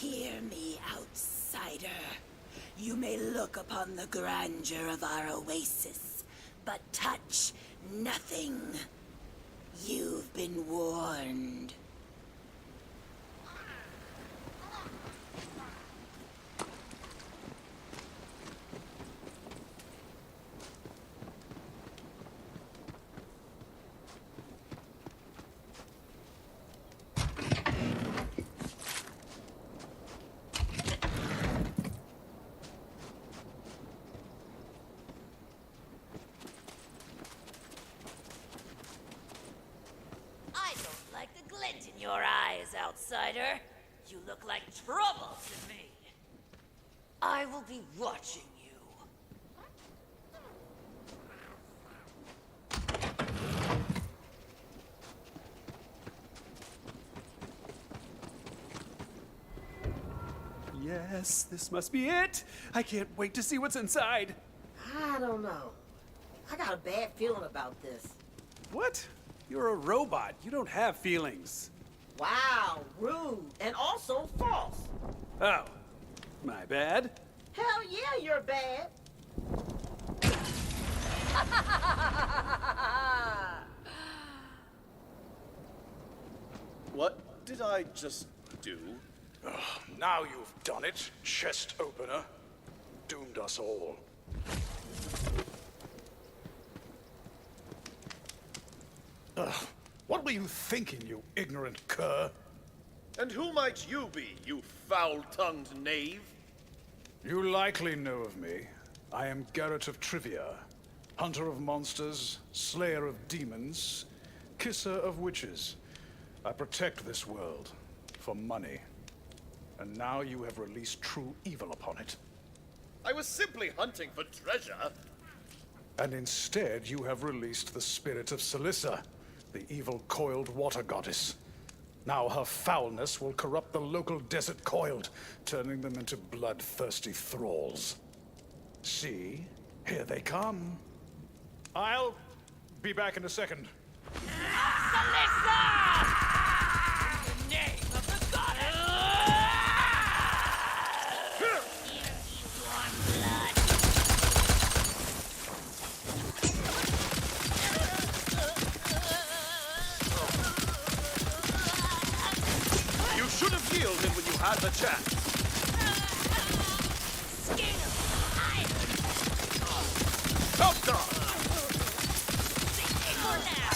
Hear me, outsider. You may look upon the grandeur of our oasis, but touch nothing. You've been warned. Glint in your eyes, outsider. You look like trouble to me. I will be watching you. Yes, this must be it. I can't wait to see what's inside. I don't know. I got a bad feeling about this. What? You're a robot. You don't have feelings. Wow, rude, and also false. Oh, my bad. Hell yeah, you're bad. What did I just do? Now you've done it, chest opener. Doomed us all. What were you thinking, you ignorant cur? And who might you be, you foul-tongued knave? You likely know of me. I am Garrett of Trivia, hunter of monsters, slayer of demons, kisser of witches. I protect this world for money. And now you have released true evil upon it. I was simply hunting for treasure. And instead you have released the spirit of Celissa, the evil coiled water goddess. Now her foulness will corrupt the local desert coiled, turning them into bloodthirsty thralls. See? Here they come. I'll be back in a second. Celissa! In the name of the goddess! Here you warm blood. You should have yielded when you had the chance. Skin of iron! Top dog! For now!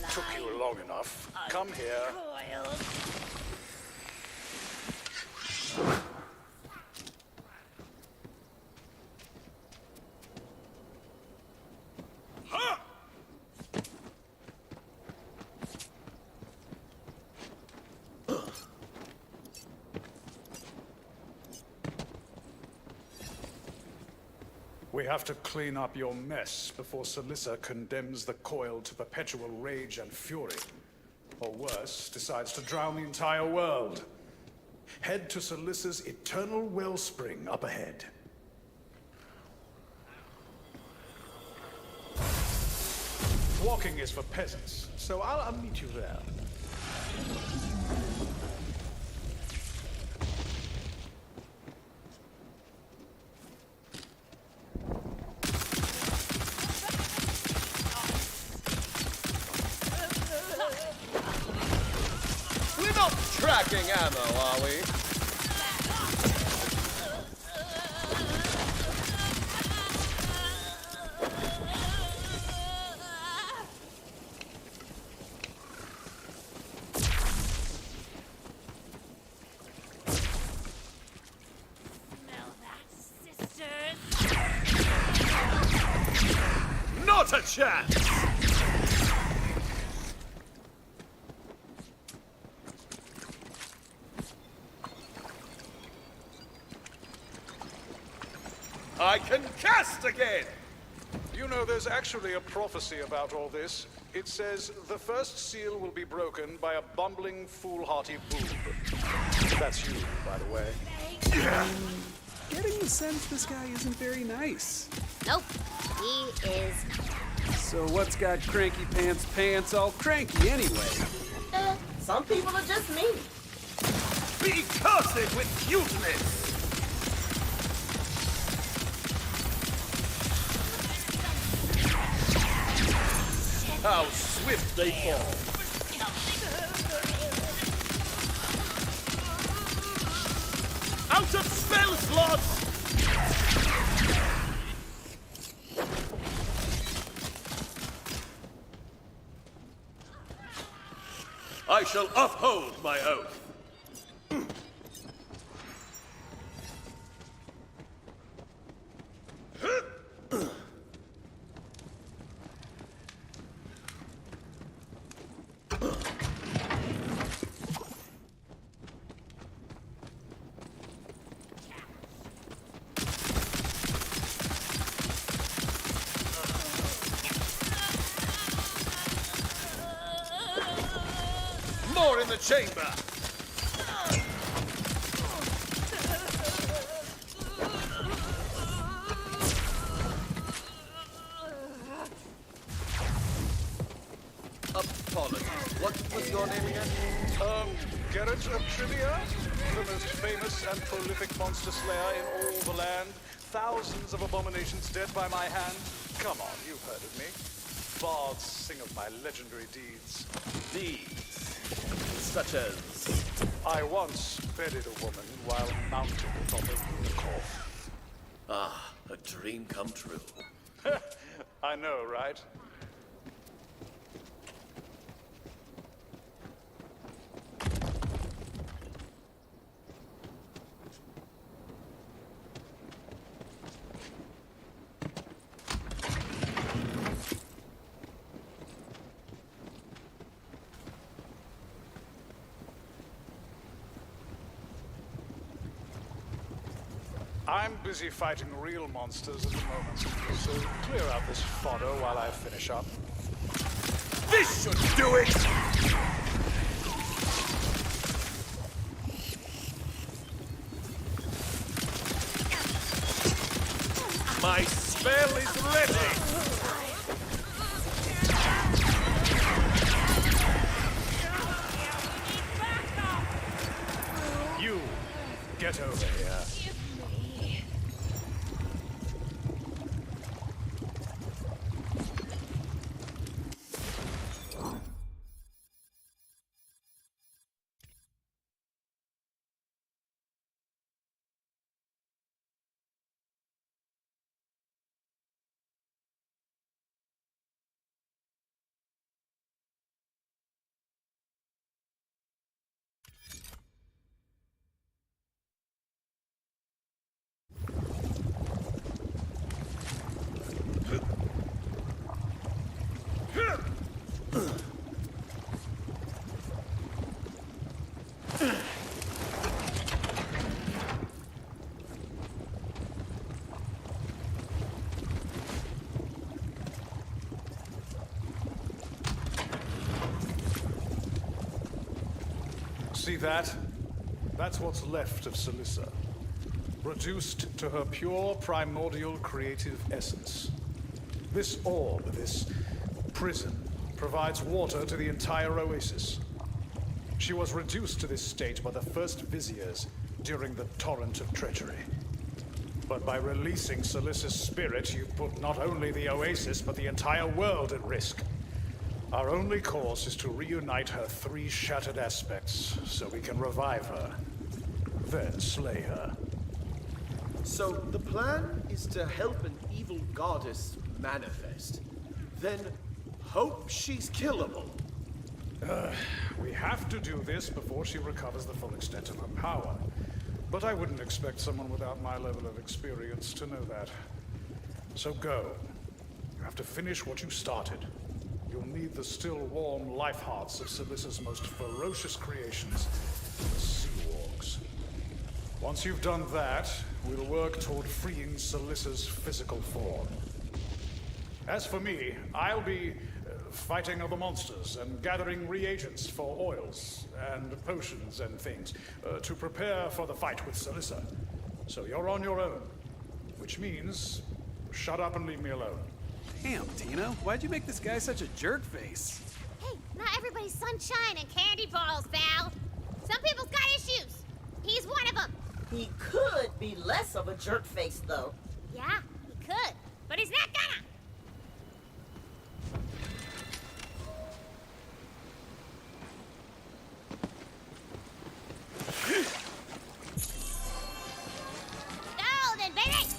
Took you long enough. Come here. Coiled. We have to clean up your mess before Celissa condemns the coil to perpetual rage and fury. Or worse, decides to drown the entire world. Head to Celissa's eternal wellspring up ahead. Walking is for peasants, so I'll meet you there. We're not tracking ammo, are we? Smell that, sisters? Not a chance! I can cast again! You know, there's actually a prophecy about all this. It says the first seal will be broken by a bumbling, foolhardy boob. That's you, by the way. Getting the sense this guy isn't very nice. Nope, he is. So what's got Cranky Pants all cranky anyway? Some people are just mean. Be cursed with cuteness! How swift they fall! Out of spell slots! I shall uphold my oath. More in the chamber! Apologies. What was your name again? Garrett of Trivia? The most famous and prolific monster slayer in all the land. Thousands of abominations dead by my hand. Come on, you've heard of me. Bards sing of my legendary deeds. Deeds. Such as... I once bedded a woman while mounted atop a unicorn. Ah, a dream come true. I know, right? I'm busy fighting real monsters at the moment, so clear out this fodder while I finish up. This should do it! My spell is ready! You, get over here. See that? That's what's left of Celissa. Reduced to her pure primordial creative essence. This orb, this prison, provides water to the entire oasis. She was reduced to this state by the first viziers during the torrent of treachery. But by releasing Celissa's spirit, you've put not only the oasis, but the entire world at risk. Our only course is to reunite her three shattered aspects, so we can revive her. Then slay her. So the plan is to help an evil goddess manifest. Then hope she's killable. We have to do this before she recovers the full extent of her power. But I wouldn't expect someone without my level of experience to know that. So go. You have to finish what you started. You'll need the still warm life hearts of Celissa's most ferocious creations, the Sea Wargs. Once you've done that, we'll work toward freeing Celissa's physical form. As for me, I'll be fighting other monsters and gathering reagents for oils and potions and things to prepare for the fight with Celissa. So you're on your own, which means shut up and leave me alone. Damn, Tino, why'd you make this guy such a jerk face? Hey, not everybody's sunshine and candy balls, Val. Some people's got issues. He's one of them. He could be less of a jerk face, though. Yeah, he could, but he's not gonna. Golden, baby!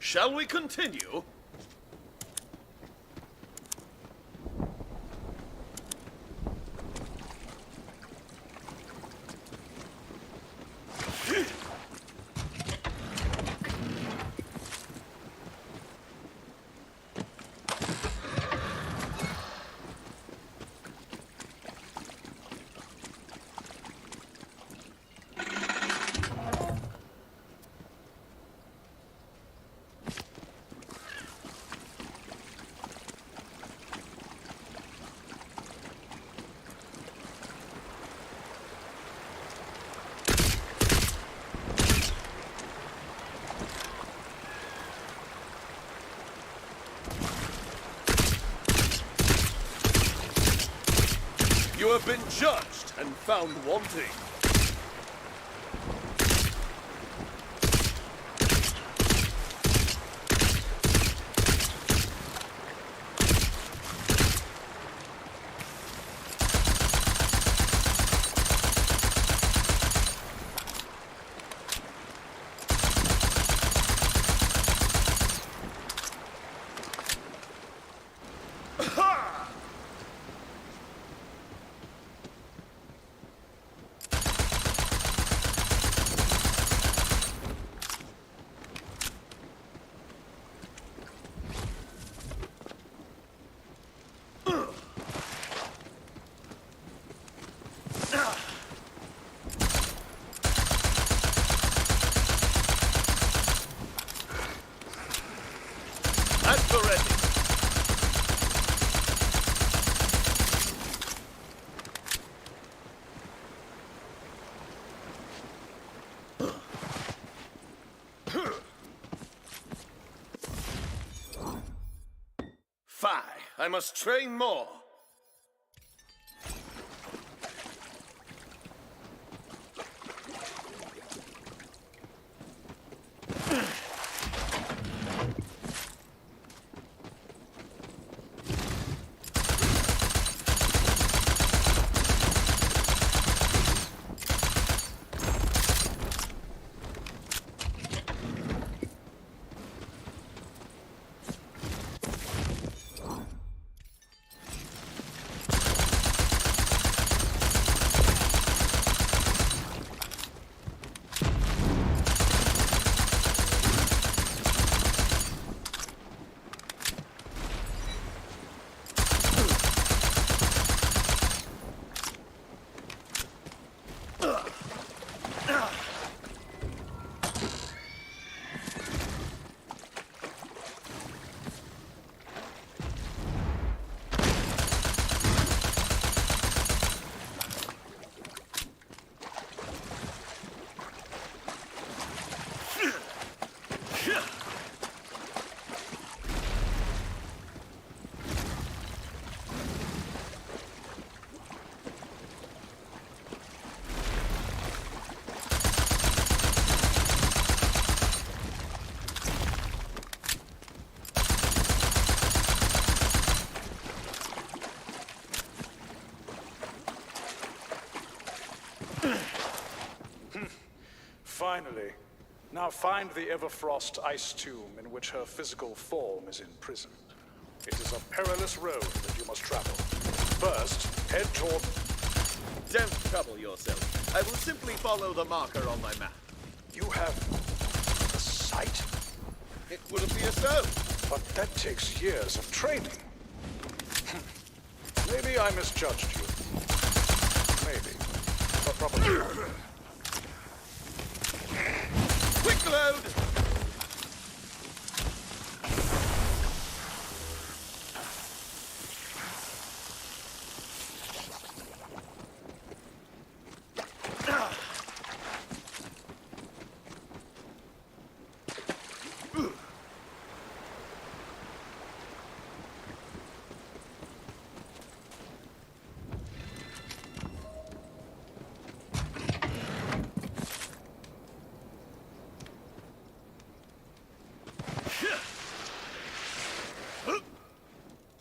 Shall we continue? You have been judged and found wanting. At the ready. Fie, I must train more. Finally. Now find the Everfrost ice tomb in which her physical form is imprisoned. It is a perilous road that you must travel. First, head toward... Don't trouble yourself. I will simply follow the marker on my map. You have... a sight? It would appear so. But that takes years of training. Maybe I misjudged you. Maybe. But probably not. Quick load!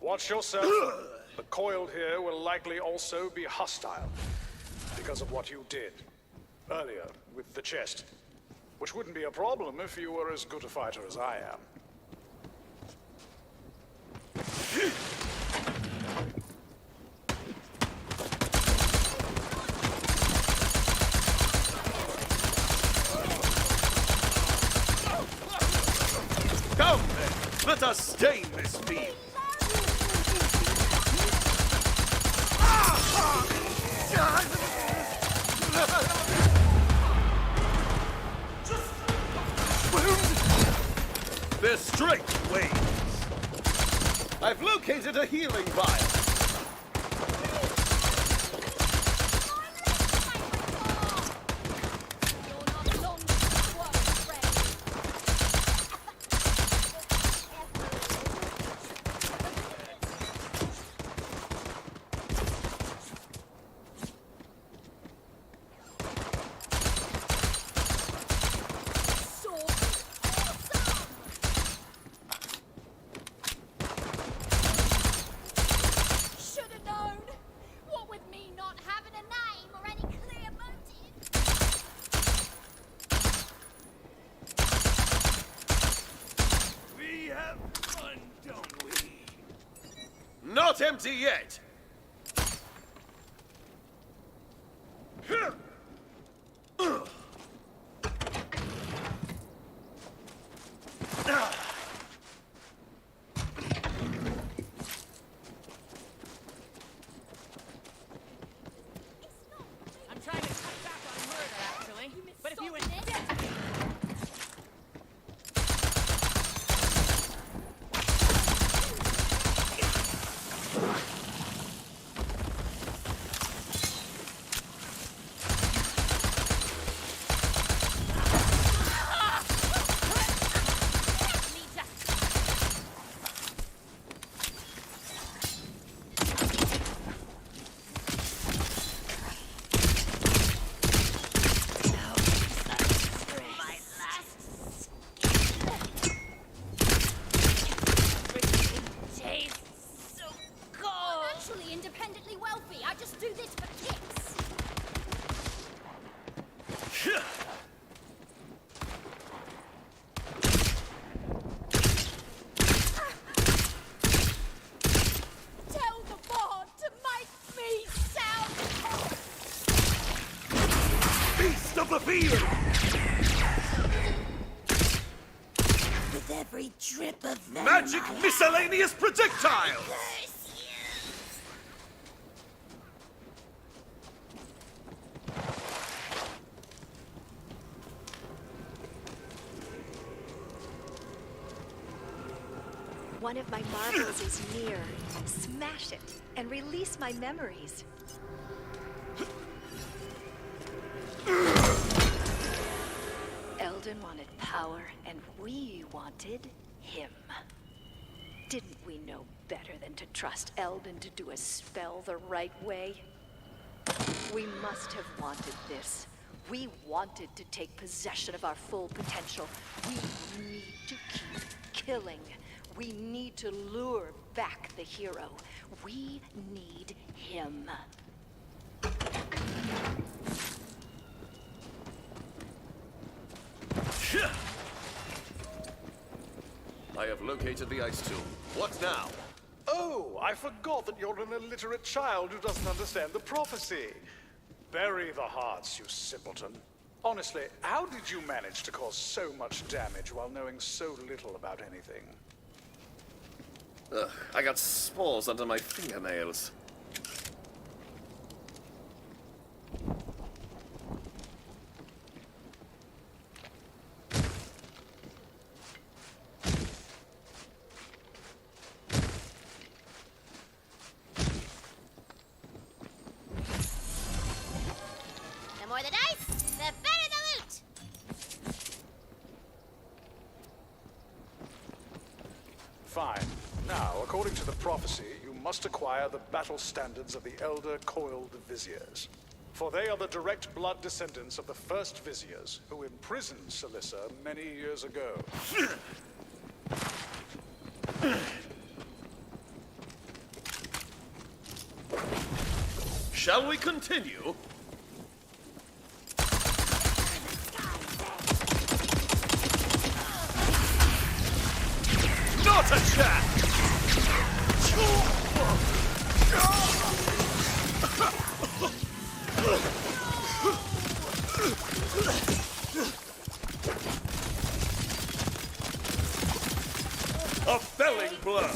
Watch yourself. The coiled here will likely also be hostile because of what you did earlier with the chest. Which wouldn't be a problem if you were as good a fighter as I am. Come then, let us stain this field. They're straight waves. I've located a healing vial. Not empty yet! I'm trying to cut back on murder, actually. But if you insist... Independently wealthy. I just do this for kicks. Tell the bard to make me sound hot. Beast of the field! With every drip of venom Magic I have, miscellaneous projectiles! curse you. One of my marbles is near. Smash it and release my memories. Eldon wanted power, and we wanted him. Didn't we know better than to trust Eldon to do a spell the right way? We must have wanted this. We wanted to take possession of our full potential. We need to keep killing. We need to lure back the hero. We need him. have located the ice tomb. What now? Oh, I forgot that you're an illiterate child who doesn't understand the prophecy. Bury the hearts, you simpleton. Honestly, how did you manage to cause so much damage while knowing so little about anything? Ugh, I got spores under my fingernails. The more the dice, the better the loot. Fine. Now, according to the prophecy, you must acquire the battle standards of the Elder Coiled Viziers. For they are the direct blood descendants of the first Viziers, who imprisoned Celissa many years ago. Shall we continue? Not a chance! A felling blow!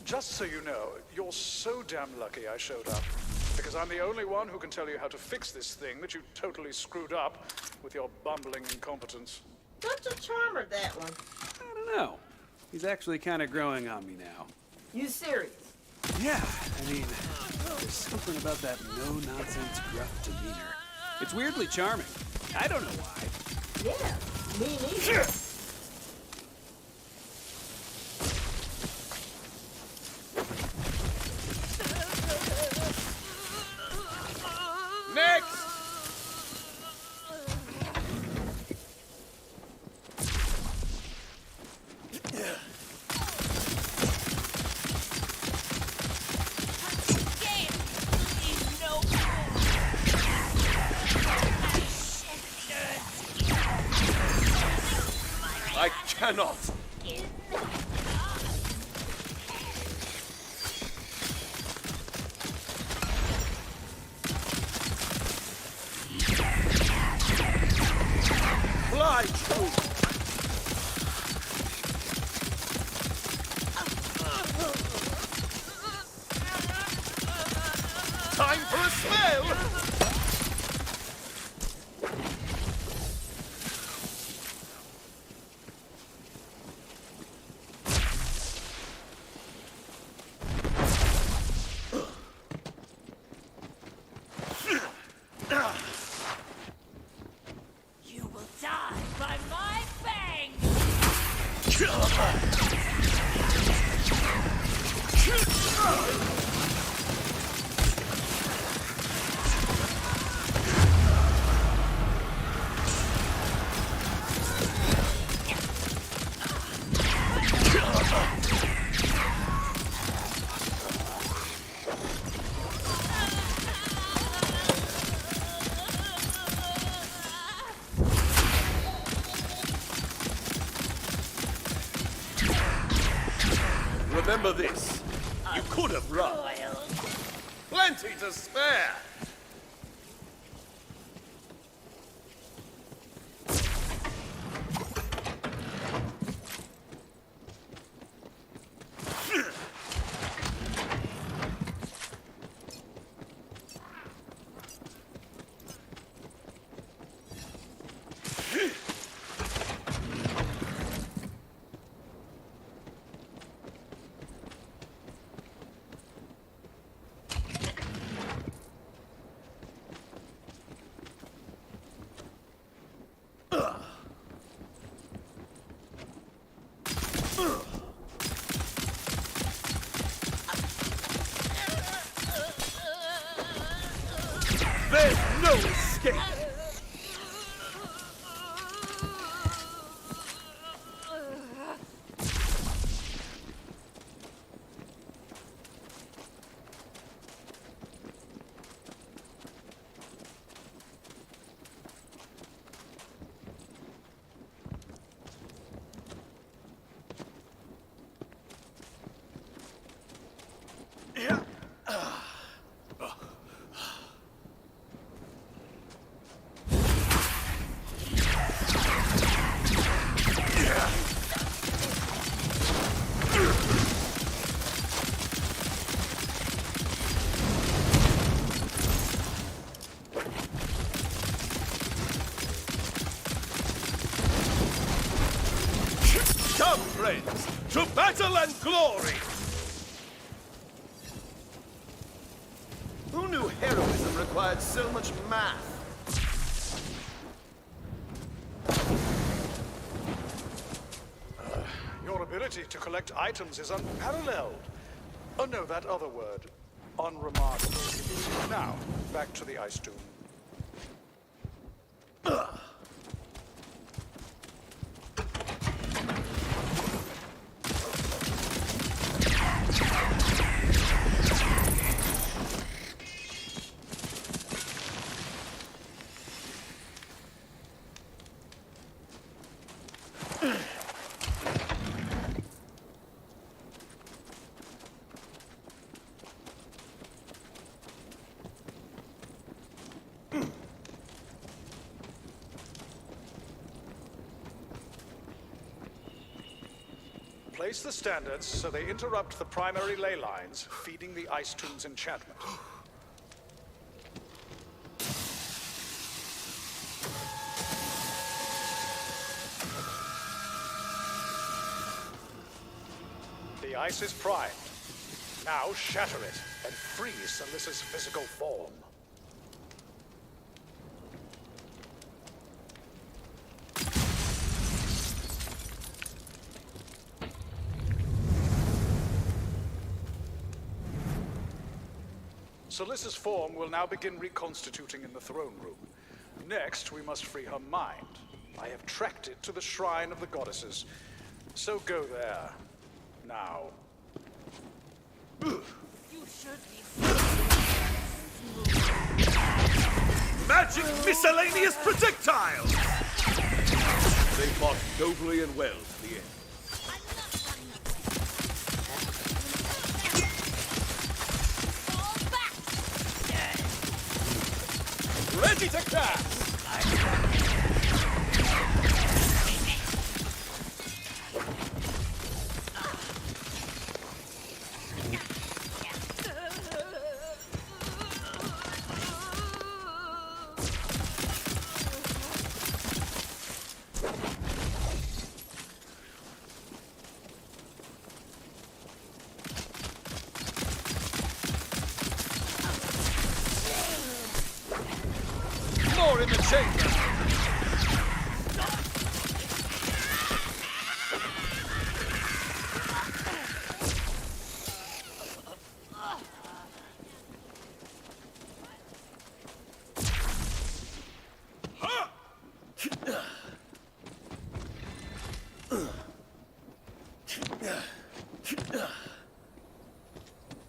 Just so you know, you're so damn lucky I showed up. Because I'm the only one who can tell you how to fix this thing that you totally screwed up with your bumbling incompetence. Such a charmer, that one. I don't know. He's actually kind of growing on me now. You serious? Yeah, I mean, there's something about that no-nonsense gruff demeanor. It's weirdly charming. I don't know why. Yeah, me neither. Next! I cannot! Fly true! Time for a smell! You will die by my fang! Remember this. You could have run. Plenty to spare. There's no escape! friends, to battle and glory! Who knew heroism required so much math? Your ability to collect items is unparalleled. Oh no, that other word. Unremarkable. Now, back to the ice tomb. Place the standards so they interrupt the primary ley lines, feeding the ice tomb's enchantment. The ice is primed. Now shatter it and free Salissa's physical form. Salissa's form will now begin reconstituting in the throne room. Next, we must free her mind. I have tracked it to the shrine of the goddesses. So go there. Now. You should be. Magic miscellaneous projectiles! They fought nobly and well to the end. Ready to cast! More in the chamber!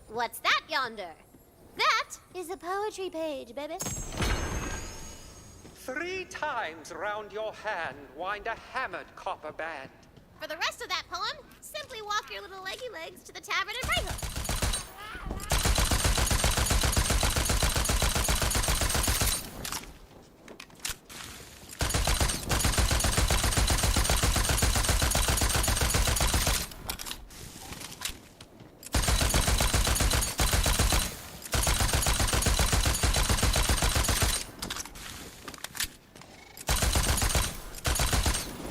What's that yonder? That is a poetry page, baby. 3 times round your hand wind a hammered copper band. For the rest of that poem, simply walk your little leggy legs to the tavern and right hook.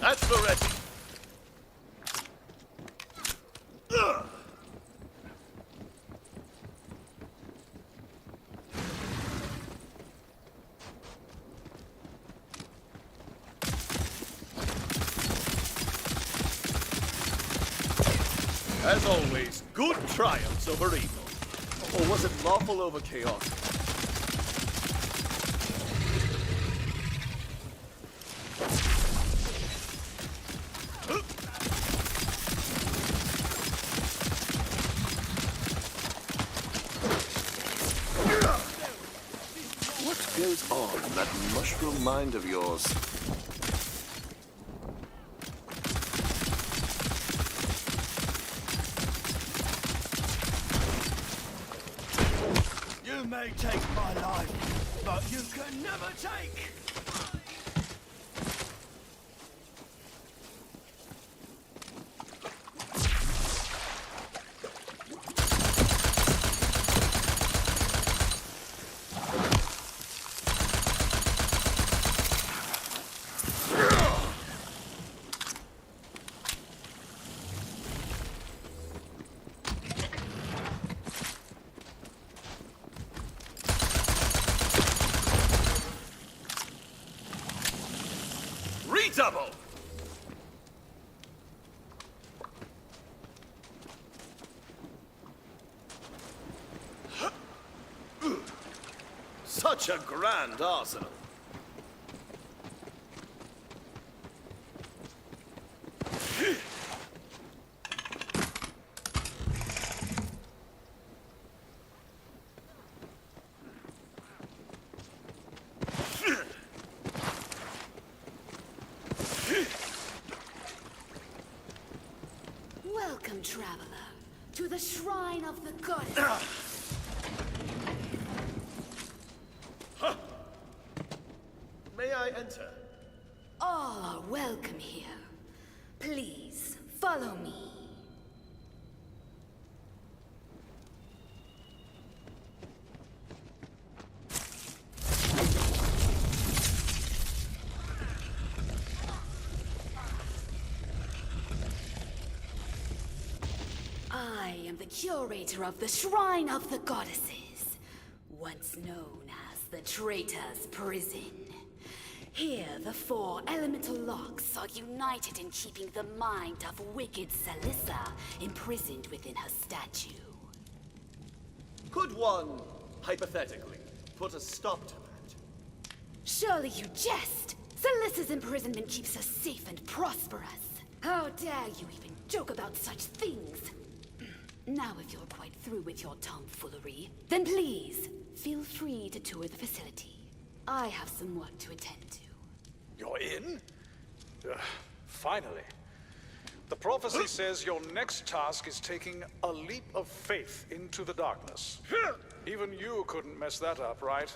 That's Loretti. As always, good triumphs over evil. Or was it lawful over chaos? What goes on in that mushroom mind of yours? You may take my life, but you can never take Such a grand arsenal. Welcome, traveler, to the shrine of the goddess. May I enter? All are welcome here. Please, follow me. I am the curator of the Shrine of the Goddesses, once known as the Traitor's Prison. Here, the four elemental locks are united in keeping the mind of wicked Salissa imprisoned within her statue. Could one, hypothetically, put a stop to that? Surely you jest! Salissa's imprisonment keeps us safe and prosperous. How dare you even joke about such things? Now if you're quite through with your tomfoolery, then please, feel free to tour the facility. I have some work to attend to. You're in? Finally. The prophecy says your next task is taking a leap of faith into the darkness. Even you couldn't mess that up, right?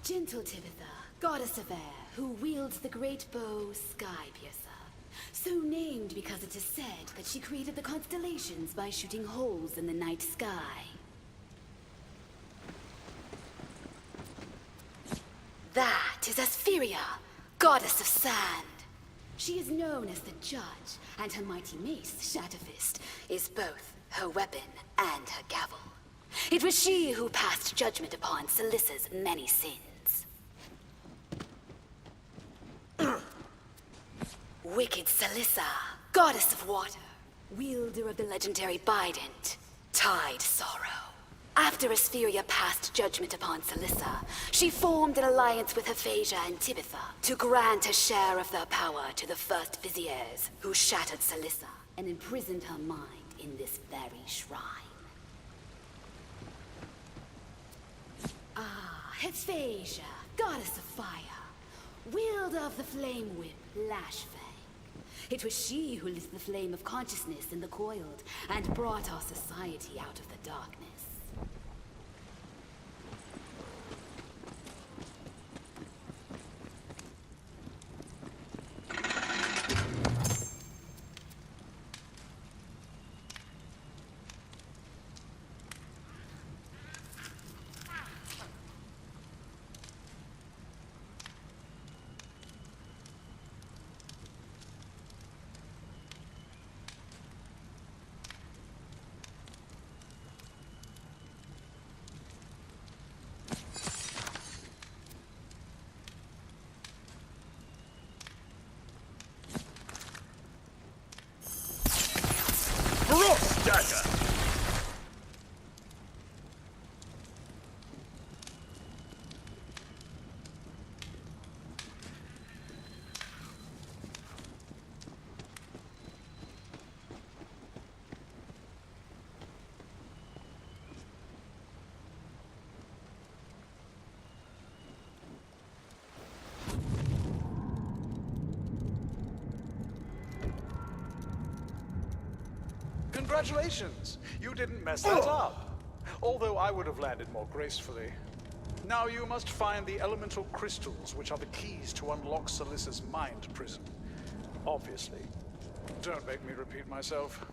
Gentle Tivitha, goddess of air, who wields the great bow Skypiercer. So named because it is said that she created the constellations by shooting holes in the night sky. That is Aspheria, goddess of sand. She is known as the Judge, and her mighty mace, Shatterfist, is both her weapon and her gavel. It was she who passed judgment upon Salissa's many sins. Wicked Salissa, goddess of water, wielder of the legendary Bident, Tide Sorrow. After Aspheria passed judgment upon Salissa, she formed an alliance with Aphasia and Tibitha to grant a share of their power to the first Viziers, who shattered Salissa and imprisoned her mind in this very shrine. Aphasia, goddess of fire, wielder of the flame whip, Lashfang. It was she who lit the flame of consciousness in the Coiled and brought our society out of the darkness. Frost Dagger! Congratulations! You didn't mess that up. Although I would have landed more gracefully. Now you must find the elemental crystals, which are the keys to unlock Salissa's mind prison. Obviously. Don't make me repeat myself.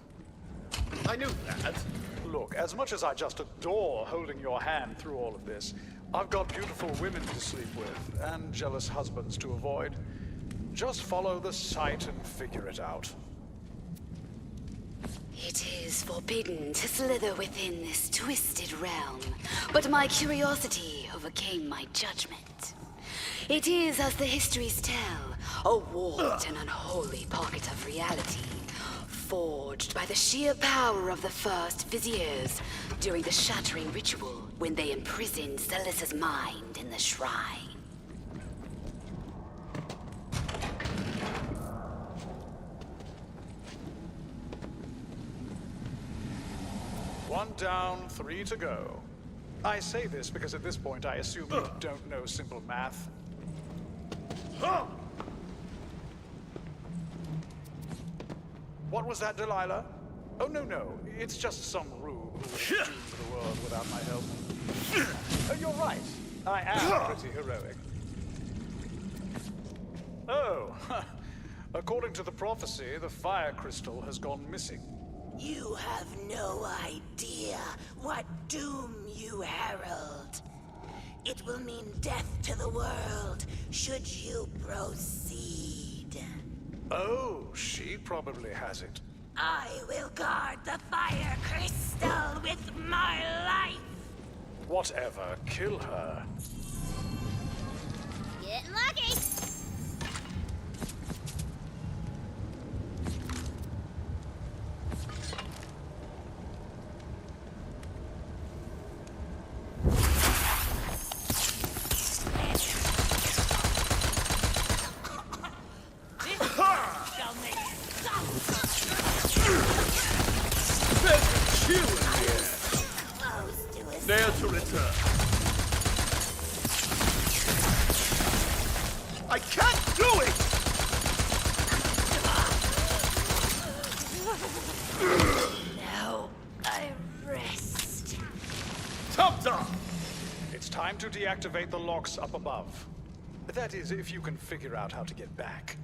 I knew that. Look, as much as I just adore holding your hand through all of this, I've got beautiful women to sleep with, and jealous husbands to avoid. Just follow the sight and figure it out. It is forbidden to slither within this twisted realm, but my curiosity overcame my judgment. It is, as the histories tell, a warped and unholy pocket of reality, forged forged by the sheer power of the first Viziers during the shattering ritual when they imprisoned Salissa's mind in the shrine. One down, 3 to go. I say this because at this point I assume you don't know simple math. What was that, Delilah? Oh, no. It's just some rube who would doom the world without my help. Oh, you're right. I am pretty heroic. Oh, according to the prophecy, the fire crystal has gone missing. You have no idea what doom you herald. It will mean death to the world should you proceed. Oh, she probably has it. I will guard the fire crystal with my life. Whatever, kill her. Getting lucky. Dare to return. I can't do it! Now I rest. Top! It's time to deactivate the locks up above. That is, if you can figure out how to get back.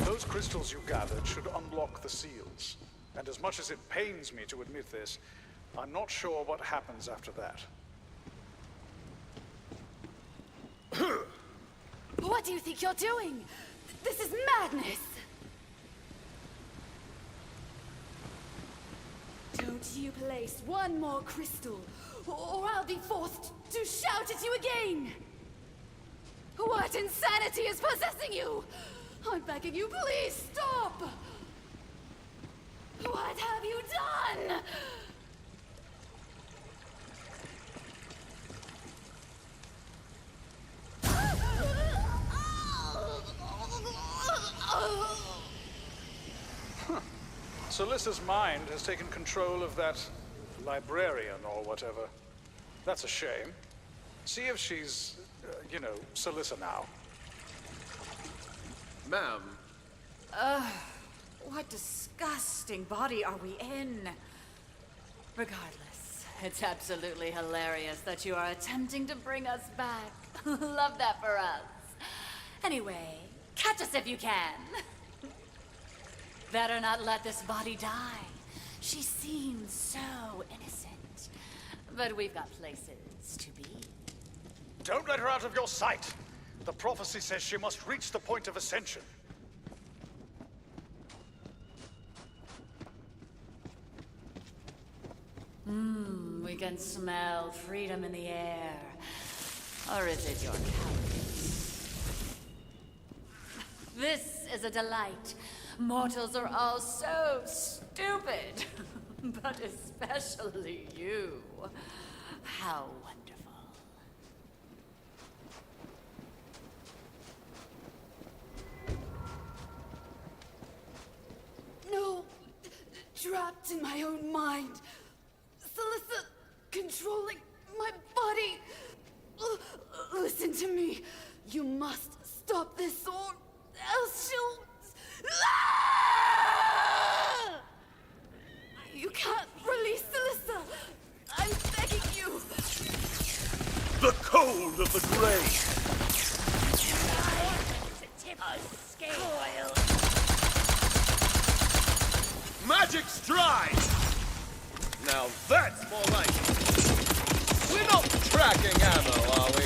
Those crystals you gathered should unlock the seals. And as much as it pains me to admit this, I'm not sure what happens after that. What do you think you're doing? This is madness! Don't you place one more crystal, or I'll be forced to shout at you again! What insanity is possessing you? I'm begging you, please stop! What have you done? Salissa's mind has taken control of that librarian or whatever. That's a shame. See if she's, Salissa now. Ma'am. What disgusting body are we in? Regardless, it's absolutely hilarious that you are attempting to bring us back. Love that for us. Anyway, catch us if you can. Better not let this body die. She seems so innocent. But we've got places to be. Don't let her out of your sight. The prophecy says she must reach the point of ascension. We can smell freedom in the air. Or is it your cowardice? This is a delight. Mortals are all so stupid. But especially you. How wonderful. No! Trapped in my own mind. Salissa controlling my body. Listen to me. You must stop this or else she'll... You can't release Salissa. I'm begging you. The cold of the grave. To tip a scale. Magic stride! Now that's more like it. We're not tracking ammo, are we?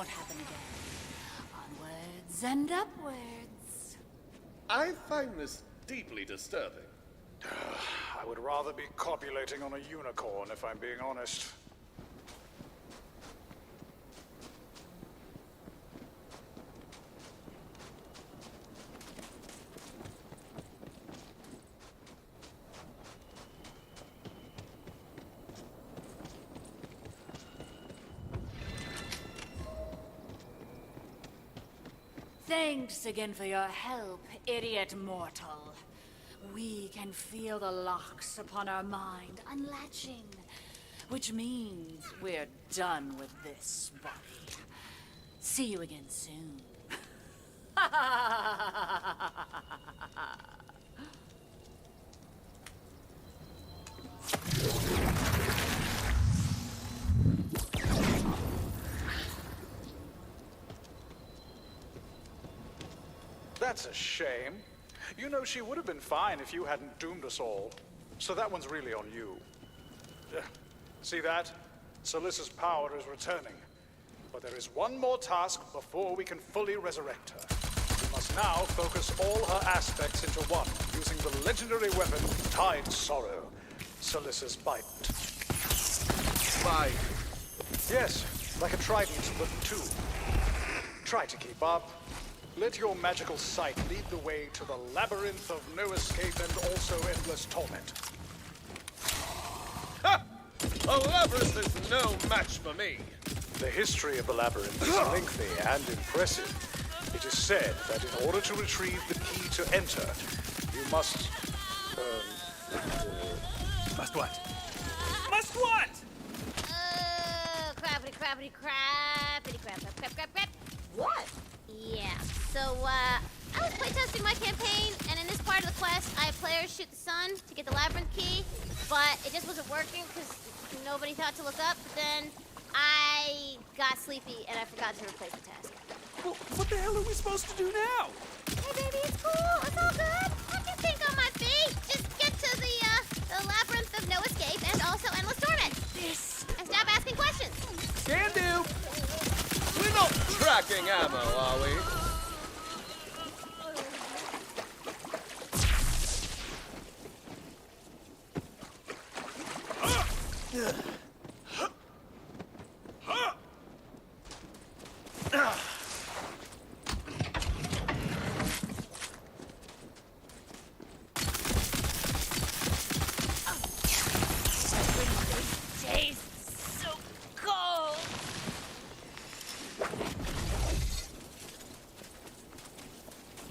won't happen again. Onwards and upwards. I find this deeply disturbing. I would rather be copulating on a unicorn, if I'm being honest. Thanks again for your help, idiot mortal. We can feel the locks upon our mind unlatching, which means we're done with this body. See you again soon. That's a shame. You know, she would have been fine if you hadn't doomed us all. So that one's really on you. See that? Salissa's power is returning. But there is one more task before we can fully resurrect her. We must now focus all her aspects into one, using the legendary weapon, Tide Sorrow, Salissa's Bite. Bite? Yes, like a trident, but two. Try to keep up. Let your magical sight lead the way to the labyrinth of no escape and also endless torment. Ha! A labyrinth is no match for me. The history of the labyrinth is lengthy and impressive. It is said that in order to retrieve the key to enter, you must... Must what? Must what? Crappity, crappity, crappity, crap, crap, crap, crap, crap. What? Yeah, so, I was playtesting my campaign, and in this part of the quest, I have players shoot the sun to get the labyrinth key, but it just wasn't working because nobody thought to look up. But then I got sleepy, and I forgot to replace the task. Well, what the hell are we supposed to do now? Hey, baby, it's cool. It's all good. I can think on my feet. Just get to the labyrinth of no escape and also endless torment. And stop asking questions. Can do. We're not tracking ammo, are we? Tastes so cold.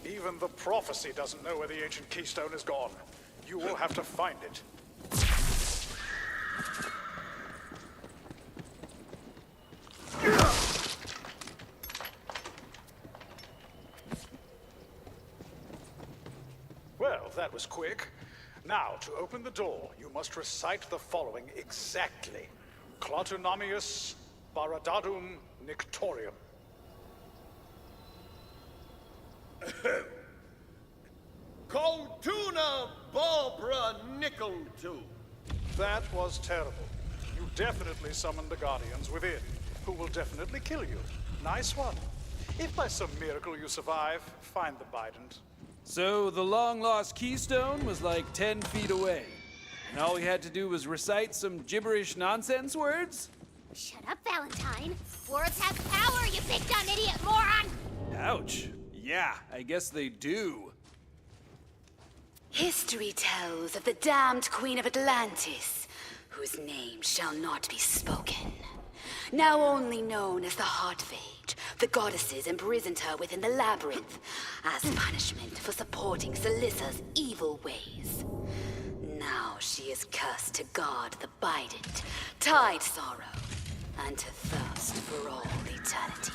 Even the prophecy doesn't know where the ancient keystone is gone. You will have to find it. Well, that was quick. Now, to open the door, you must recite the following exactly. Clautunamius Baradadum Nictorium. Coltuna Barbara Nickeltooth. That was terrible. You definitely summoned the Guardians within, who will definitely kill you. Nice one. If by some miracle you survive, find the Bident. So the long-lost keystone was like 10 feet away. And all we had to do was recite some gibberish nonsense words? Shut up, Valentine. Words have power, you big dumb idiot moron! Ouch. Yeah, I guess they do. History tells of the damned Queen of Atlantis, whose name shall not be spoken. Now only known as the Heart Phage, the goddesses imprisoned her within the labyrinth as punishment for supporting Salissa's evil ways. Now she is cursed to guard the Bident, Tide Sorrow, and to thirst for all eternity.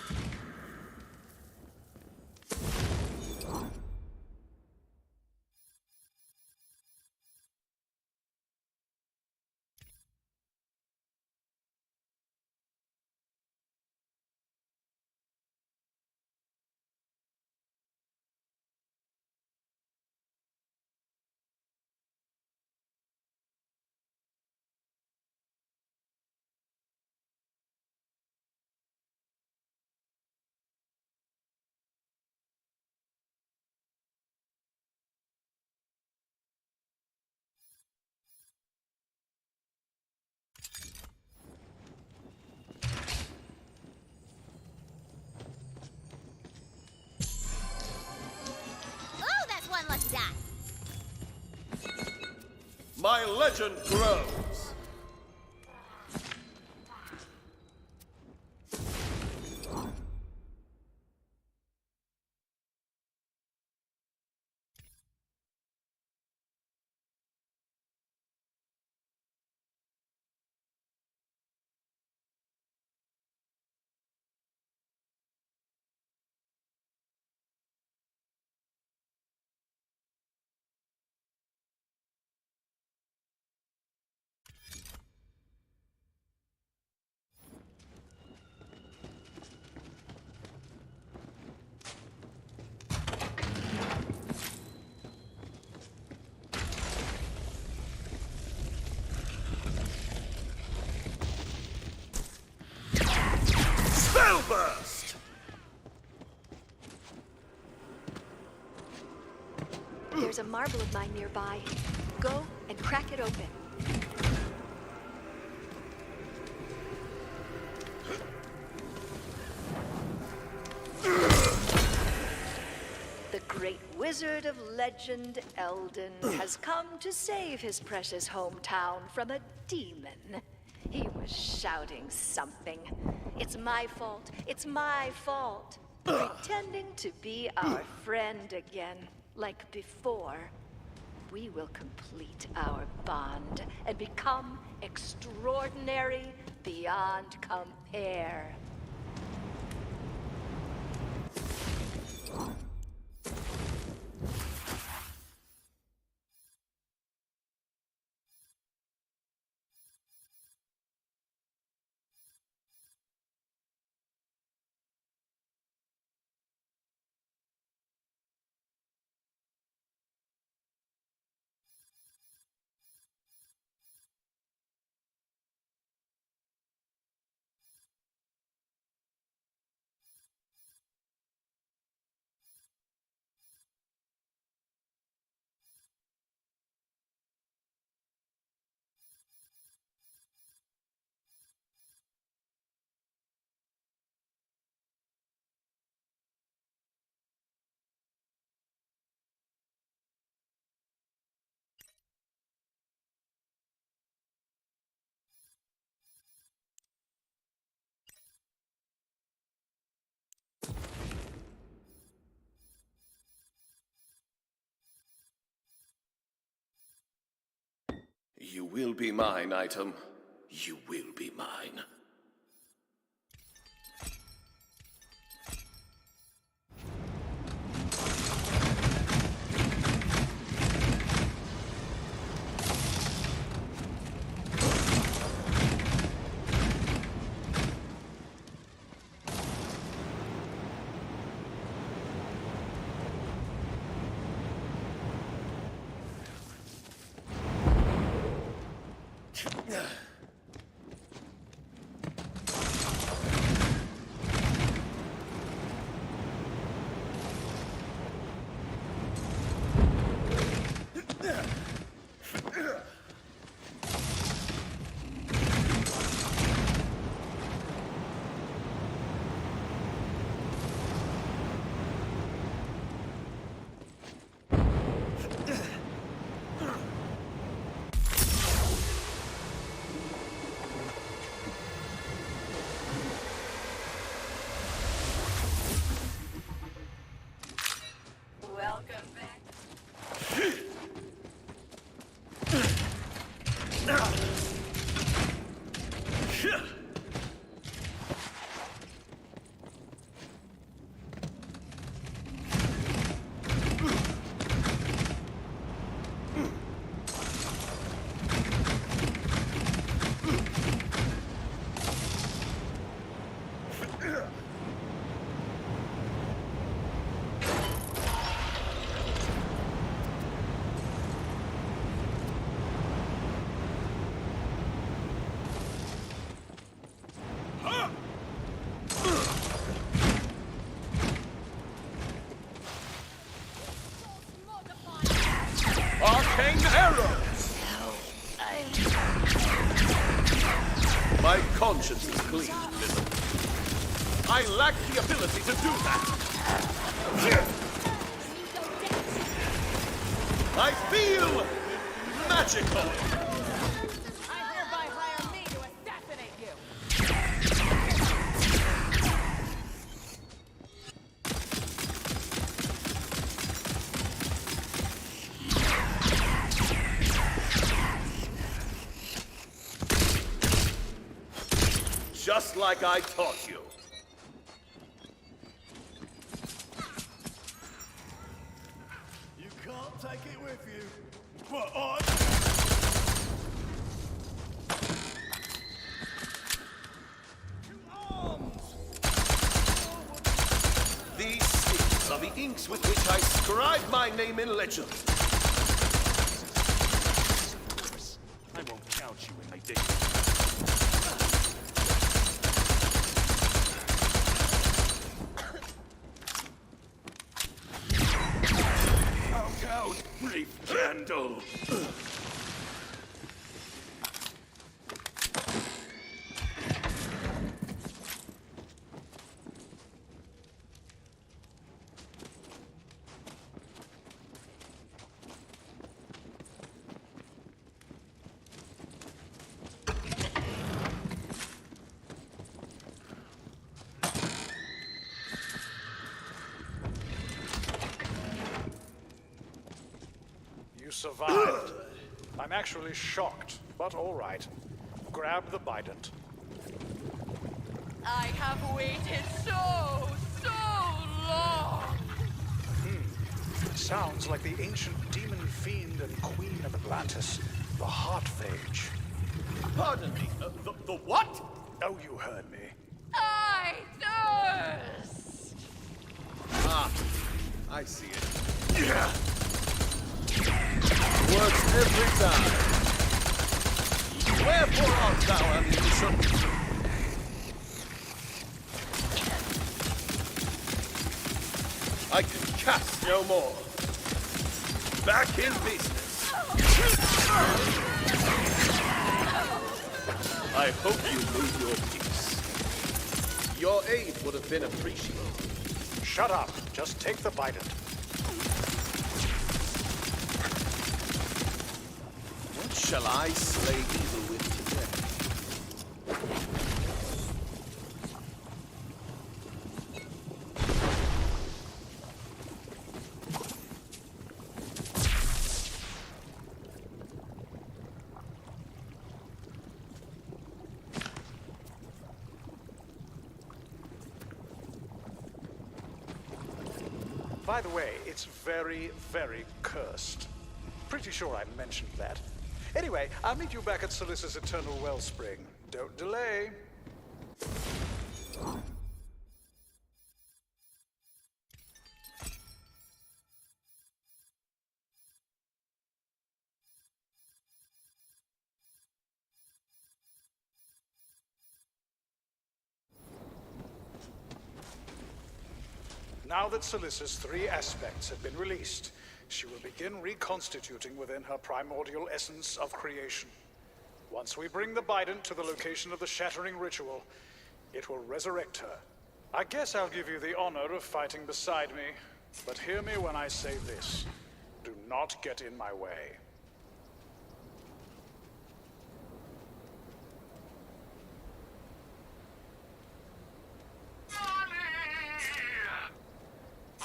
my legend grows. Spellburst! There's a marble of mine nearby. Go and crack it open. The great wizard of legend, Eldon, has come to save his precious hometown from a demon. He was shouting something. It's my fault. It's my fault. Pretending to be our friend again, like before. We will complete our bond and become extraordinary beyond compare. You will be mine, item. You will be mine. Arcane arrow! My conscience is clean, Lizard. I lack the ability to do that. I feel magical! I hereby hire me to assassinate you. Just like I taught you. You can't take it with you. But I... These sticks are the inks with which I scribe my name in legend. I won't count you in my dig. Out, brief candle. You survived. I'm actually shocked, but all right. Grab the bident. I have waited so long. Sounds like the ancient demon fiend and queen of Atlantis, the Heartphage. Pardon me, the what? Oh, you heard me. I thirst. Ah, I see it. Yeah. Works every time. Wherefore art thou, ammunition? I can cast no more. Back in business. I hope you made your peace. Your aid would have been appreciated. Shut up. Just take the bident. What shall I slay evil with today? By the way, it's very, very cursed. Pretty sure I mentioned that. Anyway, I'll meet you back at Salissa's Eternal Wellspring. Don't delay. Now that Salissa's 3 aspects have been released, she will begin reconstituting within her primordial essence of creation. Once we bring the bident to the location of the shattering ritual, it will resurrect her. I guess I'll give you the honor of fighting beside me, but hear me when I say this. Do not get in my way.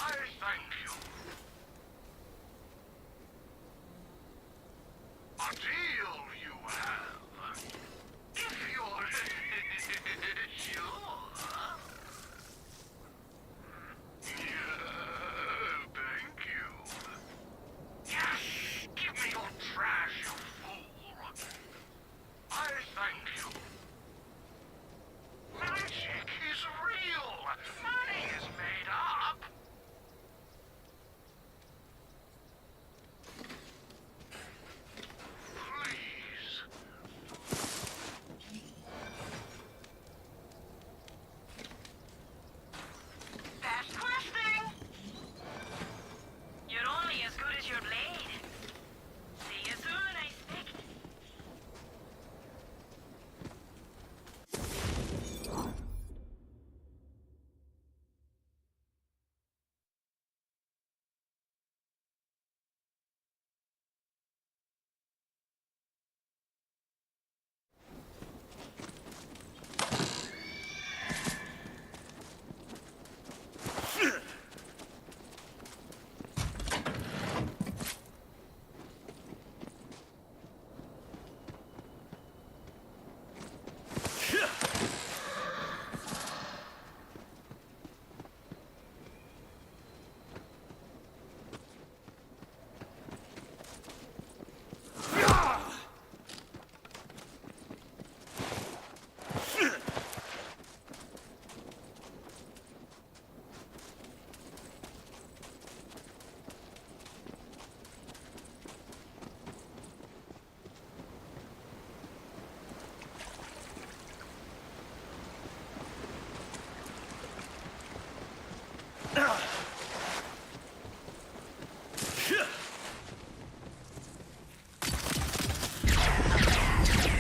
I thank you. A deal you have. If you're sure. Yeah, thank you. Yes, give me your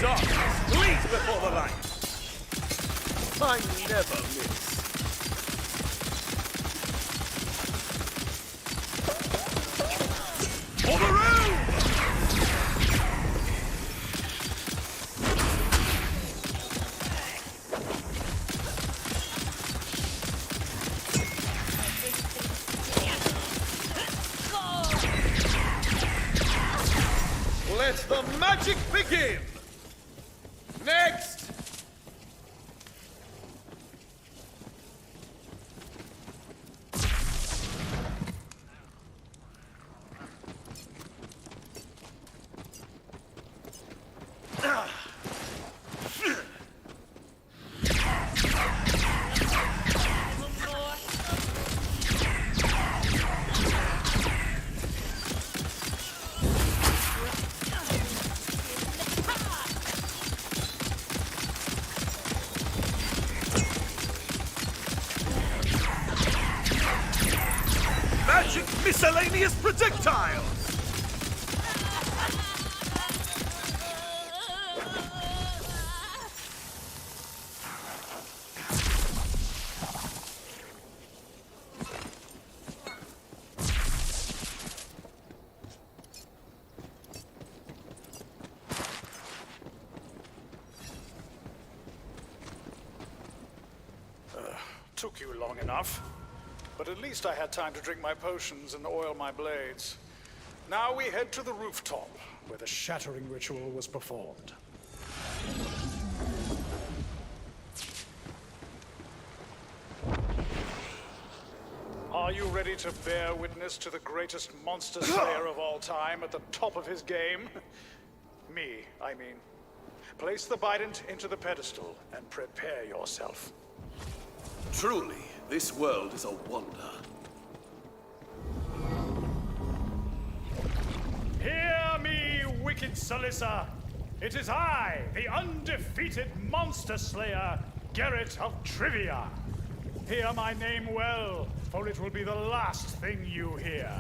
darkness flees before the light. I never miss. For the room! Let the magic begin! Next! Magic miscellaneous projectiles! Took you long enough. But at least I had time to drink my potions and oil my blades. Now we head to the rooftop, where the shattering ritual was performed. Are you ready to bear witness to the greatest monster slayer of all time at the top of his game? Me, I mean. Place the Bident into the pedestal and prepare yourself. Truly, this world is a wonder. Hear me, wicked Salissa. It is I, the undefeated monster slayer, Garrett of Trivia. Hear my name well, for it will be the last thing you hear.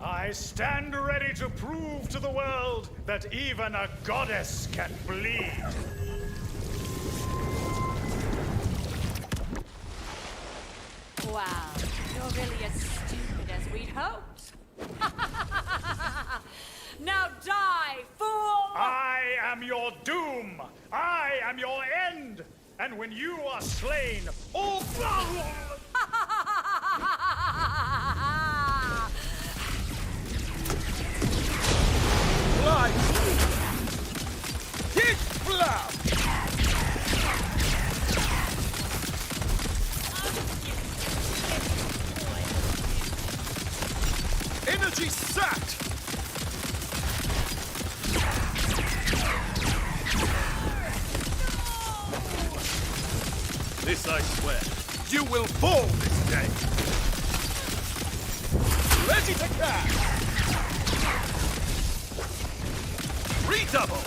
I stand ready to prove to the world that even a goddess can bleed. Wow, you're really as stupid as we'd hoped. Now die, fool! I am your doom. I am your end. And when you are slain, all... Fly through! Hit flap! Energy sapped! This I swear, you will fall this day! Ready to cast! Redouble!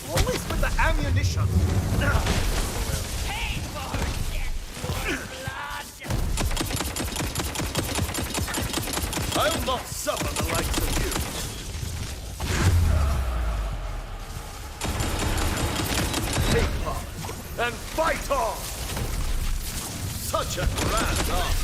Always with the ammunition! I'll not suffer the likes of you! Take part and fight on! Such a grand arsenal!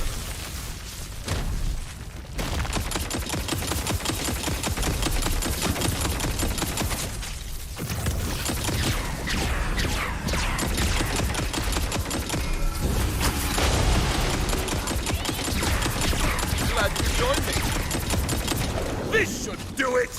Glad you joined me. This should do it!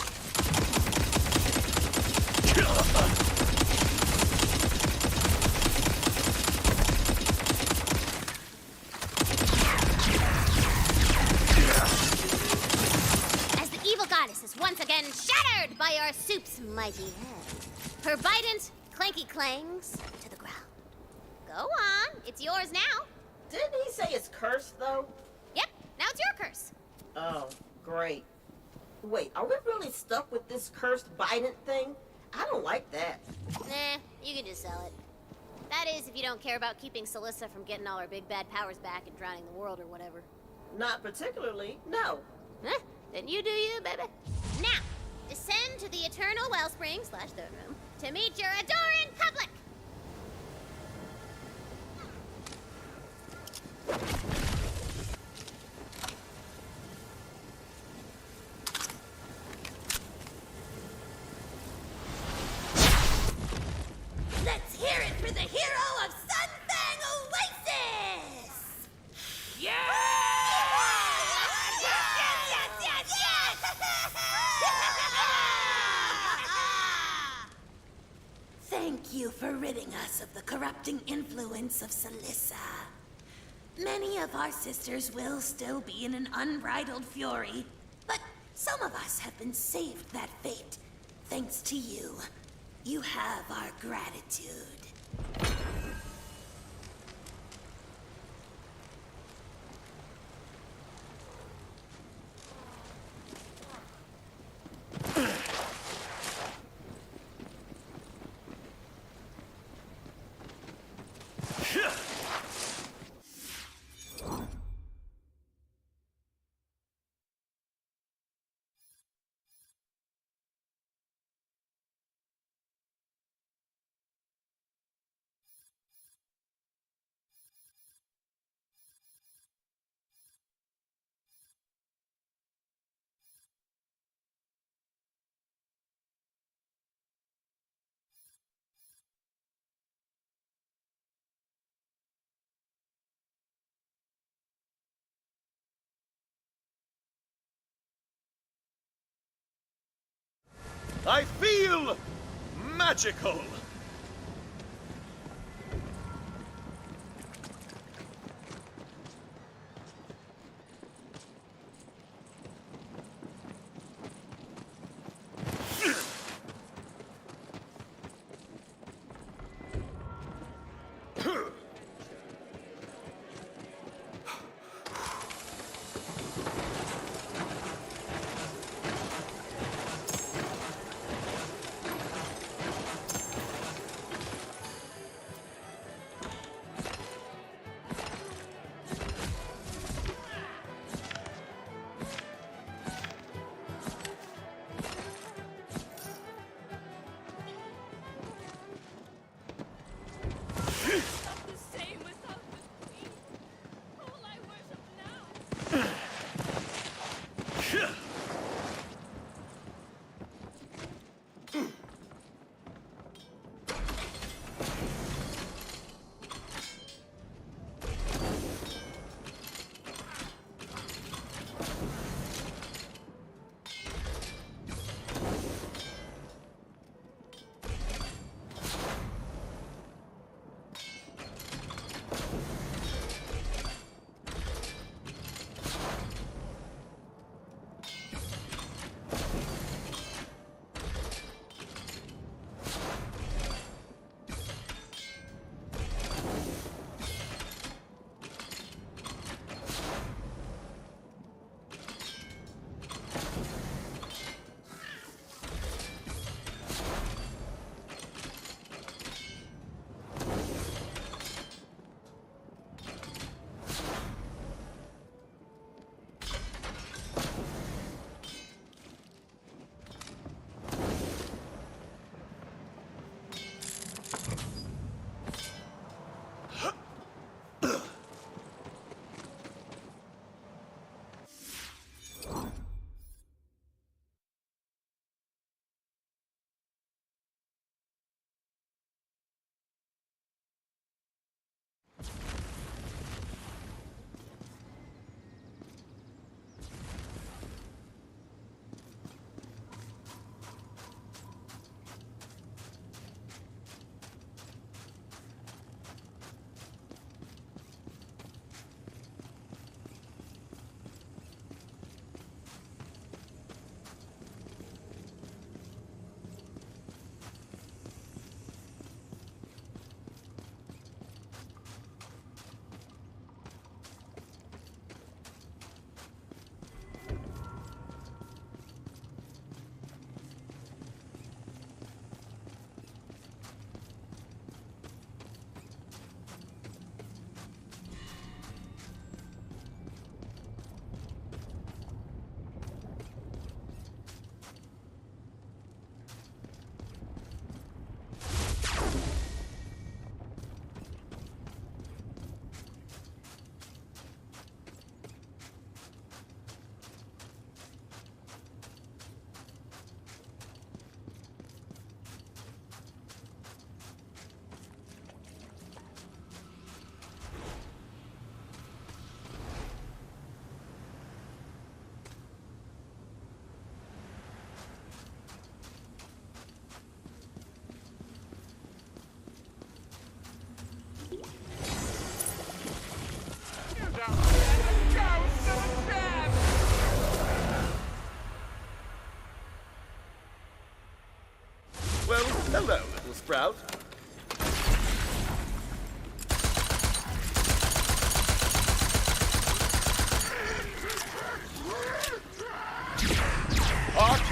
As the evil goddess, is once again shattered by our soup's mighty head. Her bident, clanky clangs to the ground. Go on, it's yours now. Didn't he say it's cursed, though? Yep, now it's your curse. Oh, great. Wait, are we really stuck with this cursed bident thing? I don't like that. Nah, you can just sell it. That is, if you don't care about keeping Celissa from getting all her big bad powers back and drowning the world or whatever. Not particularly, no. Huh? Then you do you, baby. Now, descend to the Eternal Wellspring / throne room to meet your adoring public. Let's hear it for the hero of Sunfang Oasis! Yeah! Thank you for ridding us of the corrupting influence of Celissa. Many of our sisters will still be in an unbridled fury, but some of us have been saved that fate, thanks to you. You have our gratitude. I feel magical.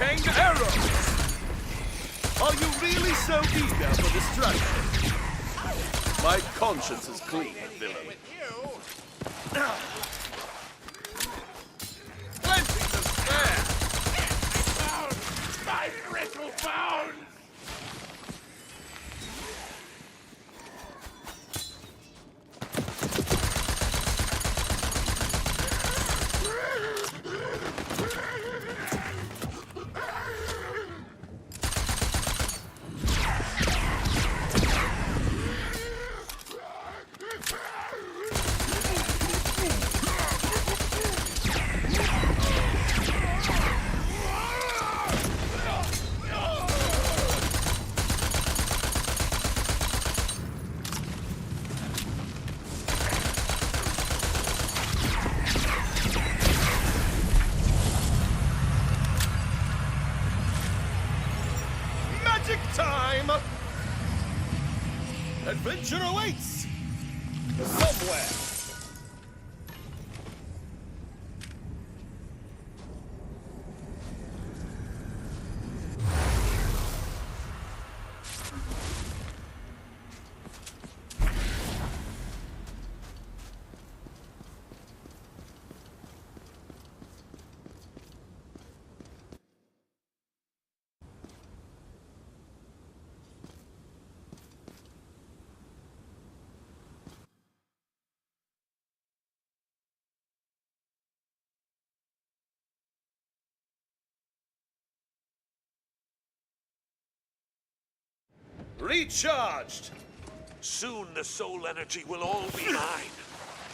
hurricane arrow! Are you really so eager for destruction? My conscience is clean, villain. Plenty to spare! My brittle bones! Magic time! Adventure awaits! Somewhere! Recharged! Soon the soul energy will all be mine.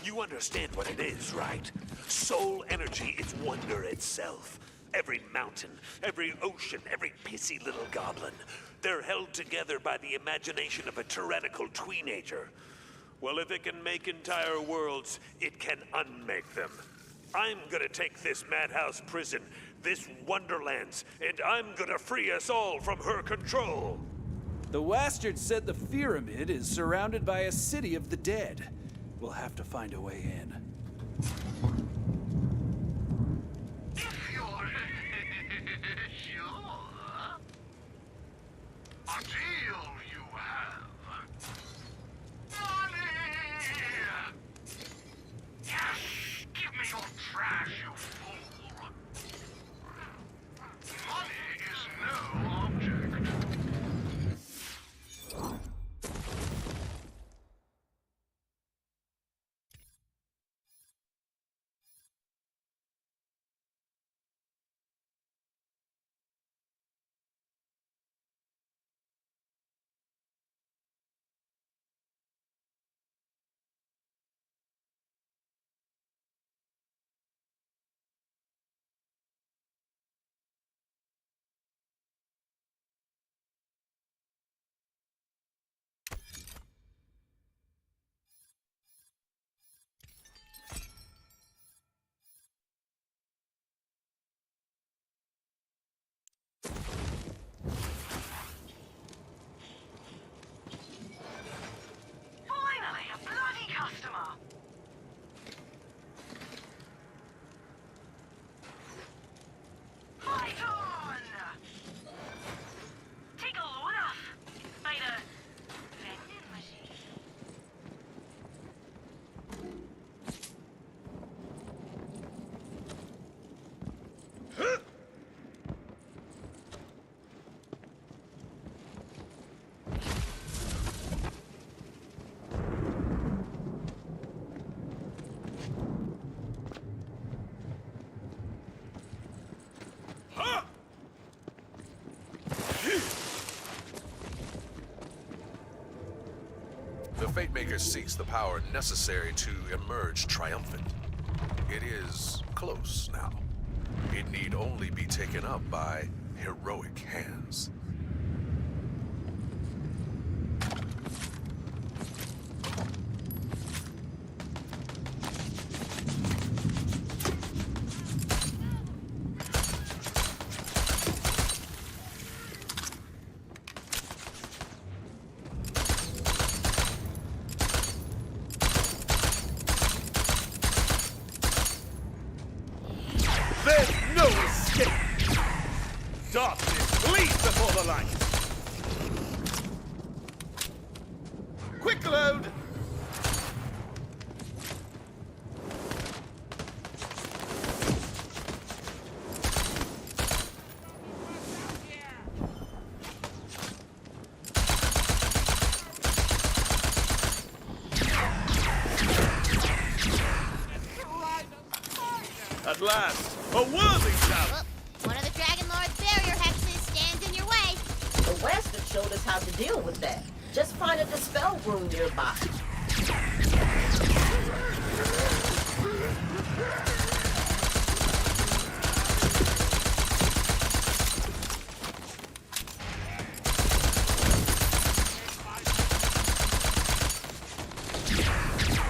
You understand what it is, right? Soul energy is wonder itself. Every mountain, every ocean, every pissy little goblin. They're held together by the imagination of a tyrannical teenager. Well, if it can make entire worlds, it can unmake them. I'm gonna take this madhouse prison, this Wonderlands, and I'm gonna free us all from her control. The Wastard said the pyramid is surrounded by a city of the dead. We'll have to find a way in. If you're sure. A deal you have. Money! Yes, give me your trash, you fool. Money is no object. Finally, a bloody customer! Fight on! Take a load off by the vending machine. The Fatemaker seeks the power necessary to emerge triumphant. It is close now. It need only be taken up by heroic hands. There's no escape! At last, a worthy challenge! One of the Dragon Lord's barrier hexes stands in your way. The Western showed us how to deal with that. Just find a dispel room nearby.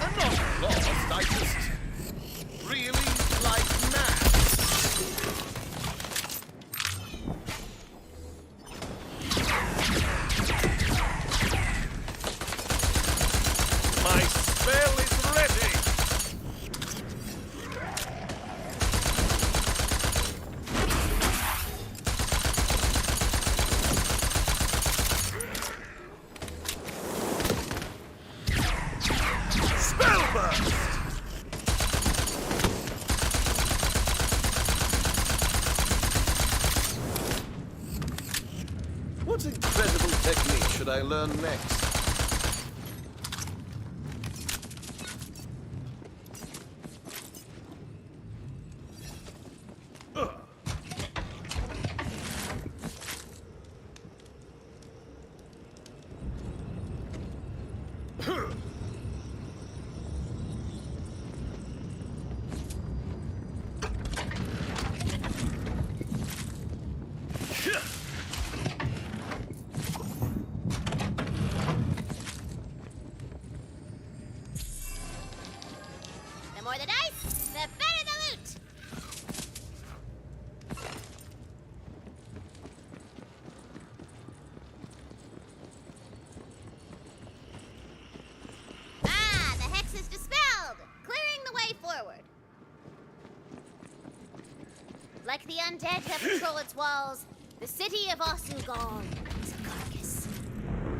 I'm not lost, I just really like math. My spell is ready! Spellburst! What incredible technique should I learn next? The more the dice, the better the loot. Ah, the hex is dispelled, clearing the way forward. Like the undead that patrol its walls, the city of Osungong is a carcass.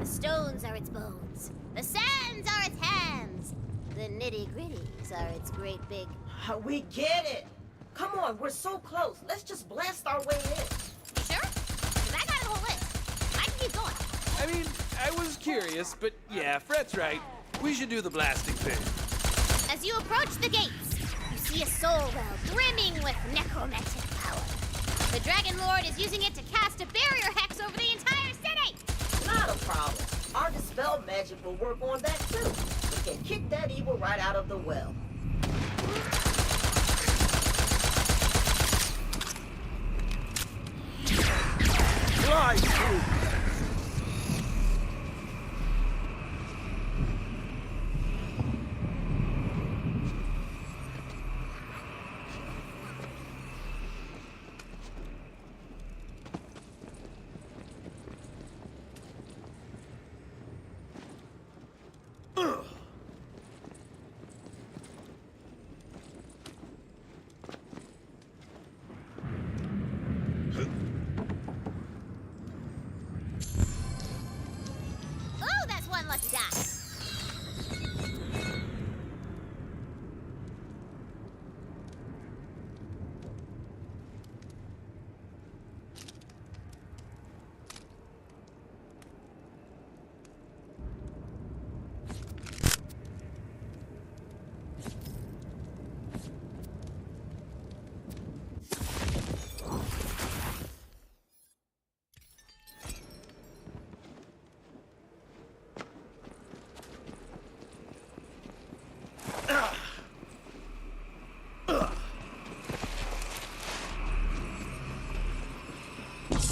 The stones are its bones. The sands are its hands. The nitty-gritties are its great big... We get it. Come on, we're so close. Let's just blast our way in. Sure? Because I got a whole list. I can keep going. I mean, I was curious, but yeah, Fret's right. We should do the blasting thing. As you approach the gates, you see a soul well brimming with necromantic power. The Dragon Lord is using it to cast a barrier hex over the entire city! Not a problem. Our dispel magic will work on that too. We can kick that evil right out of the well. Fly through! Ooh, that's one lucky die.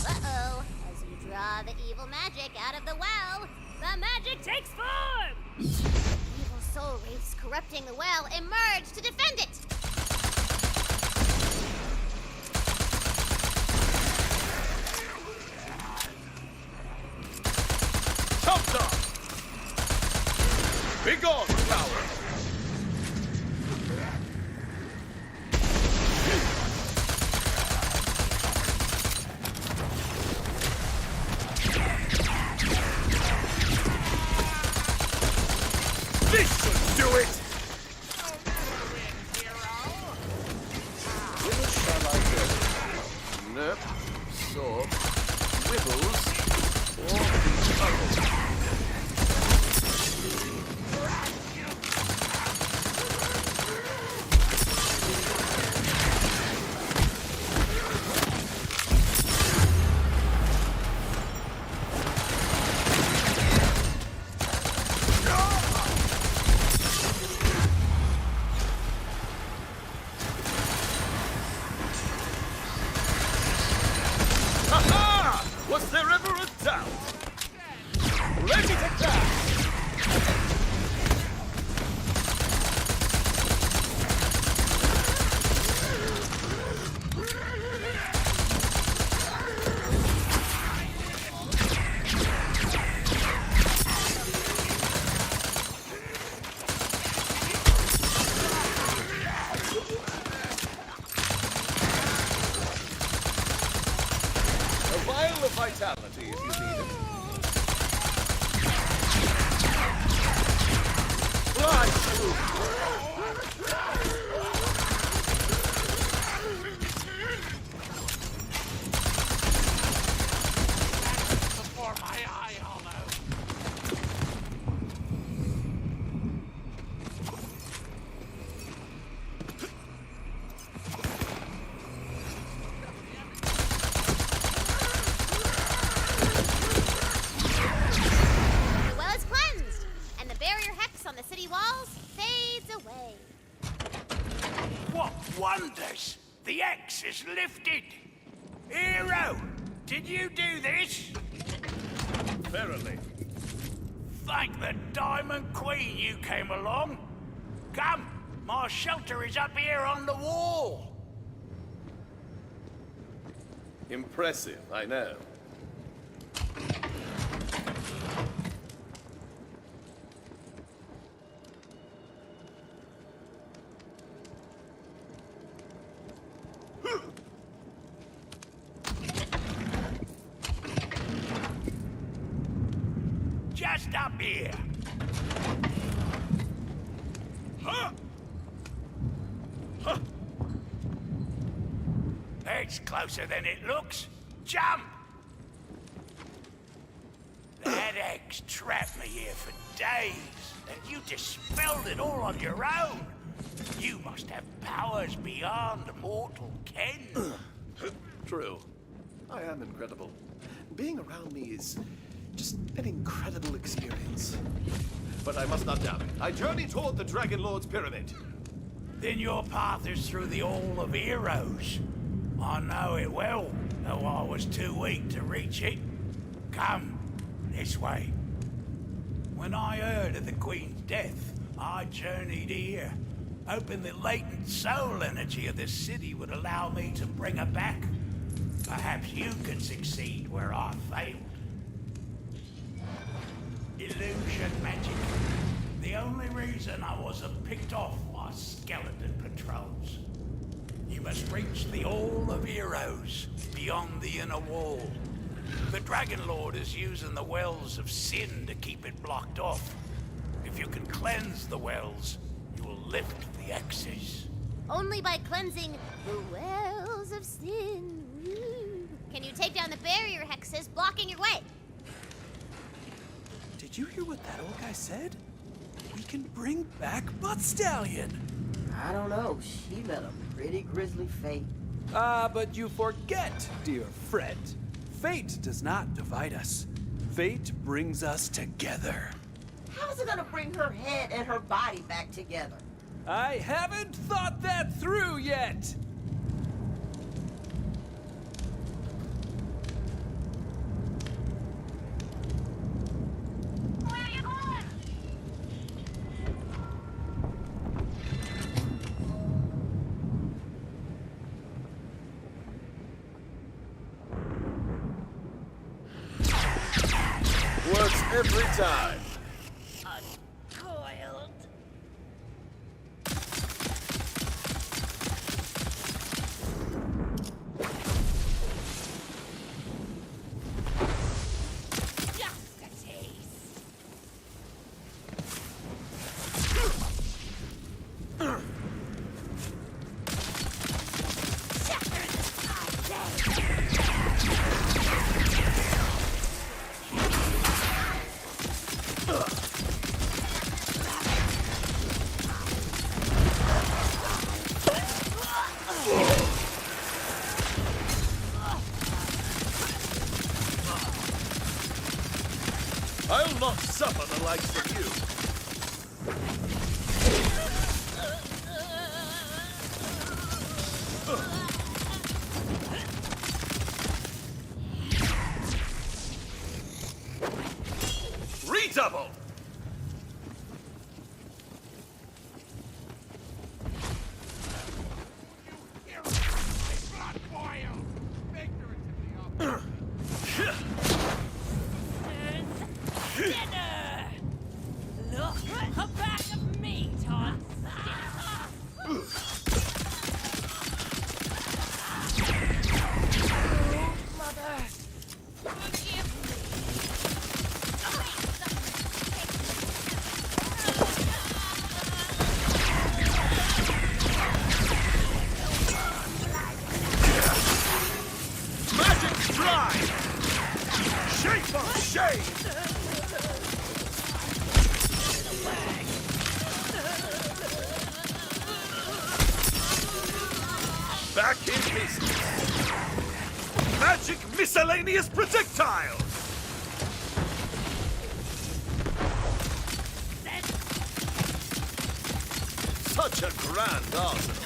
Uh-oh. As you draw the evil magic out of the well, the magic takes form! Evil soul wraiths corrupting the well emerge to defend it! Top dog! Begone, coward! This should do it! Which shall I go? Nip, sword, wibbles, or the other? Was there ever a doubt? Ready to dash! A vial of vitality if you need it. Fly Before my eye, Hollow. The well is cleansed, and the barrier hex on the city walls fades away. What wonders! The X is lifted! Hero, did you do this? Verily. Thank the Diamond Queen you came along. Come, my shelter is up here on the wall. Impressive, I know. Just up here. Huh? Huh? It's closer than it looks. Jump! That X trapped me here for days, and you dispelled it all on your own. You must have powers beyond mortal ken. True. I am incredible. Being around me is just an incredible experience. But I must not doubt it. I journey toward the Dragon Lord's pyramid. Then your path is through the Hall of Heroes. I know it well, though I was too weak to reach it. Come, this way. When I heard of the Queen's death, I journeyed here, hoping the latent soul energy of this city would allow me to bring her back. Perhaps you can succeed where I failed. Illusion magic. The only reason I wasn't picked off was skeleton patrols. You must reach the Hall of Heroes beyond the inner wall. The Dragon Lord is using the wells of sin to keep it blocked off. If you can cleanse the wells, you will lift the X's. Only by cleansing the wells of sin. Woo. Can you take down the barrier hexes blocking your way? Did you hear what that old guy said? We can bring back Butt Stallion. I don't know. She met a pretty grisly fate. Ah, but you forget, dear Fred. Fate does not divide us. Fate brings us together. How is it gonna bring her head and her body back together? I haven't thought that through yet. Where are you going? Works every time. Uncoiled. Just a taste. Shatter this idea. I'll not suffer the likes of you. Back in business. Magic miscellaneous projectiles! Such a grand arsenal.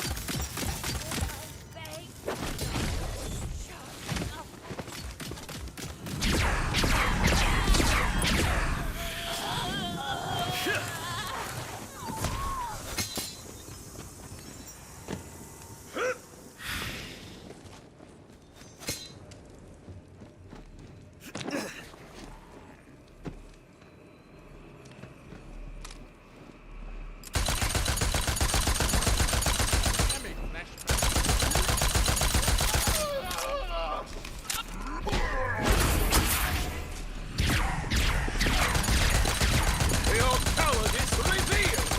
Your cowardice revealed!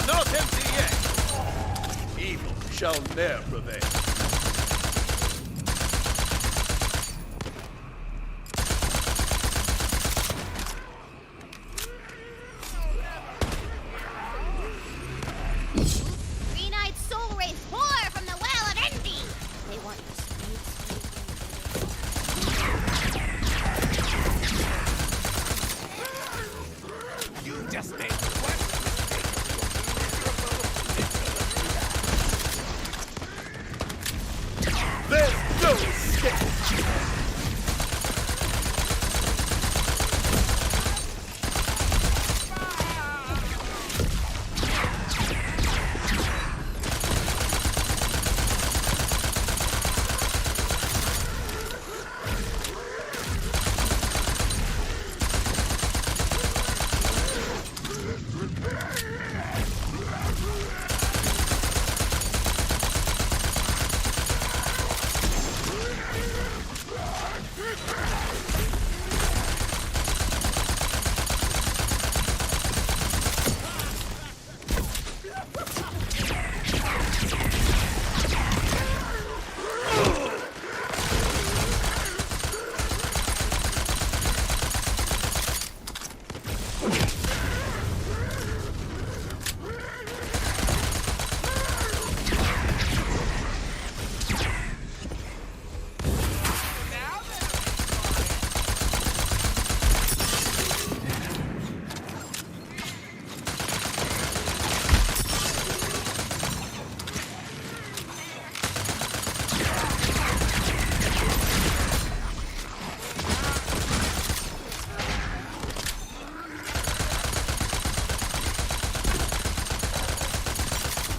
Not empty yet! Evil shall ne'er prevail. Green-eyed soul rays pour from the well of envy. They want your sweet, You just made There's no escape!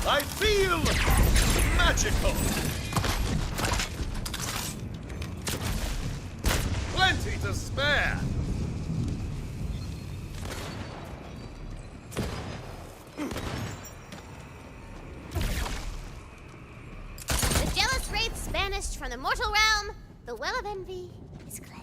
I feel magical. Plenty to spare. The jealous wraiths vanished from the mortal realm. The well of envy is cleansed.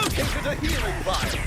located a healing vial.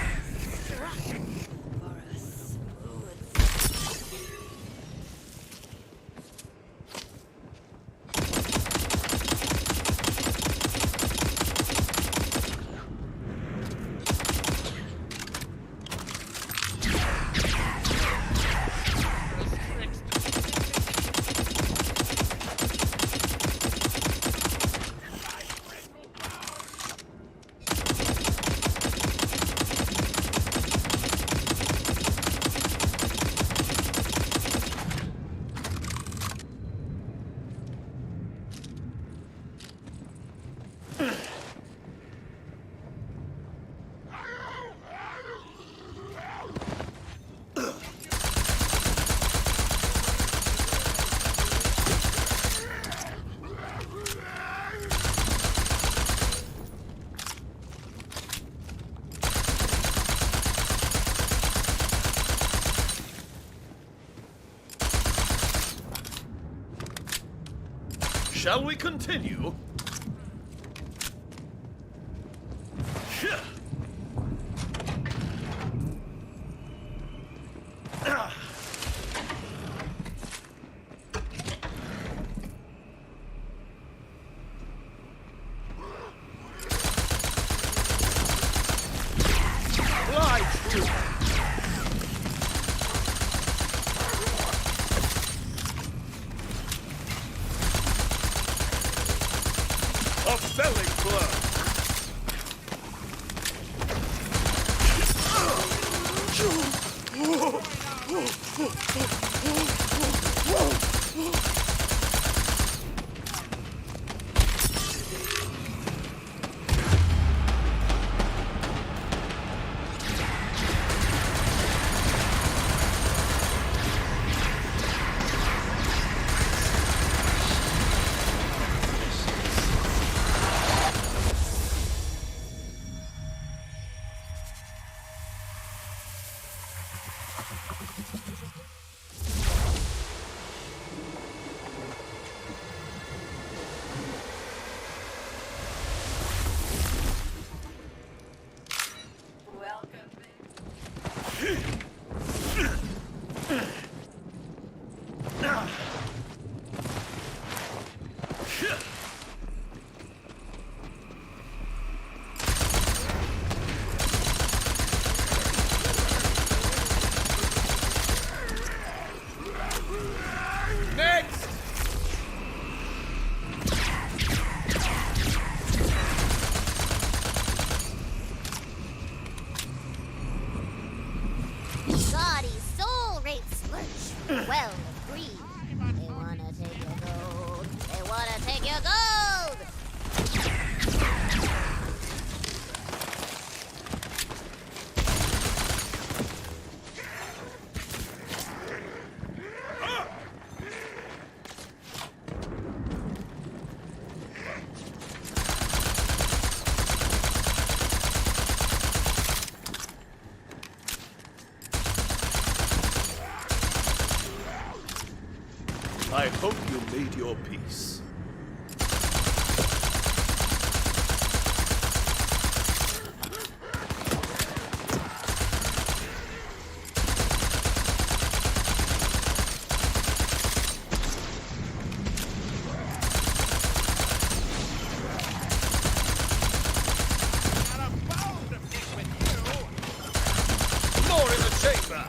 Shall we continue? Fly through. A belly club. Next! Gaudy soul rape smirch. Well agreed. They wanna take your gold. They wanna take your gold! I hope you made your peace. More in the chamber!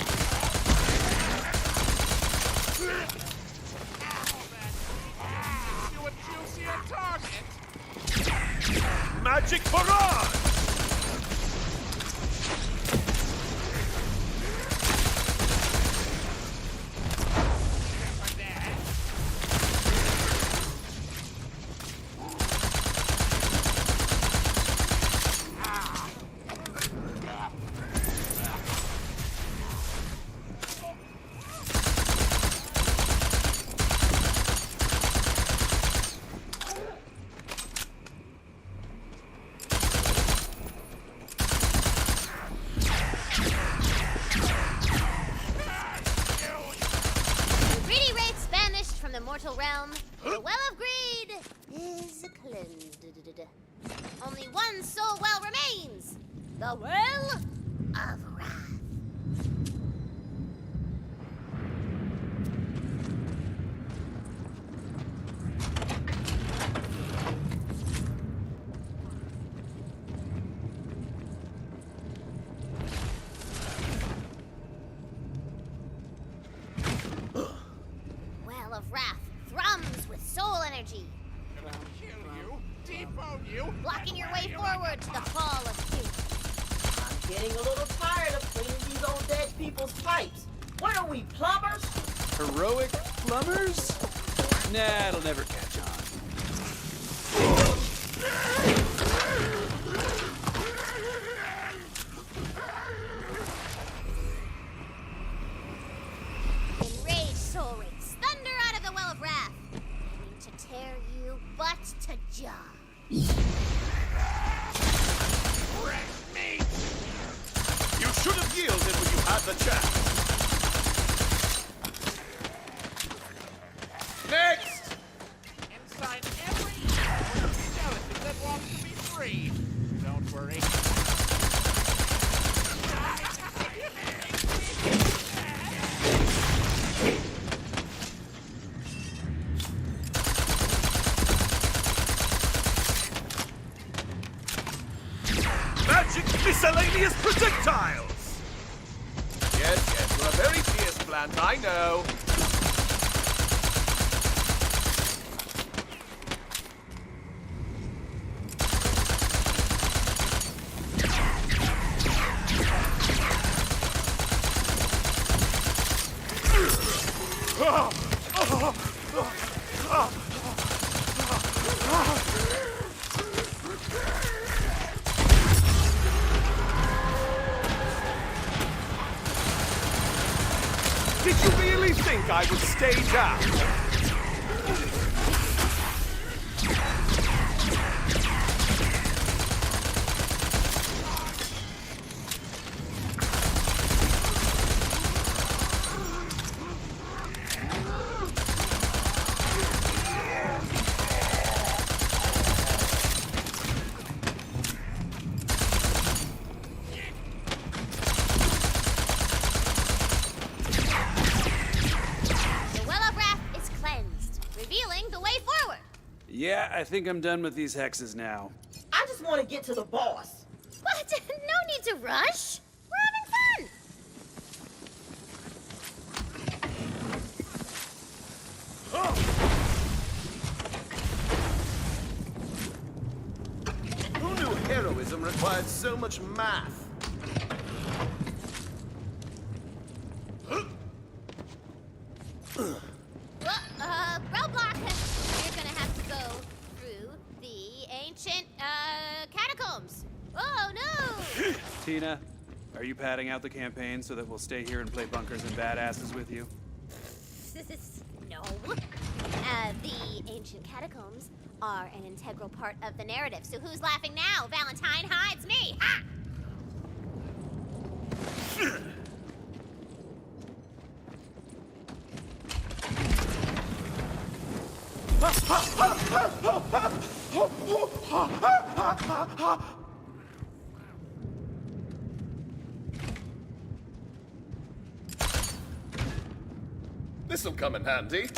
The Well of Wrath. Well of Wrath thrums with soul energy. Blocking your way forward to the Hall of Doom. I'm getting a little tired of cleaning these old dead people's pipes. What are we, plumbers? Heroic plumbers? Nah, it'll never catch on. Enraged soul rays thunder out of the Well of Wrath, aiming to tear you butt to jaw. You should have yielded when you had the chance. Next! Inside every skeleton that wants to be free. Don't worry. Magic miscellaneous projectiles! Yes, you're a very fierce plant, I know. Did you really think I would stay down? Yeah, I think I'm done with these hexes now. I just want to get to the boss. What? No need to rush. We're having fun. Who knew heroism required so much math? Roadblock. You're gonna have to go through the ancient, catacombs. Oh, no! Tina, are you padding out the campaign so that we'll stay here and play bunkers and badasses with you? No. The ancient catacombs are an integral part of the narrative, so who's laughing now? Valentine? Hi, it's me! Ha! This'll come in handy.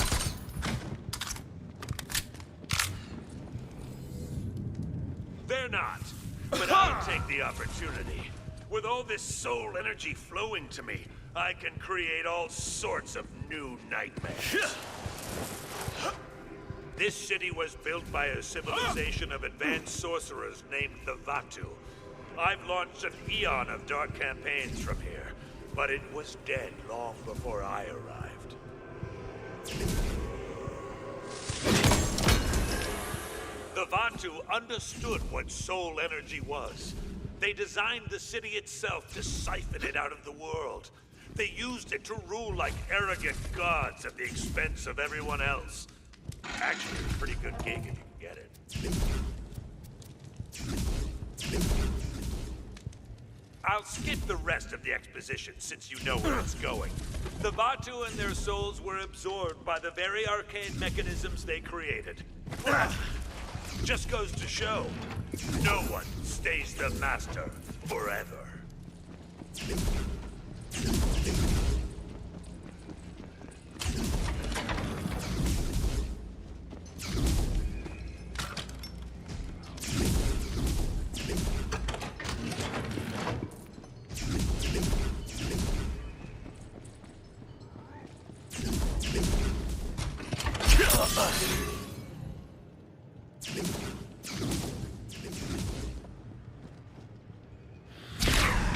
They're not, but I'll take the opportunity. With all this soul energy flowing to me, I can create all sorts of new nightmares. This city was built by a civilization of advanced sorcerers named the Vatu. I've launched an eon of dark campaigns from here, but it was dead long before I arrived. The Vatu understood what soul energy was. They designed the city itself to siphon it out of the world. They used it to rule like arrogant gods at the expense of everyone else. Actually, it's a pretty good gig if you can get it. I'll skip the rest of the exposition since you know where it's going. The Vatu and their souls were absorbed by the very arcane mechanisms they created. Just goes to show, no one stays the master forever.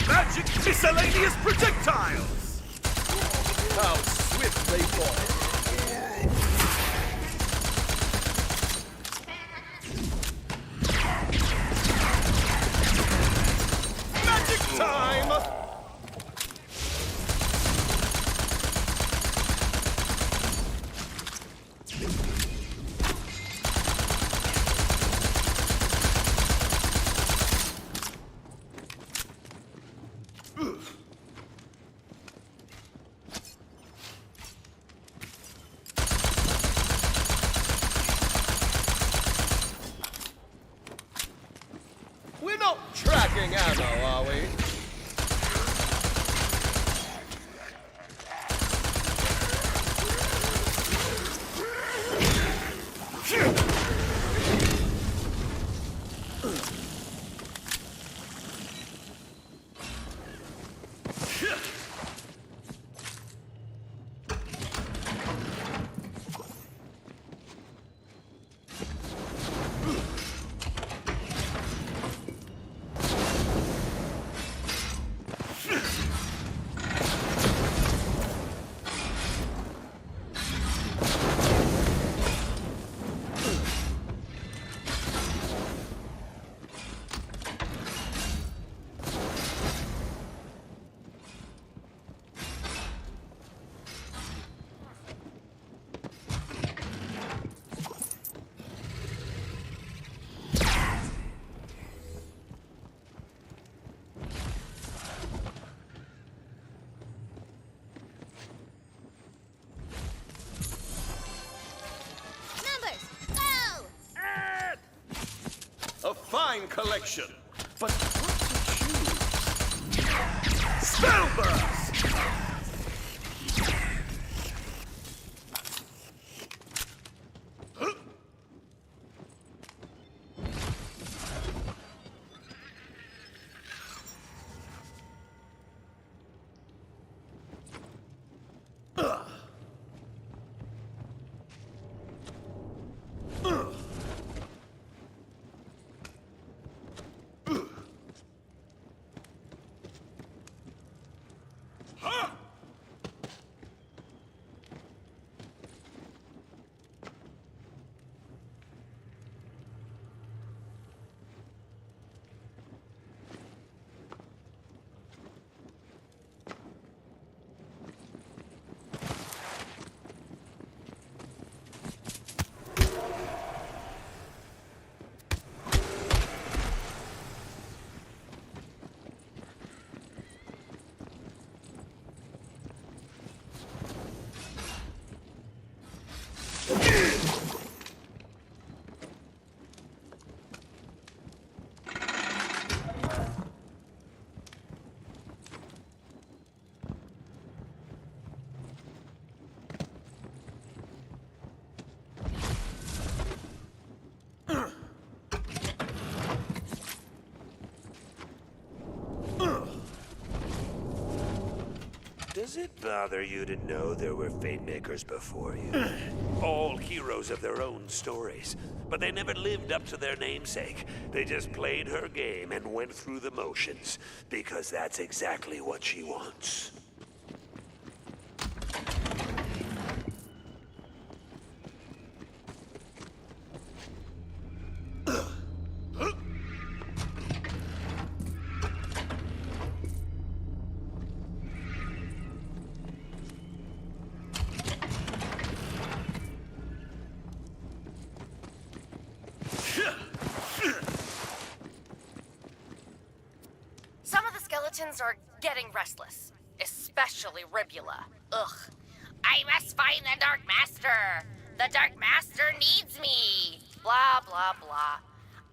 Magic miscellaneous projectiles! How swift they fall! Magic time! We're not tracking ammo, are we? A fine collection, but what to choose? Spellburst! Does it bother you to know there were fate makers before you? All heroes of their own stories. But they never lived up to their namesake. They just played her game and went through the motions. Because that's exactly what she wants. Are getting restless, especially Ribula. Ugh. I must find the Dark Master. The Dark Master needs me. Blah, blah, blah.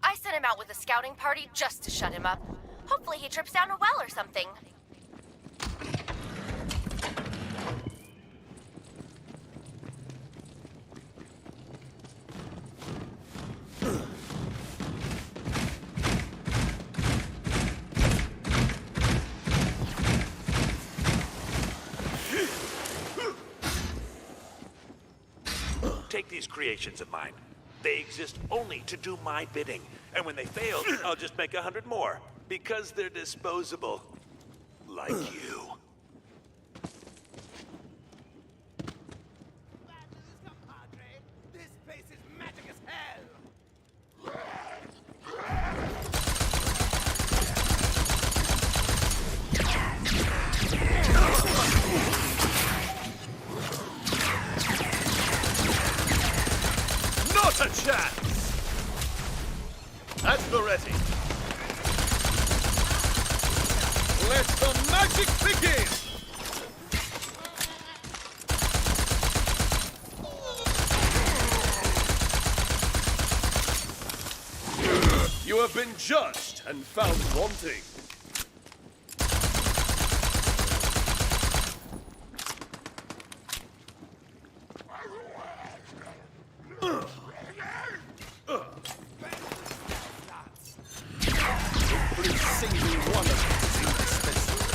I sent him out with a scouting party just to shut him up. Hopefully he trips down a well or something. Take these creations of mine. They exist only to do my bidding. And when they fail, I'll just make 100 more. Because they're disposable. Like you. This place is magic as hell! Not a chance! At the ready. Let the magic begin! You have been judged and found wanting. Please sing me one of these indispensable.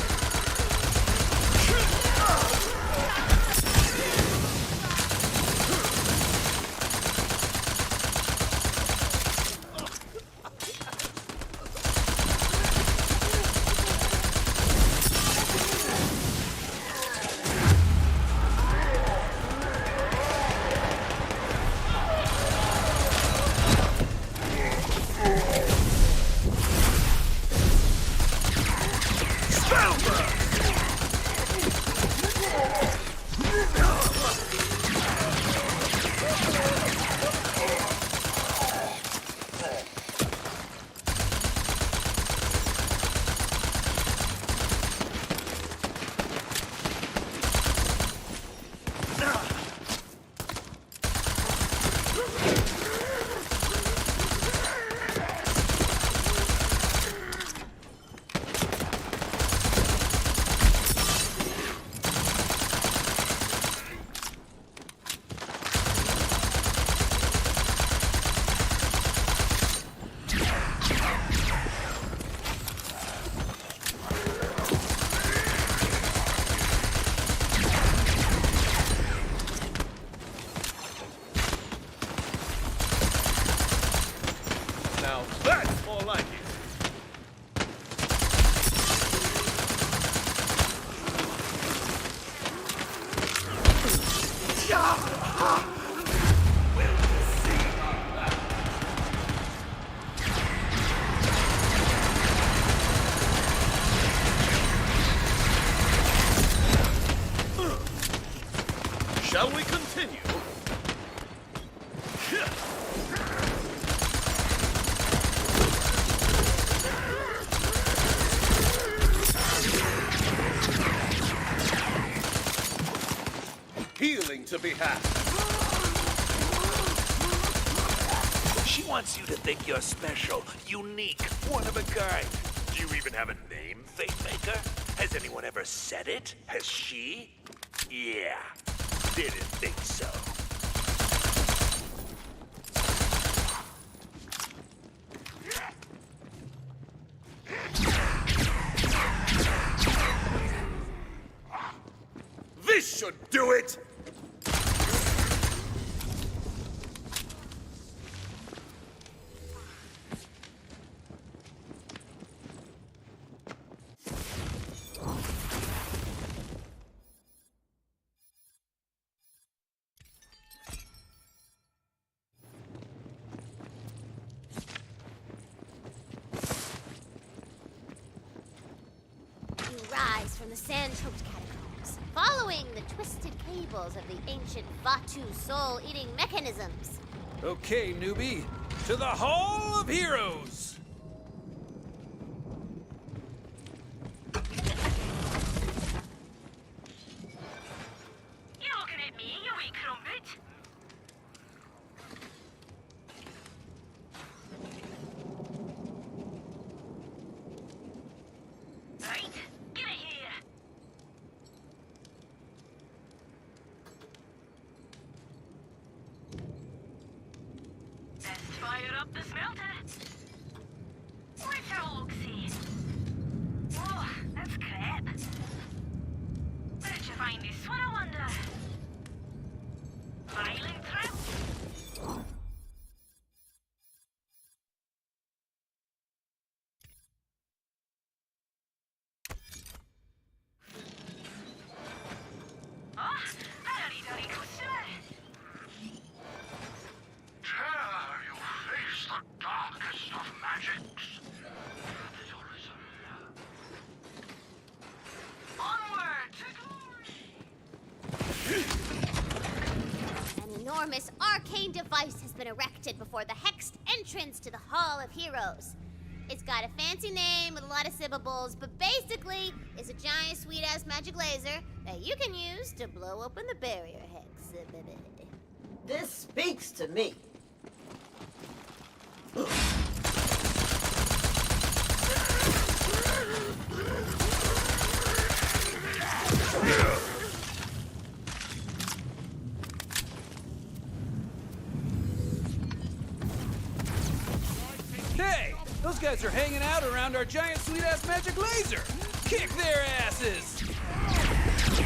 Now that's more like it. Shall we continue? Healing to be had. She wants you to think you're special, unique, one of a kind. Do you even have a name, Fatemaker? Has anyone ever said it? Has she? Yeah. Didn't think so. This should do it! You rise from the sand-choked catacombs, following the twisted cables of the ancient Vatu soul-eating mechanisms. Okay, newbie, to the Hall of Heroes! You looking at me, you wee crumpet? up the smelter. Let's have a look-see. Oh, that's crap. Where'd you find this one, I wonder? Violent trap? An enormous arcane device has been erected before the hexed entrance to the Hall of Heroes. It's got a fancy name with a lot of syllables, but basically, it's a giant sweet-ass magic laser that you can use to blow open the barrier hex. This speaks to me. Hey! Those guys are hanging out around our giant sweet-ass magic laser! Kick their asses!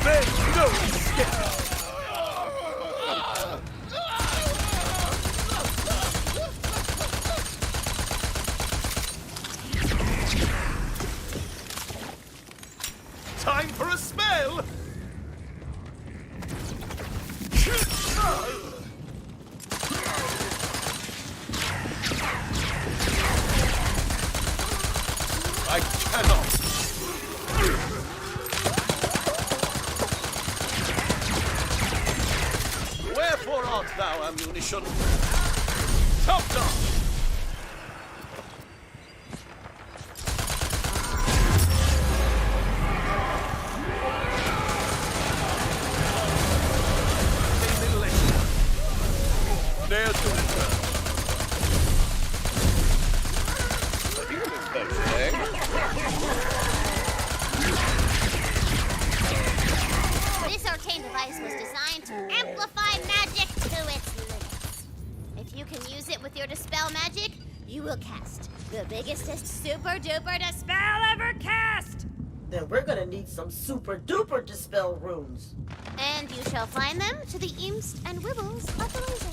There's no escape! Time for a spell! I cannot! Wherefore art thou, ammunition? Top down! Nail to return. This arcane device was designed to amplify magic to its limits. If you can use it with your dispel magic, you will cast the biggestest super-duper dispel ever cast! Then we're gonna need some super-duper dispel runes. And you shall find them to the imps and wibbles of the laser.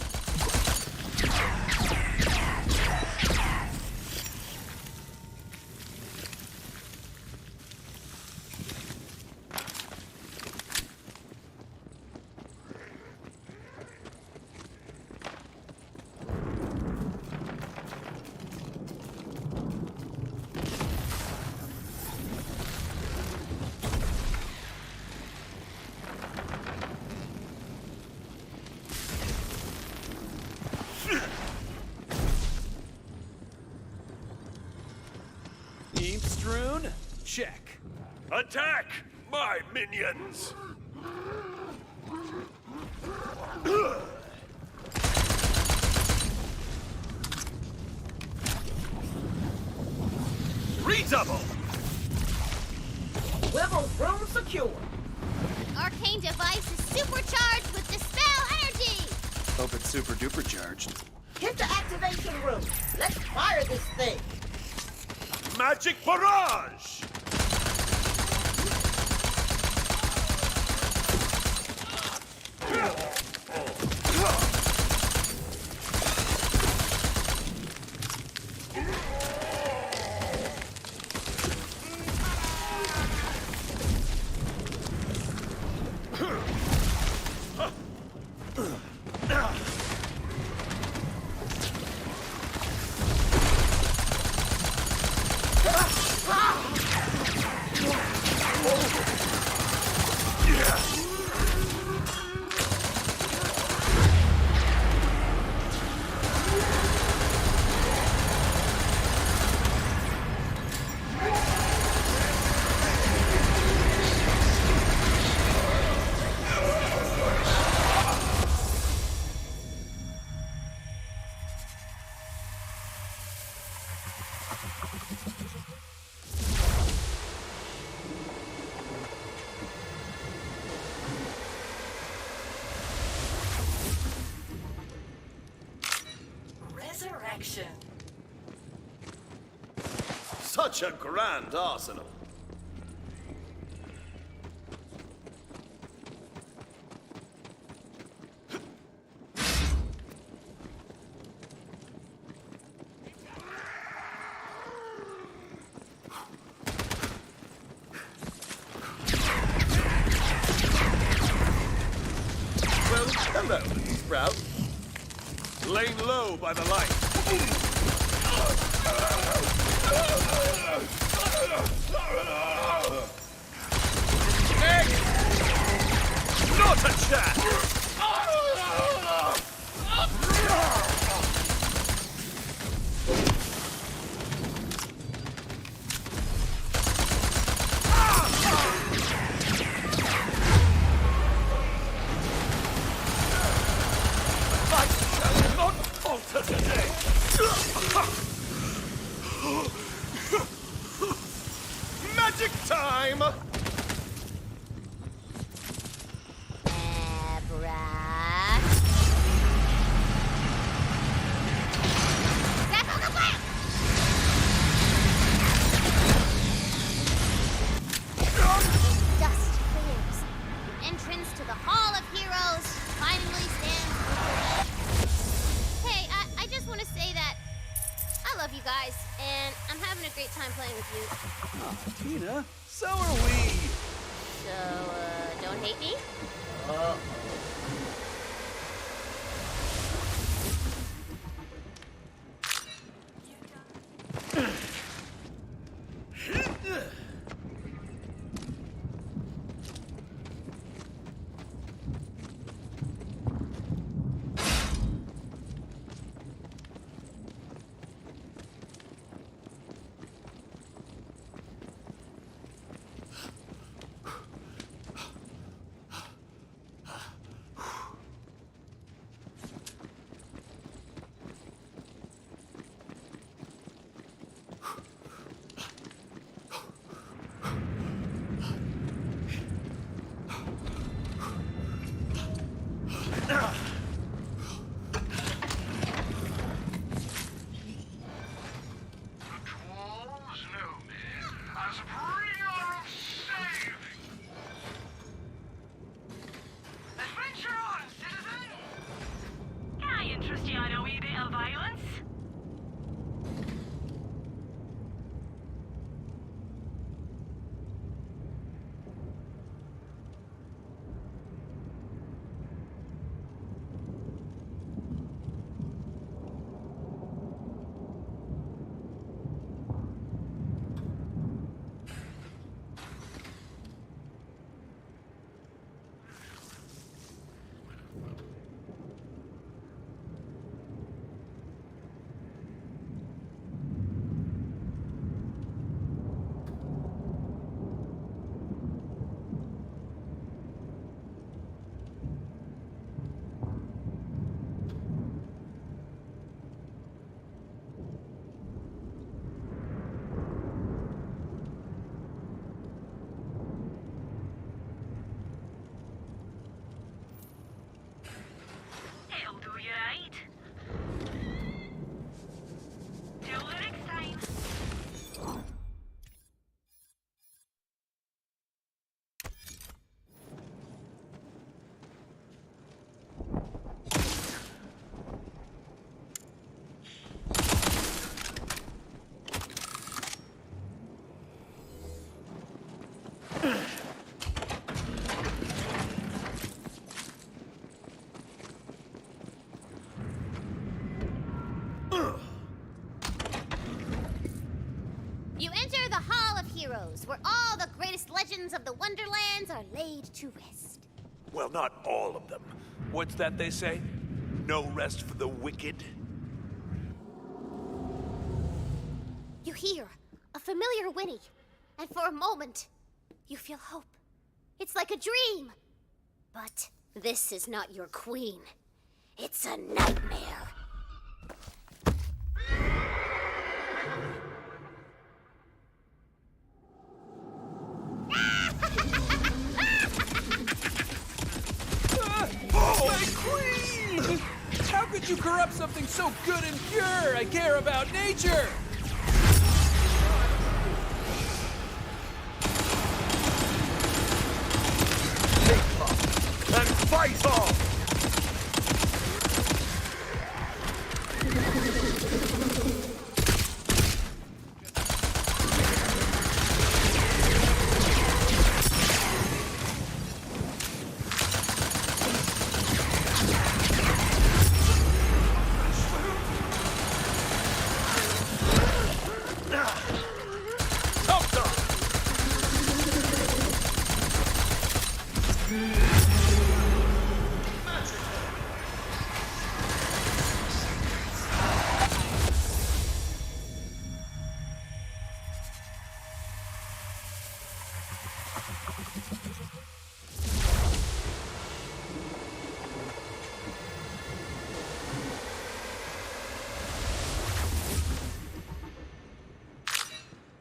Strewn? Check. Attack, my minions! Redouble! Wibble's room secure. The arcane device is supercharged with dispel energy! Hope it's super duper charged. Hit the activation room. Let's fire this thing. Magic barrage! Perfection. Such a grand arsenal. Well, hello, Sprout. Laying low by the light. Egg! Not a chance! I shall not falter today! Magic time! Dust clears. The entrance to the Hall of Heroes finally stands open. Hey, I just want to say that I love you guys, and I'm having a great time playing with you. Oh, Tina, so are we. So, don't hate me? Adventure on, citizen! Can I interest you in a wee bit of violence? It'll do you right. Till the next time. You enter the Hall of Heroes, where all the greatest legends of the Wonderlands are laid to rest. Well, not all of them. What's that they say? No rest for the wicked? You hear a familiar whinny, and for a moment, you feel hope. It's like a dream. But this is not your queen. It's a nightmare. My queen! How could could you corrupt something so good and pure? I care about nature! And fight on!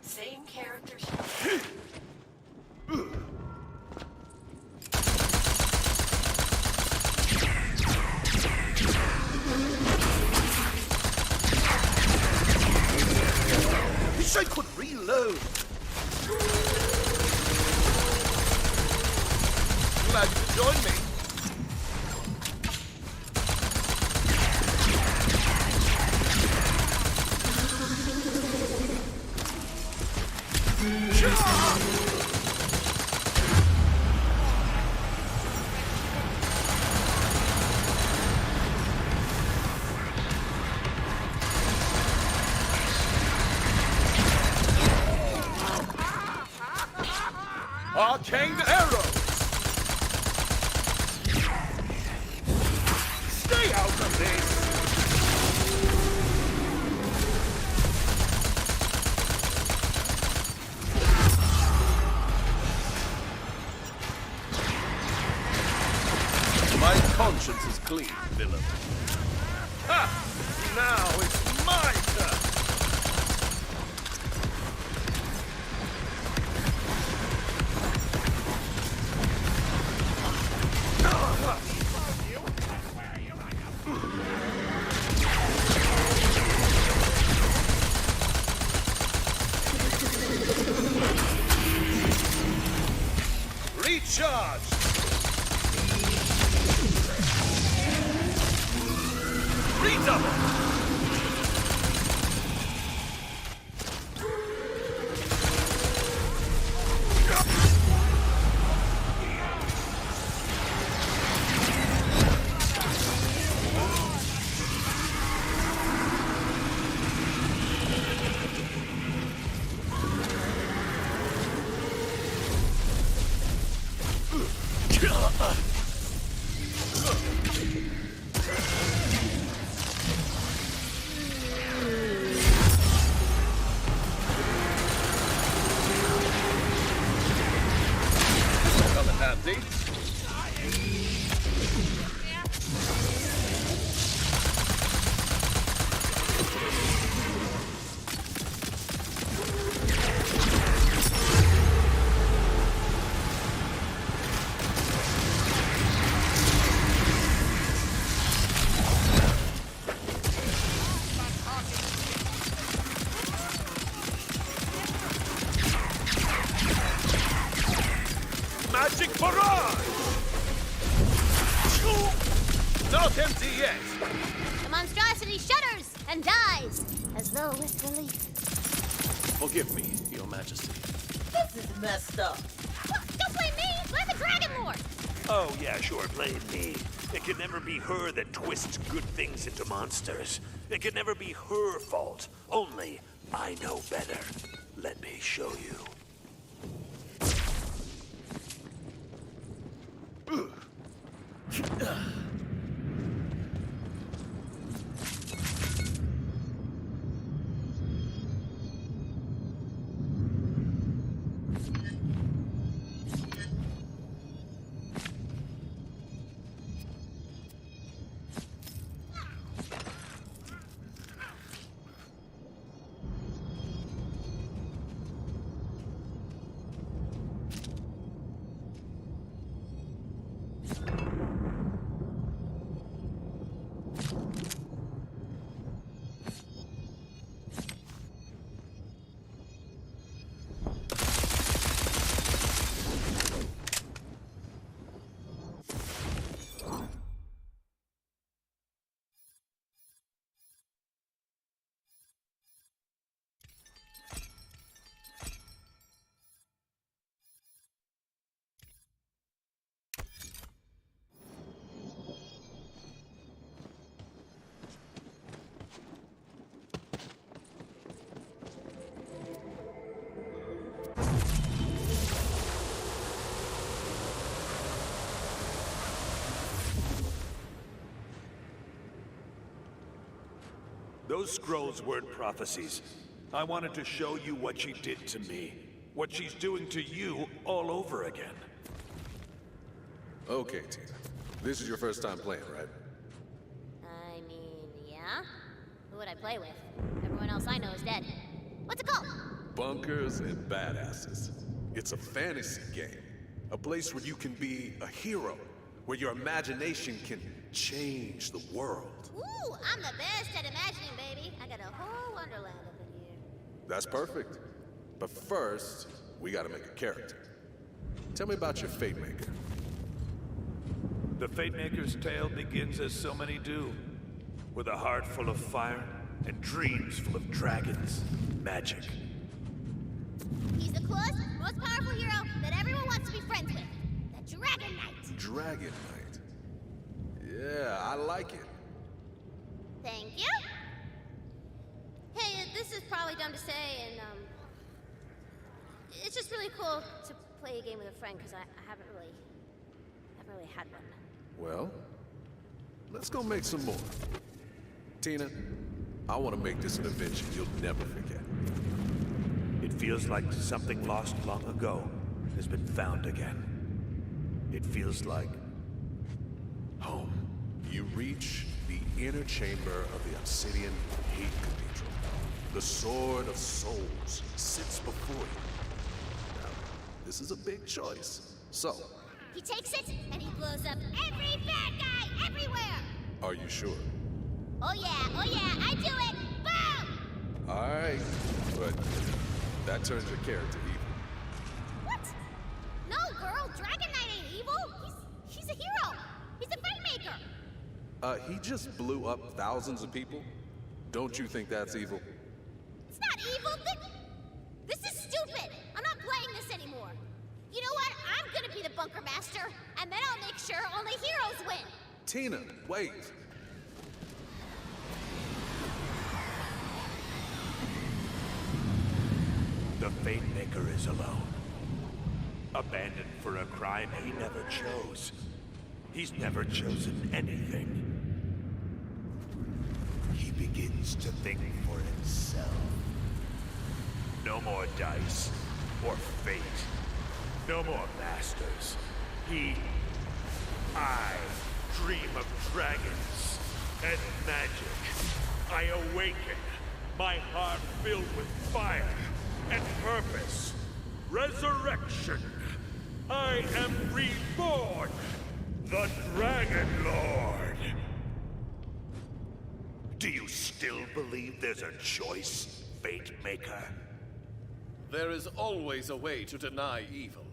Same characters. Wish I could reload. Glad you could join me. Arcane arrow! Stay out of this! My conscience is clean, villain. Ha! Now it's my turn! Recharge! Redouble! Handy. Magic barrage! Not empty yet! The monstrosity shudders and dies, as though with relief. Forgive me, Your Majesty. This is messed up. What? Don't blame me! Blame the Dragon Lord! Oh, yeah, sure, blame me. It can never be her that twists good things into monsters. It can never be her fault. Only I know better. Let me show you. Those scrolls weren't prophecies. I wanted to show you what she did to me. What she's doing to you all over again. Okay, Tina. This is your first time playing, right? I mean, yeah? Who would I play with? Everyone else I know is dead. What's it called? Bunkers and Badasses. It's a fantasy game. A place where you can be a hero. Where your imagination can change the world. Ooh, I'm the best at imagining, baby. I got a whole Wonderland up in here. That's perfect. But first, we gotta make a character. Tell me about your Fate Maker. The Fate Maker's tale begins as so many do. With a heart full of fire and dreams full of dragons, magic. He's the coolest, most powerful hero that everyone wants to be friends with. The Dragon Knight. Dragon Knight. Yeah, I like it. Thank you. Hey, this is probably dumb to say, and it's just really cool to play a game with a friend because I haven't really had one. Well, let's go make some more. Tina, I want to make this an adventure you'll never forget. It feels like something lost long ago has been found again. It feels like home. You reach the inner chamber of the Obsidian Hate Cathedral. The Sword of Souls sits before you. Now, this is a big choice. So, He takes it and he blows up every bad guy everywhere. are you sure? Oh yeah, I do it. Boom! All right, but that turns your character evil. What? No, girl, Dragon Knight ain't evil. He's a hero. He's a Fate Maker. He just blew up thousands of people. Don't you think that's evil? It's not evil. This is stupid. I'm not playing this anymore. You know what? I'm gonna be the bunker master, and then I'll make sure only heroes win. Tina, wait. The Fate Maker is alone. Abandoned for a crime he never chose. He's never chosen anything. He begins to think for himself. No more dice or fate. No more masters. I dream of dragons and magic. I awaken, my heart filled with fire and purpose. Resurrection. I am reborn, the Dragon Lord. Do you still believe there's a choice, Fate Maker? There is always a way to deny evil.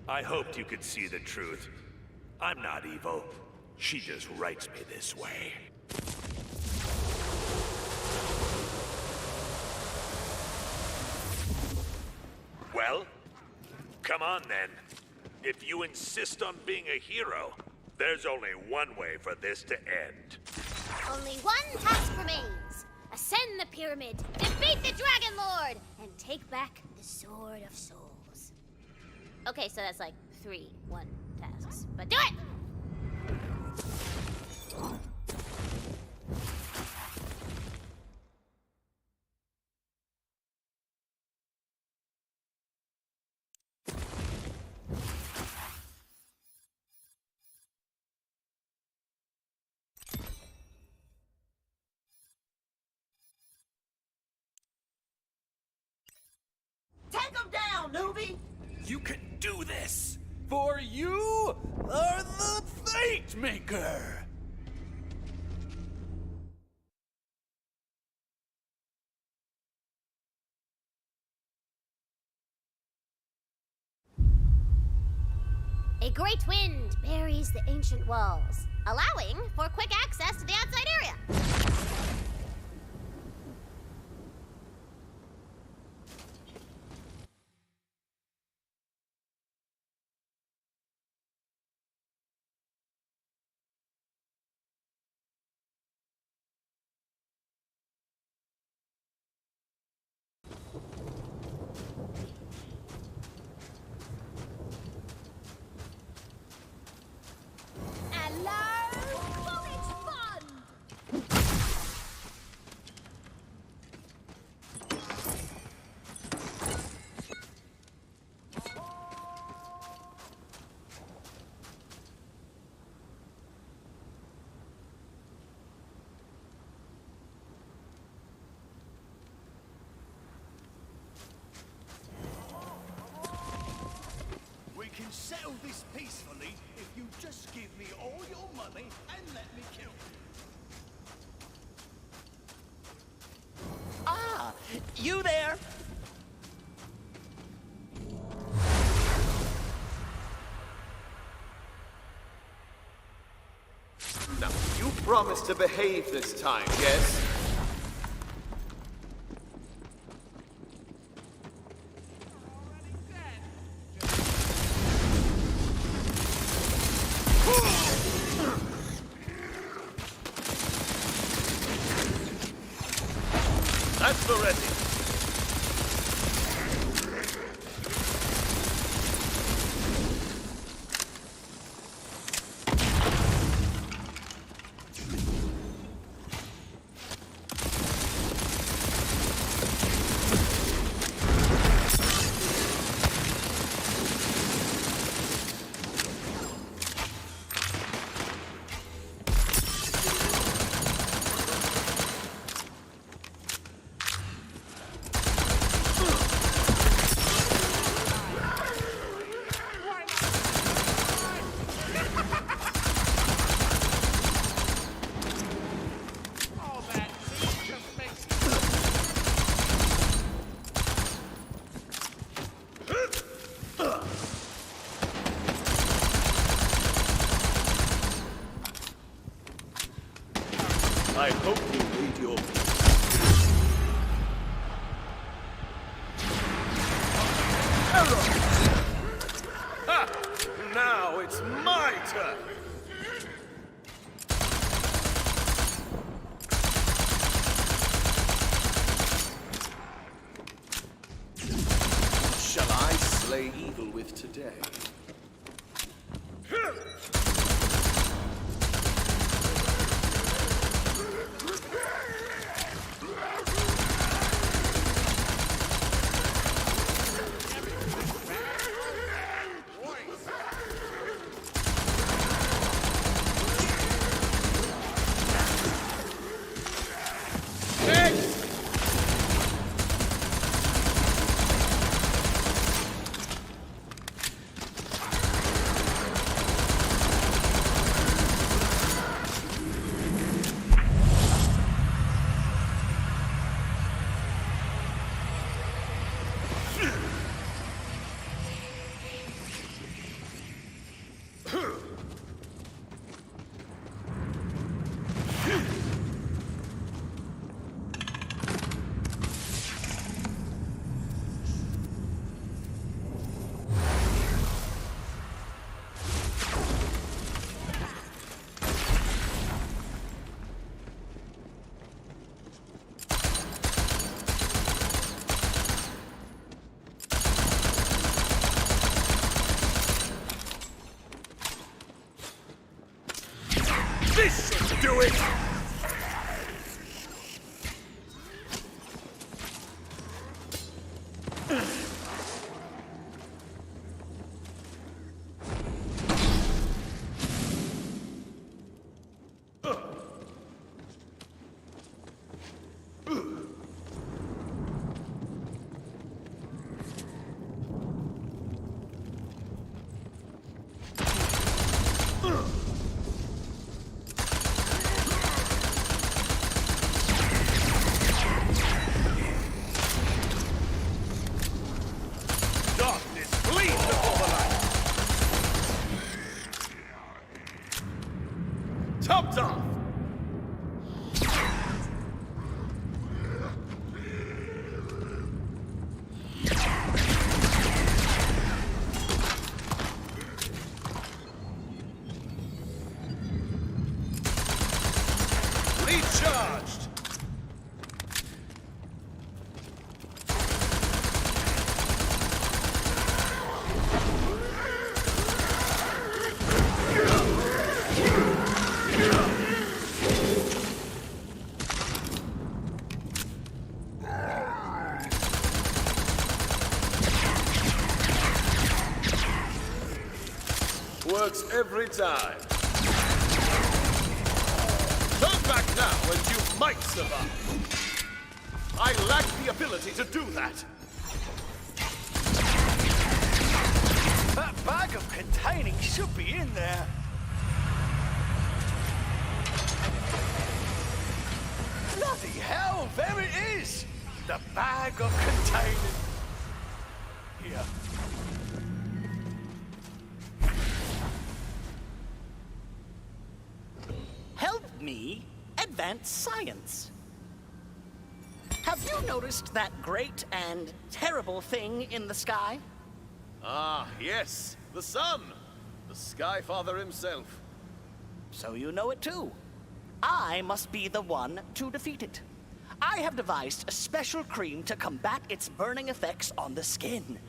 I hoped you could see the truth. I'm not evil. She just writes me this way. Well, come on then. If you insist on being a hero, there's only one way for this to end. Only one task remains. Ascend the pyramid, defeat the Dragon Lord, and take back the Sword of Souls. Okay, so that's like 3 1 tasks. But do it! Take him down, newbie! You can do this! For you are the Fate Maker! A great wind buries the ancient walls, allowing for quick access to the outside area. settle this peacefully if you just give me all your money and let me kill you. Ah, you there? Now, you promised to behave this time, yes? That's the ready. I hope you read your... Error! Ha! Now it's my turn! Shall I slay evil with today? This should do it! Topped off! Recharged! Works every time. Turn back now and you might survive. I lack the ability to do that. That bag of in there. Bloody hell, there it is! The bag of containers. Here. Help me advance science. Have you noticed that great and terrible thing in the sky? Ah, yes, the sun. The Sky Father himself. So you know it too. I must be the one to defeat it. I have devised a special cream to combat its burning effects on the skin.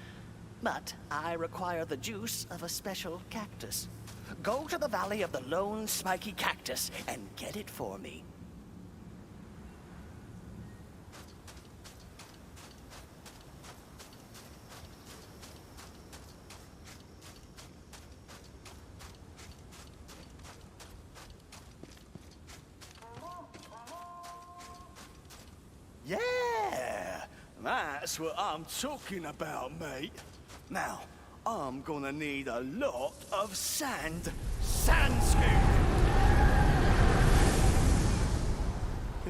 But I require the juice of a special cactus. Go to the Valley of the Lone Spiky Cactus and get it for me. Yeah, that's what I'm talking about, mate. Now, I'm gonna need a lot of sand. Sand scoop!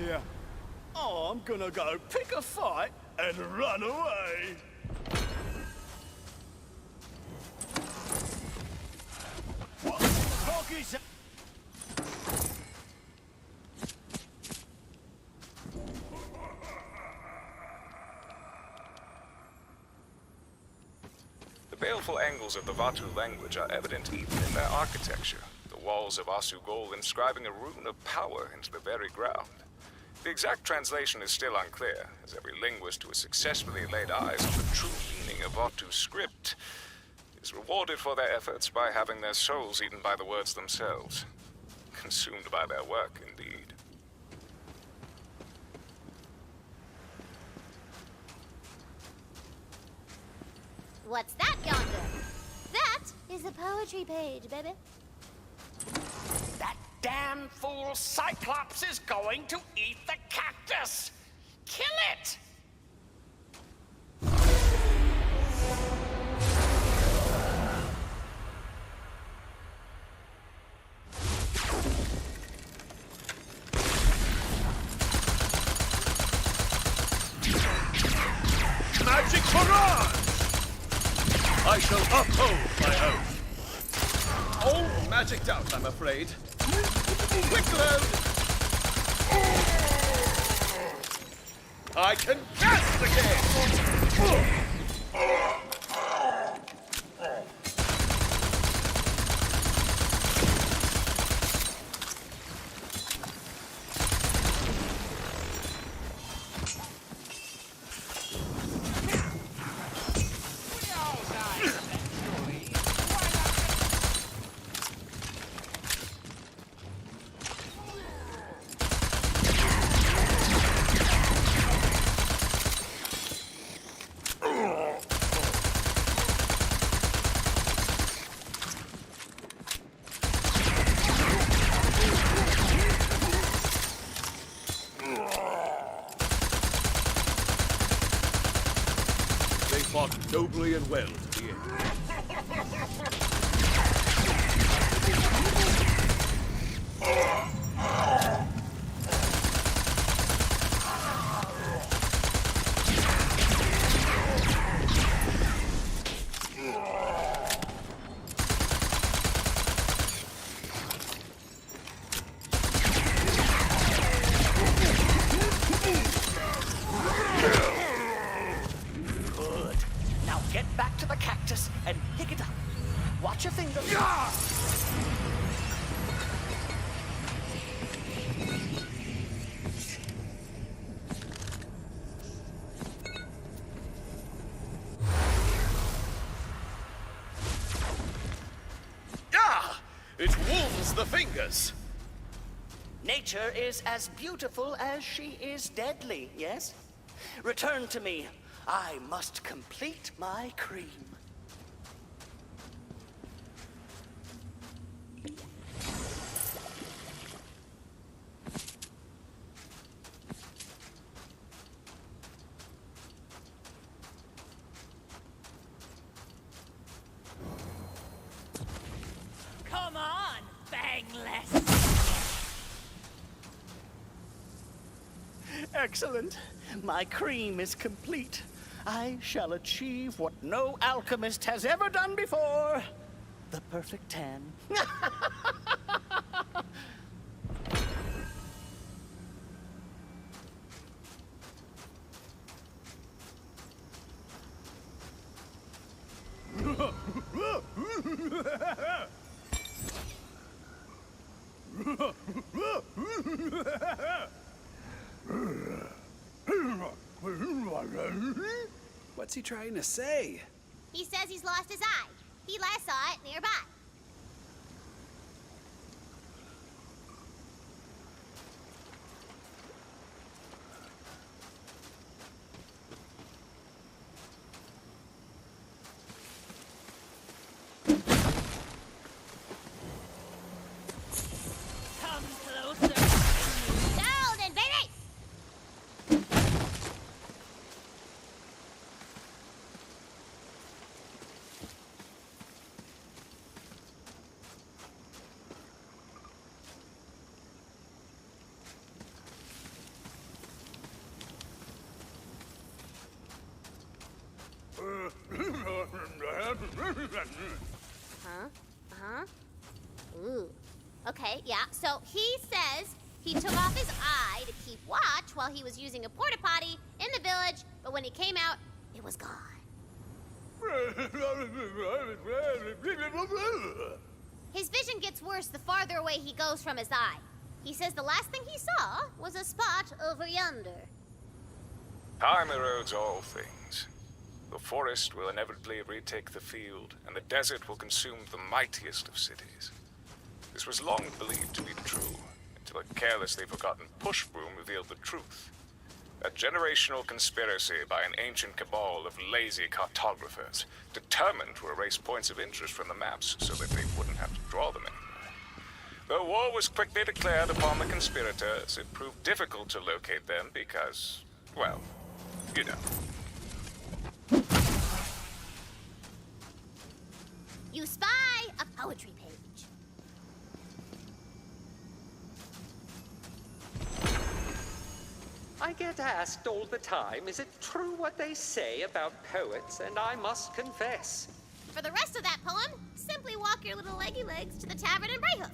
Yeah. Oh, I'm gonna go pick a fight and run away. What the fuck is that? The baleful angles of the Vatu language are evident even in their architecture, the walls of Asugol inscribing a rune of power into the very ground. The exact translation is still unclear, as every linguist who has successfully laid eyes on the true meaning of Vatu script is rewarded for their efforts by having their souls eaten by the words themselves. Consumed by their work, indeed. What's that yonder? That is a poetry page, baby. That damn fool Cyclops is going to eat the cactus! Kill it! Magic barrage! I shall uphold my oath. All magicked out, I'm afraid. Quick load! I can cast again! They fought nobly and well to the end. Good. Now get back to the cactus and pick it up. Watch your fingers. Ah! It wounds the fingers! Nature is as beautiful as she is deadly, yes? Return to me. I must complete my cream. Excellent. My cream is complete. I shall achieve what no alchemist has ever done before. The perfect tan. What's he trying to say? He says he's lost his eye. He last saw it nearby. Come closer. Golden, baby! Huh? Uh-huh. Ooh. Okay, yeah. So he says he took off his eye to keep watch while he was using a porta potty in the village, but when he came out, it was gone. His vision gets worse the farther away he goes from his eye. He says the last thing he saw was a spot over yonder. Time erodes all things. The forest will inevitably retake the field, and the desert will consume the mightiest of cities. This was long believed to be true, until a carelessly forgotten push broom revealed the truth. A generational conspiracy by an ancient cabal of lazy cartographers, determined to erase points of interest from the maps so that they wouldn't have to draw them anymore. Though war was quickly declared upon the conspirators, it proved difficult to locate them because, well, you know. You spy a poetry page. I get asked all the time, is it true what they say about poets? And I must confess. For the rest of that poem, simply walk your little leggy legs to the tavern in Brayhoof.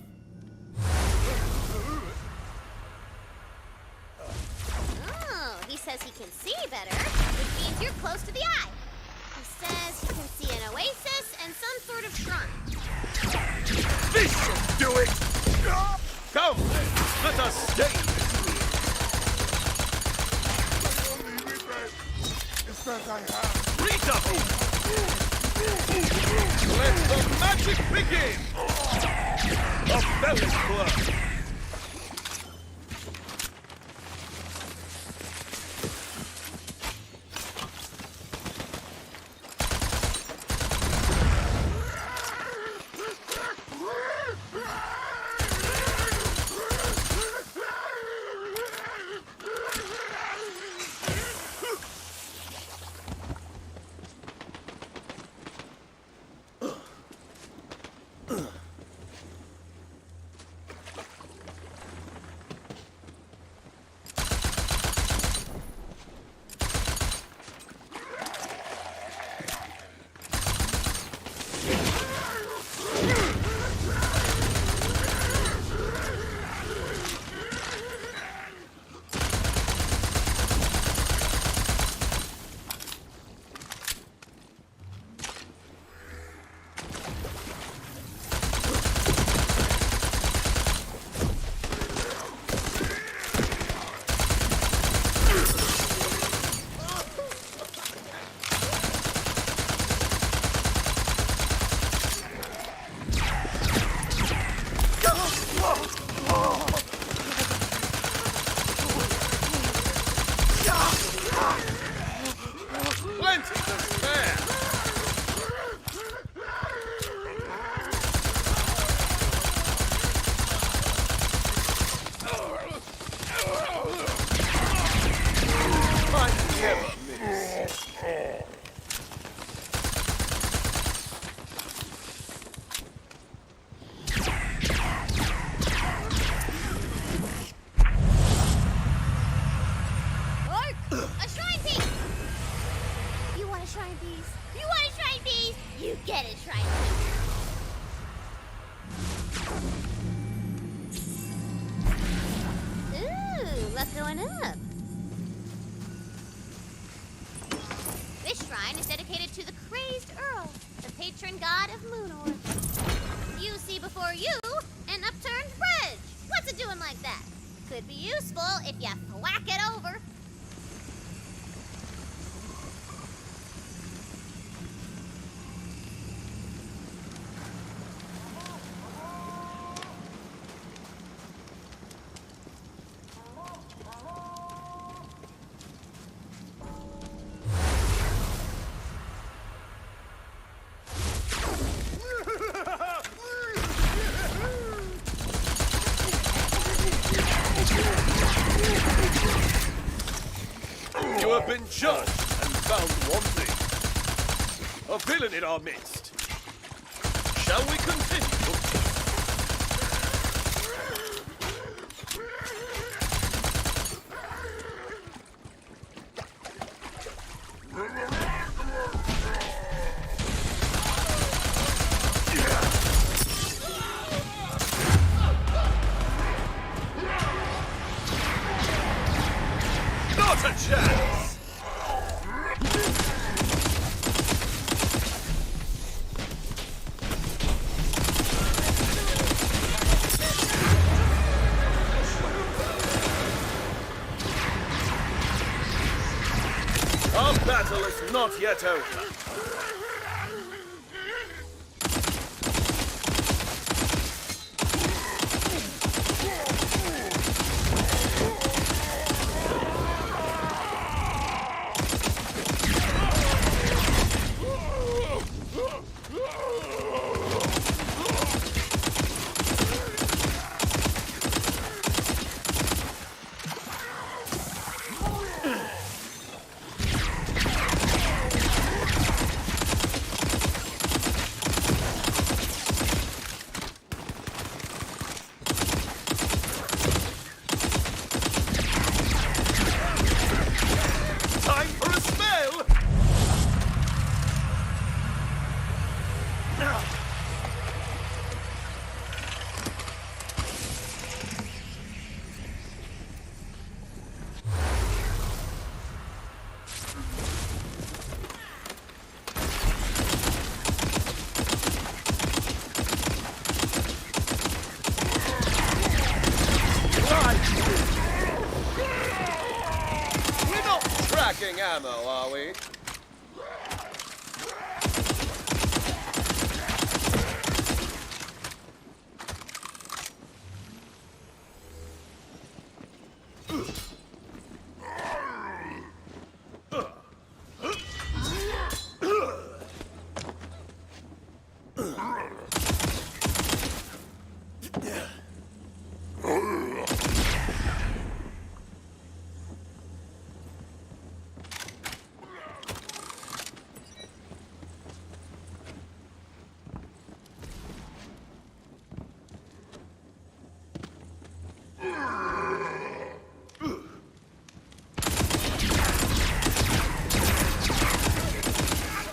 Oh, he says he can see better, which means you're close to the eye. He says he can see an oasis and some sort of shrine. This should do it! Come, let us stay! Rita! Let the magic begin! A belly club! Get it, Shrine. Ooh, luck going up. This shrine is dedicated to the crazed Earl, the patron god of moon orbs. You see before you an upturned bridge. What's it doing like that? Could be useful if you thwack it over. You have been judged and found wanting. A villain in our midst. Shall we continue? Not a chance! Our battle is not yet over. Time for a spell! We're not tracking ammo, are we?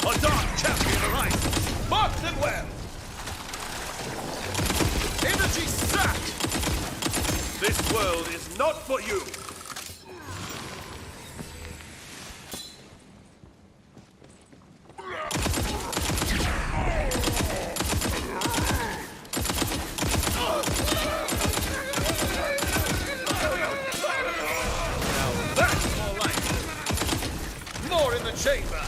A dark champion arises. Mark them well. Energy sapped. This world is not for you. Now that's more like it. More in the chamber.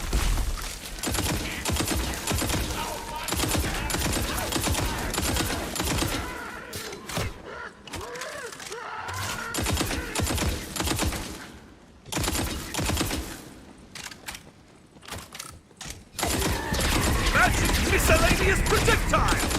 Magic miscellaneous projectile!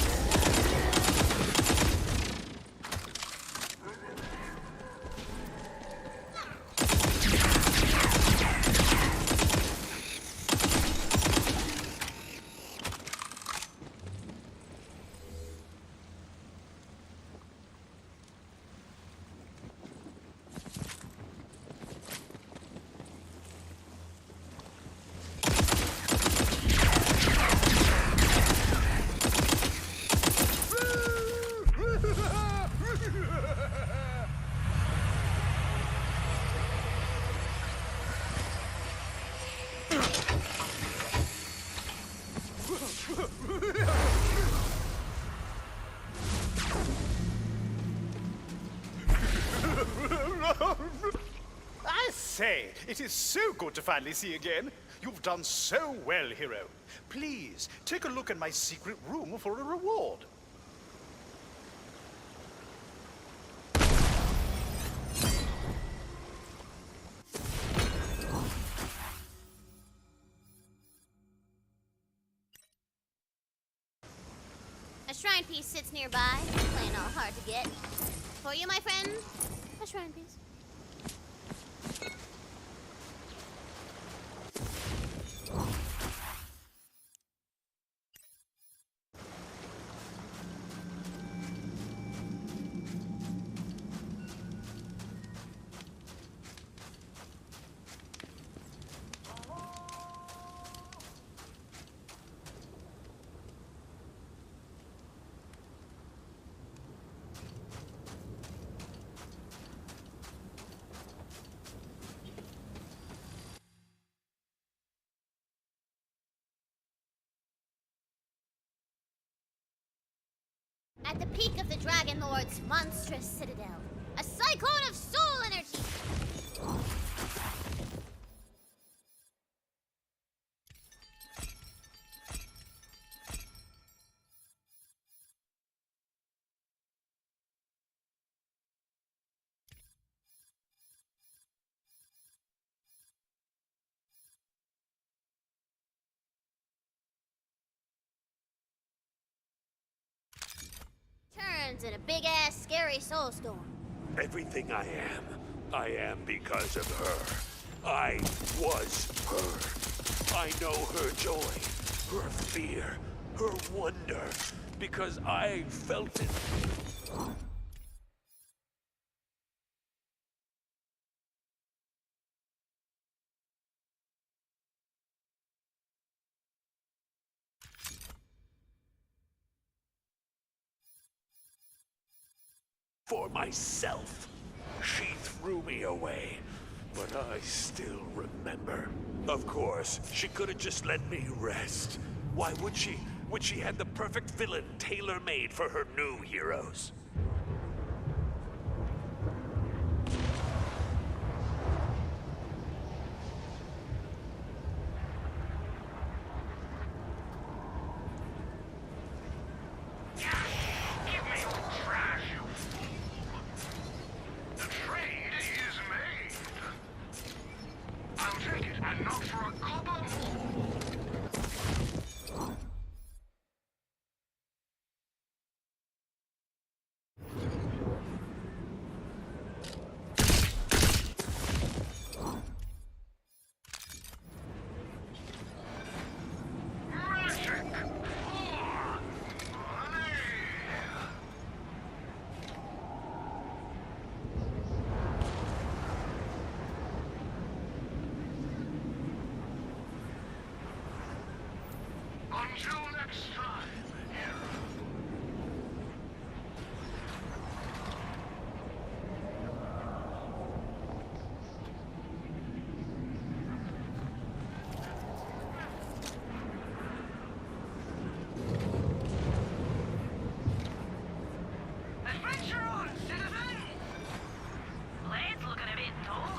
I say, it is so good to finally see again. You've done so well, hero. Please, take a look in my secret room for a reward. A shrine piece sits nearby, playing all hard to get. For you, my friend, a shrine piece. At the peak of the Dragon Lord's monstrous citadel, a cyclone of soul energy! Turns in a big-ass scary soul storm. Everything I am because of her. I was her. I know her joy, her fear, her wonder, because I felt it. For myself. She threw me away, but I still remember. Of course, she could have just let me rest. Why would she? When she had the perfect villain tailor-made for her new heroes. Until next time, hero. Adventure on, citizen! Blade's looking a bit dull.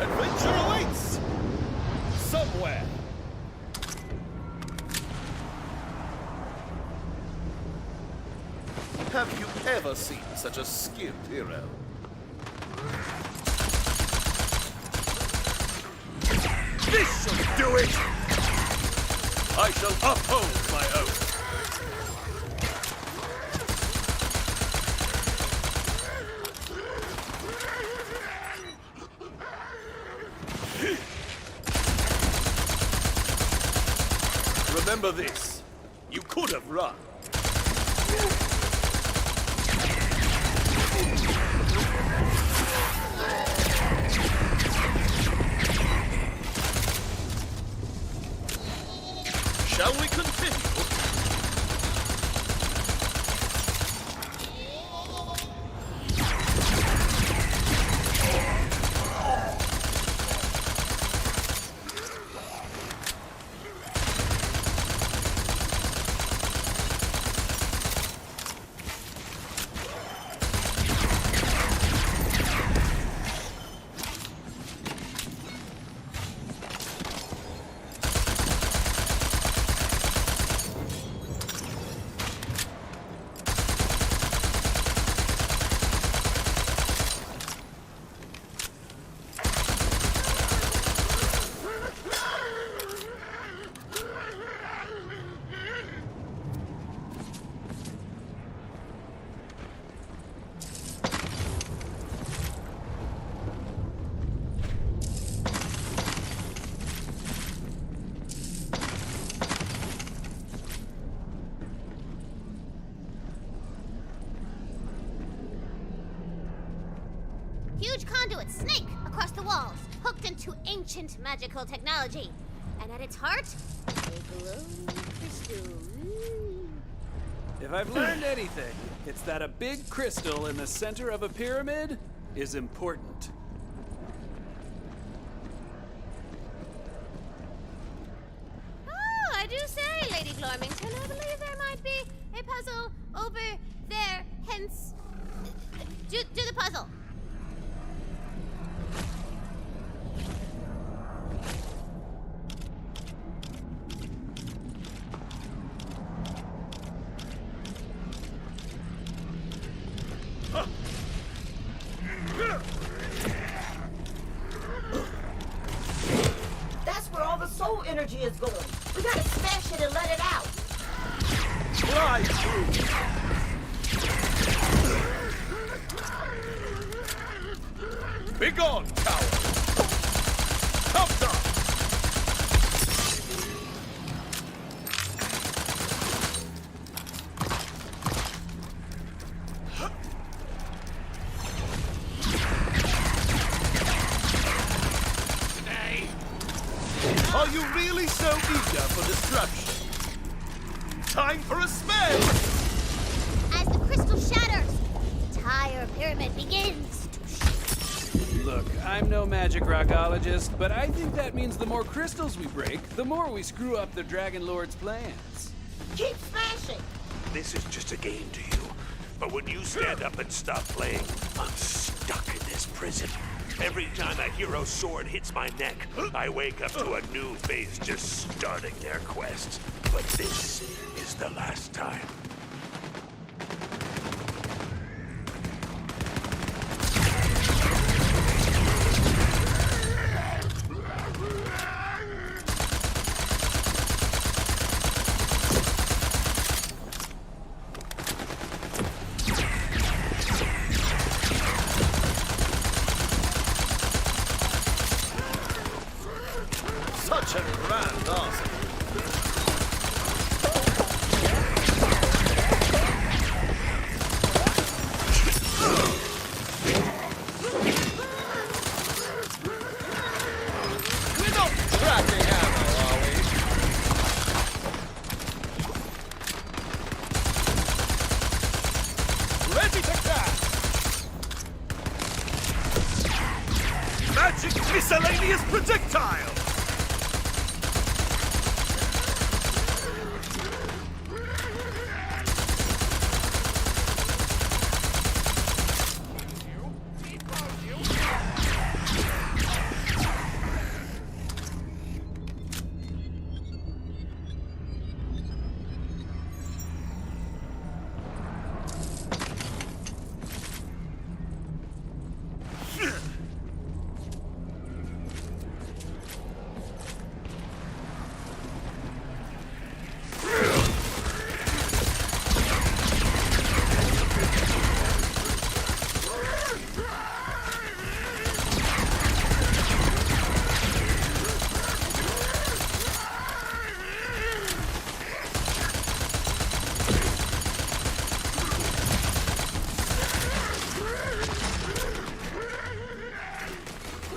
Adventure awaits! Somewhere. Have you ever seen such a skilled hero? This shall do it! I shall uphold my oath. Remember this. You could have run. huge conduit snake across the walls, hooked into ancient magical technology. And at its heart, a glowing crystal. If I've learned anything, it's that a big crystal in the center of a pyramid is important. Oh, I do say, Lady Glormington, I believe there might be a puzzle over there, hence... Do the puzzle. That's where all the soul energy is going. We gotta smash it and let it out. Fly through. Be gone, coward! Come down! Are you really so eager for destruction? Time for a spell! As the crystal shatters, the entire pyramid begins to shake. Look, I'm no magic rockologist, but I think that means the more crystals we break, the more we screw up the Dragon Lord's plans. Keep smashing! This is just a game to you. But when you stand up and stop playing, I'm stuck in this prison. Every time a hero's sword hits my neck, I wake up to a new phase just starting their quest. But this is the last time. Such a grand answer. We're not tracking ammo, are we? Ready to cast! Magic miscellaneous projectile!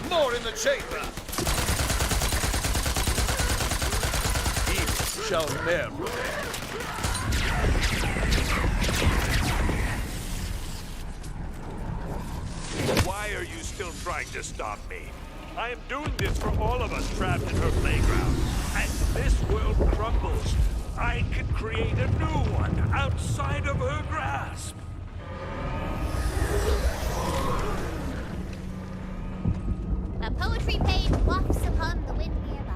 More in the chamber. Evil shall never prevail. Why are you still trying to stop me? I am doing this for all of us trapped in her playground. As this world crumbles, I can create a new one outside of her grasp. A poetry page wafts upon the wind nearby.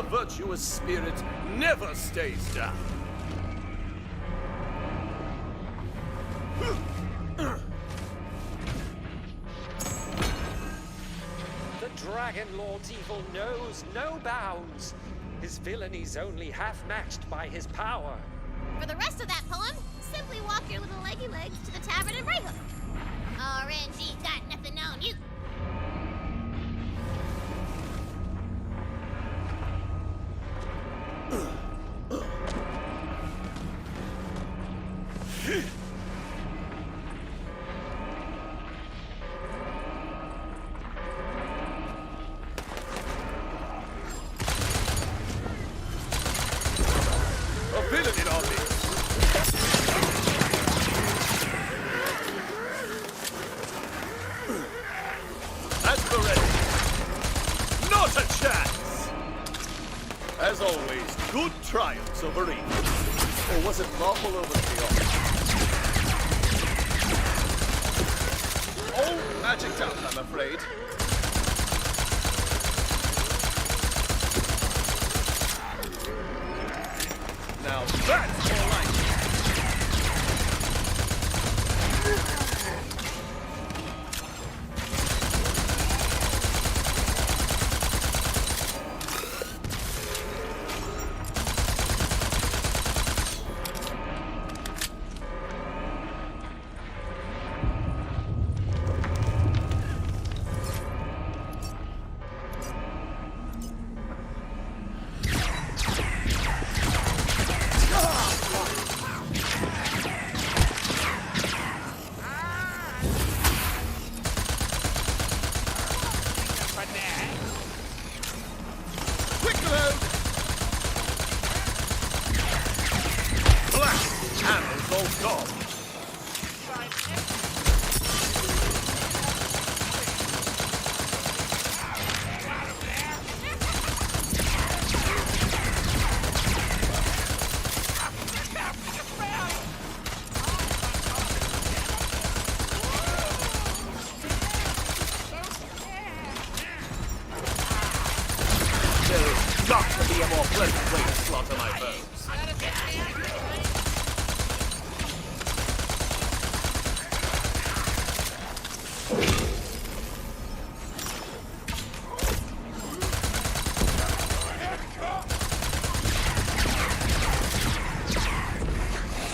virtuous spirit never stays down. The Dragon Lord's evil knows no bounds. His villainy is only half matched by his power. For the rest of that poem, simply walk your little leggy legs to the tavern in Bright Hook. RNG's got nothing on you. As always, good triumphs over evil. Or was it lawful over chaos? All magicked out, I'm afraid. Now that's more like it.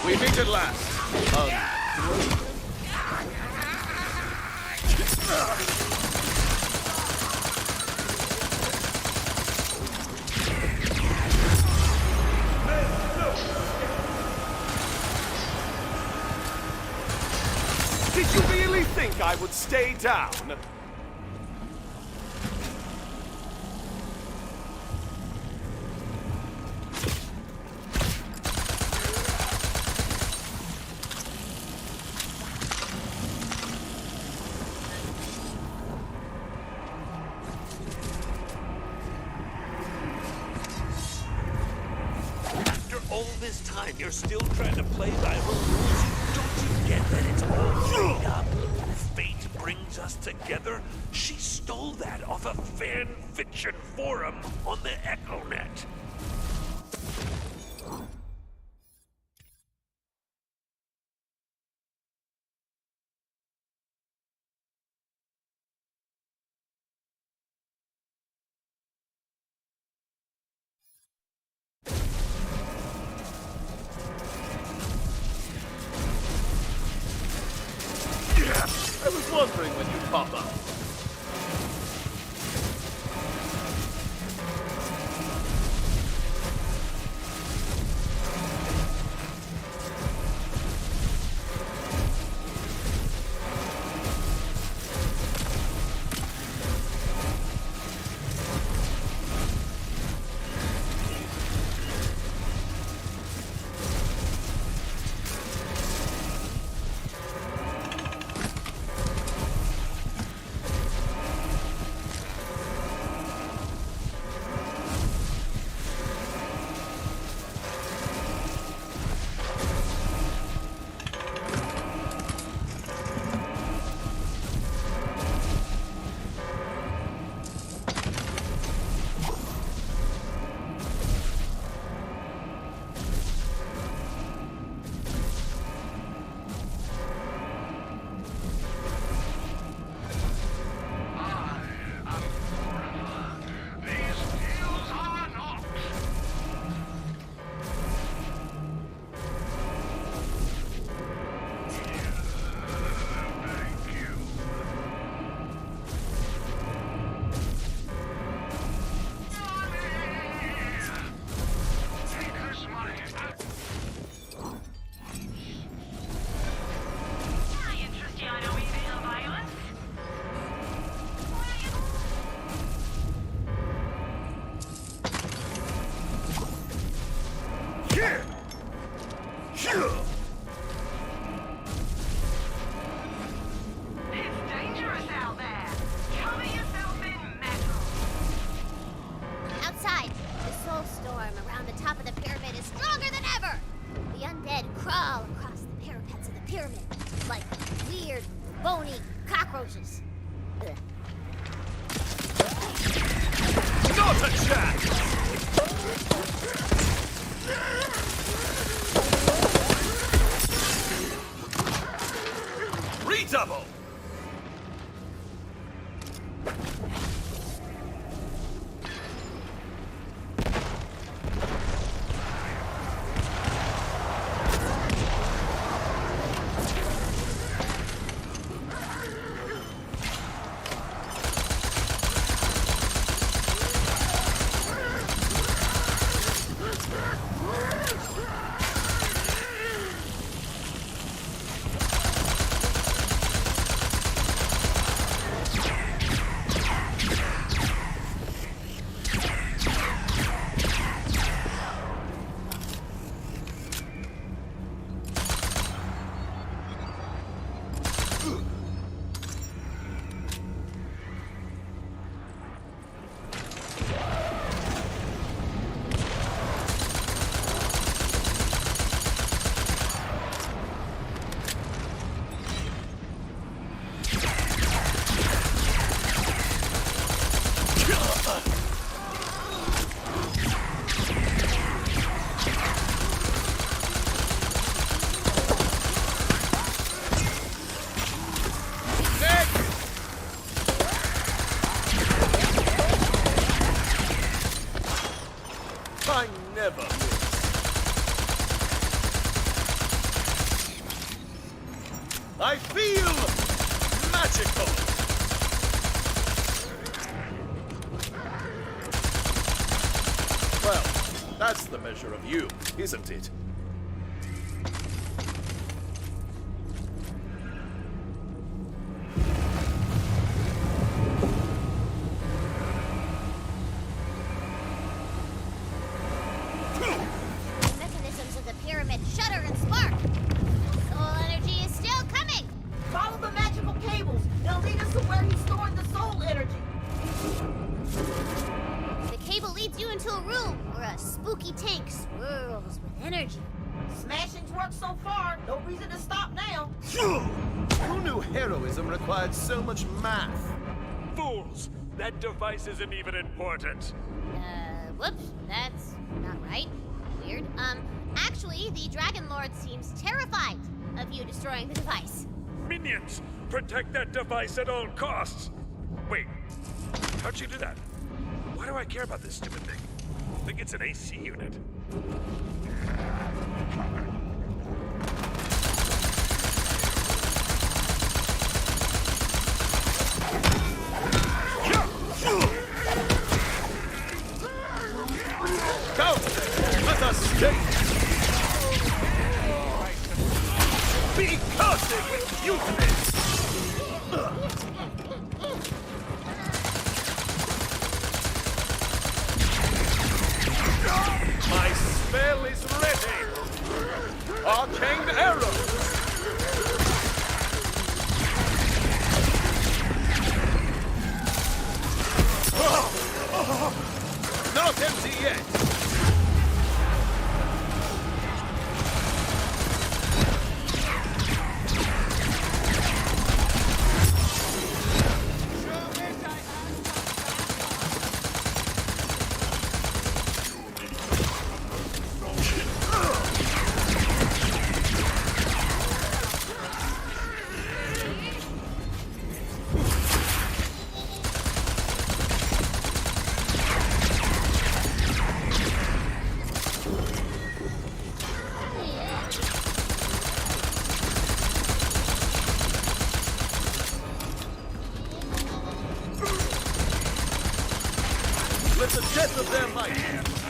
We meet at last. Did you really think I would stay down? After all this time, you're still trying to play by her rules? Don't you get that it's all made up? Fate brings us together? She stole that off a fan fiction forum on the EchoNet. I was wondering when you'd pop up. It's dangerous out there. Cover yourself in metal. Outside, the soul storm around the top of the pyramid is stronger than ever. The undead crawl across the parapets of the pyramid like weird, bony cockroaches. Ugh. Not a chance! Redouble! I never miss. I feel magical. Well, that's the measure of you, isn't it? Shudder and spark! Soul energy is still coming! Follow the magical cables. They'll lead us to where he stored the soul energy. The cable leads you into a room where a spooky tank swirls with energy. Smashing's worked so far. No reason to stop now. Who knew heroism required so much math? Fools! That device isn't even important. Whoops. That's not right. Weird. Actually, the Dragon Lord seems terrified of you destroying the device. Minions! Protect that device at all costs! Wait, how'd you do that? Why do I care about this stupid thing? I think it's an AC unit. Go! Let us escape! Be cursing with useless! My spell is ready! Arcane arrow! Not empty yet! Let the death of their might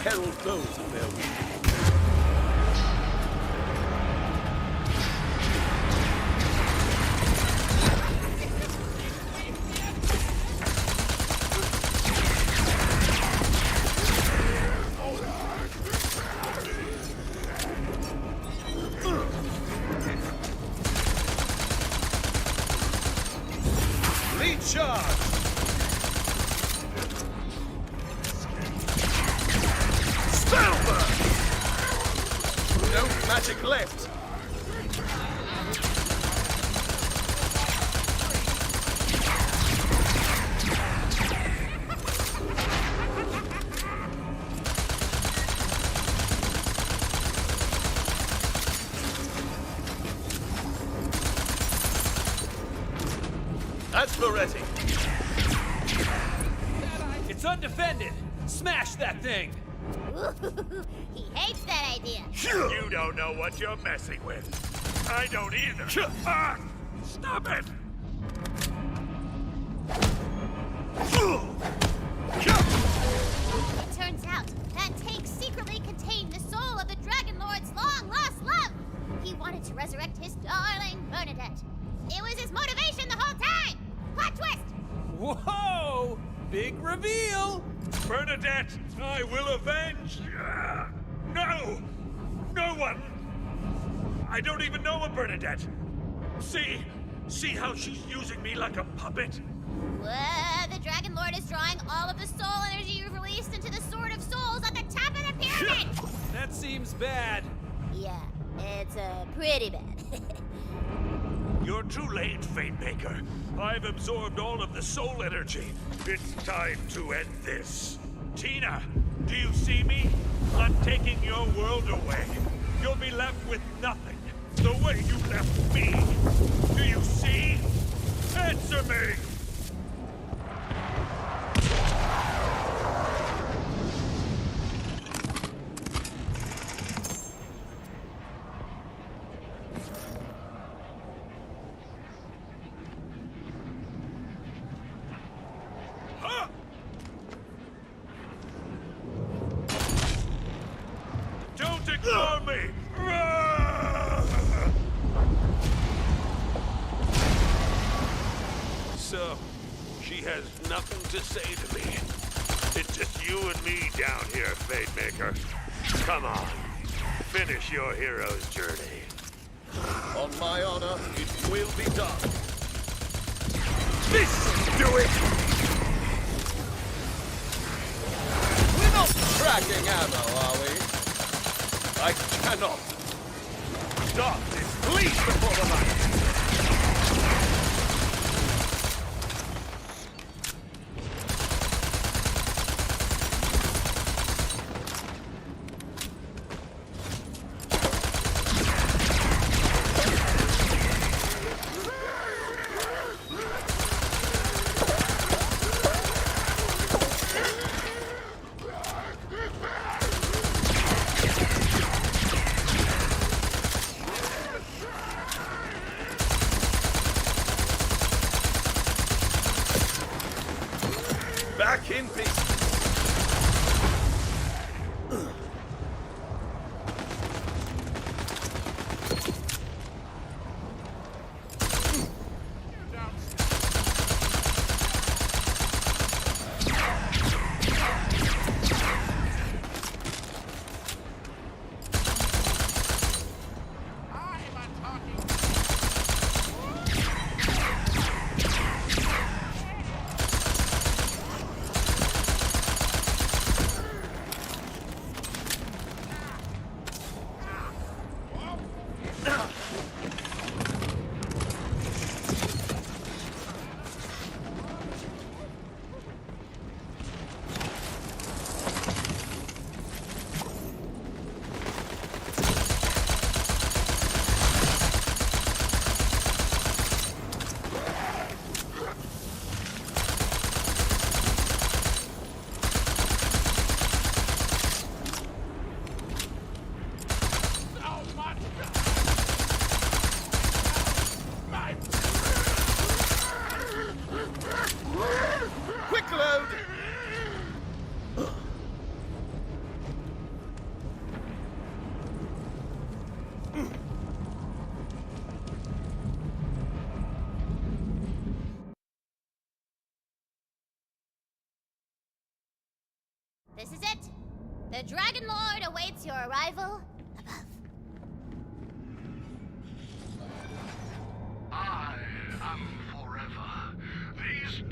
herald those of their weak. Charge! Spellburn! No magic left. That's Loretti. It's undefended. Smash that thing. He hates that idea. You don't know what you're messing with. I don't either. Ah, stop it! It turns out that tank secretly contained the soul of the Dragon Lord's long-lost love. He wanted to resurrect his darling Bernadette. It was his motivation the whole time. Plot twist! Whoa! Big reveal! Bernadette, I will avenge! No! No one! I don't even know a Bernadette! See how she's using me like a puppet? The Dragon Lord is drawing all of the soul energy you've released into the Sword of Souls at the top of the pyramid! That seems bad. Yeah, it's pretty bad. You're too late, Fatemaker. I've absorbed all of the soul energy. It's time to end this. Tina, do you see me? I'm taking your world away. You'll be left with nothing. The way you left me. Do you see? Answer me! Don't ignore me! So, she has nothing to say to me. It's just you and me down here, Fatemaker. Come on, finish your hero's journey. On my honor, it will be done. This do it! We're not tracking ammo, are we? I cannot. Stop this, please, before the light! Back in peace. Quick load! This is it. The Dragon Lord awaits your arrival above. I am forever. These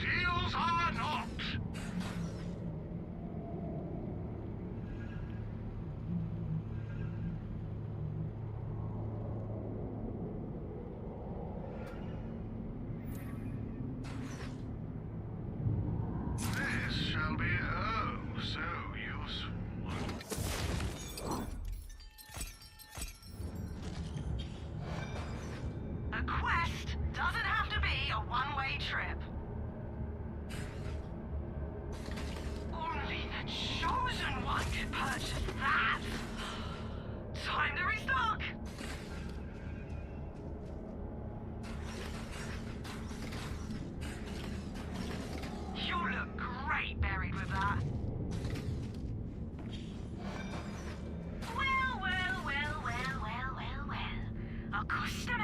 your customer.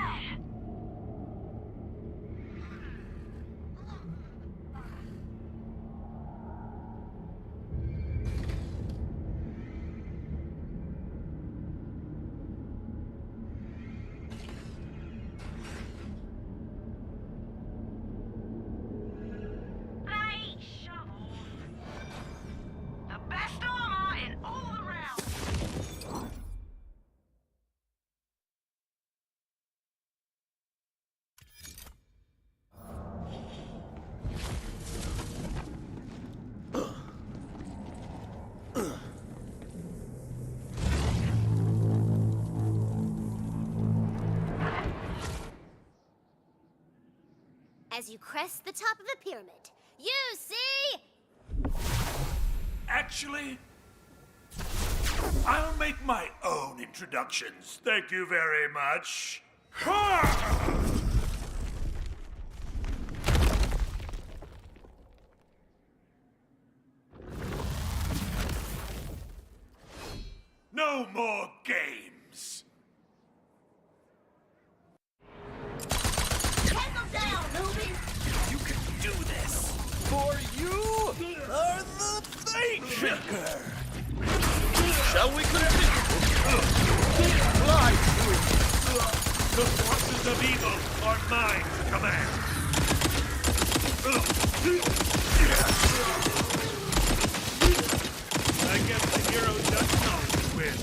Right, shovels. The best armor in all the realms. As you crest the top of the pyramid, you see... Actually, I'll make my own introductions. Thank you very much. Ha! No more games. Take them down, newbie! You can do this. For you are the fate maker. Shall we continue? Fly through. The forces of evil are mine to command. I guess the hero does know to win.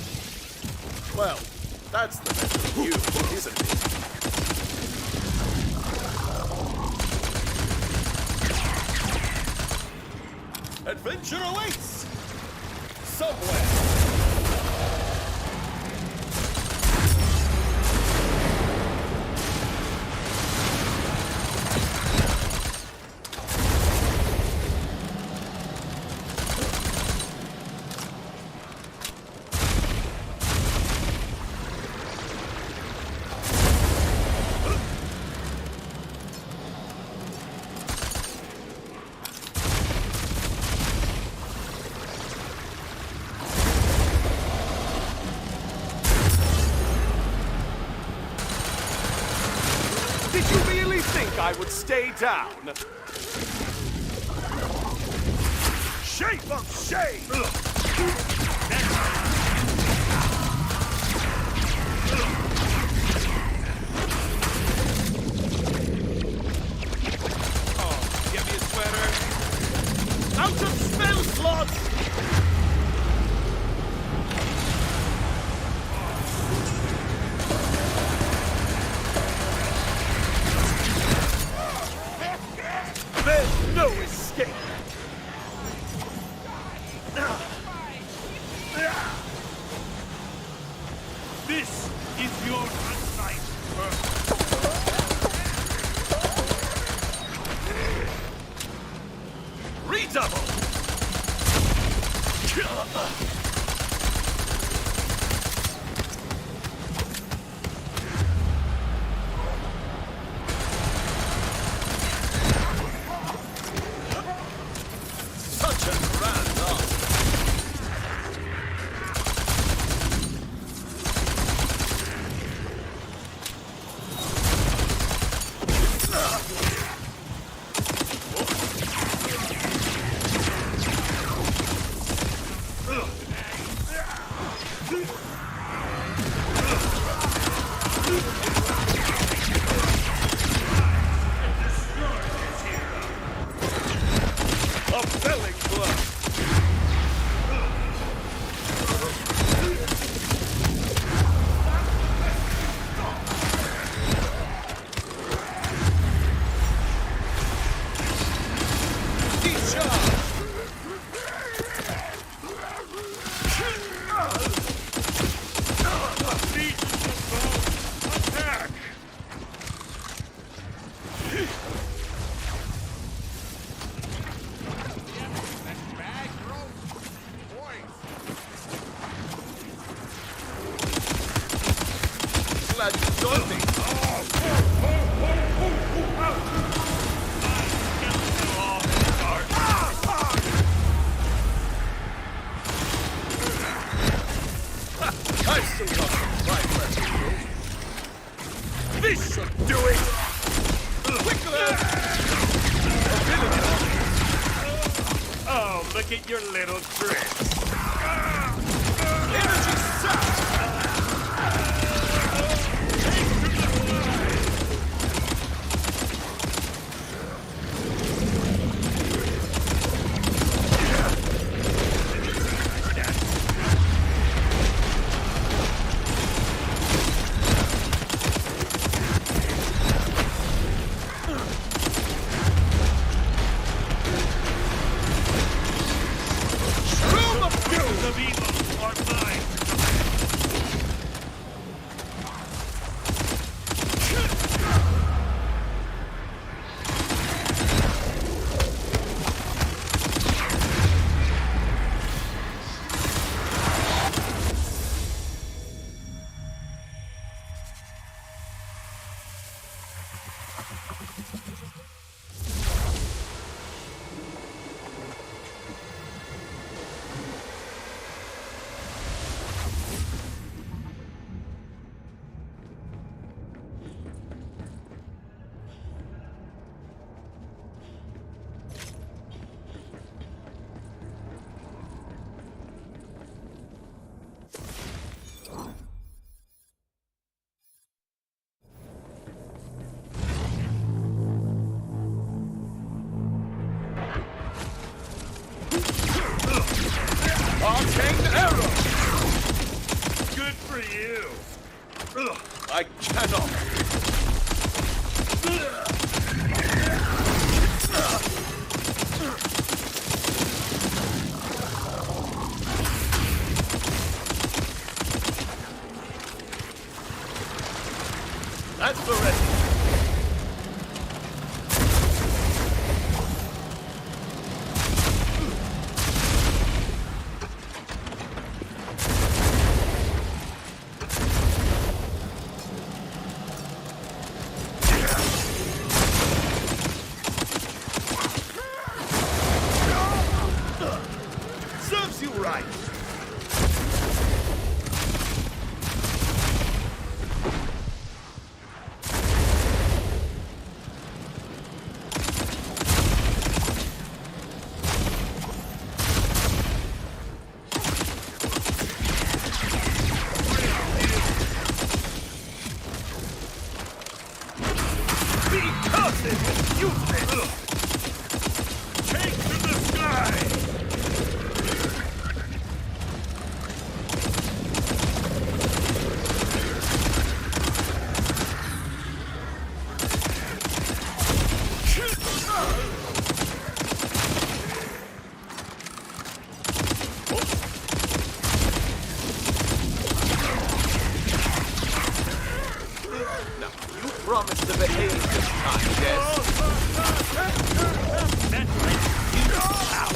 Well, that's the measure of you, isn't it? Adventure awaits! Somewhere! Did you really think I would stay down? Shape of shade! Oh, get me a sweater. Out of spell slots! There's no escape! This is your unsight. Redouble! Such a grand art! A belly club! Attack! Glad you joined me. I've still got some right left. This should do it! Oh, look at your little tricks. Energy sucks! Of evil are mine. Arcane arrow! Good for you! Ugh, I cannot! That's the rest. Serves you right. Because it was useless. Take to the sky. Now, you promised to behave this time, yes? That lets you out.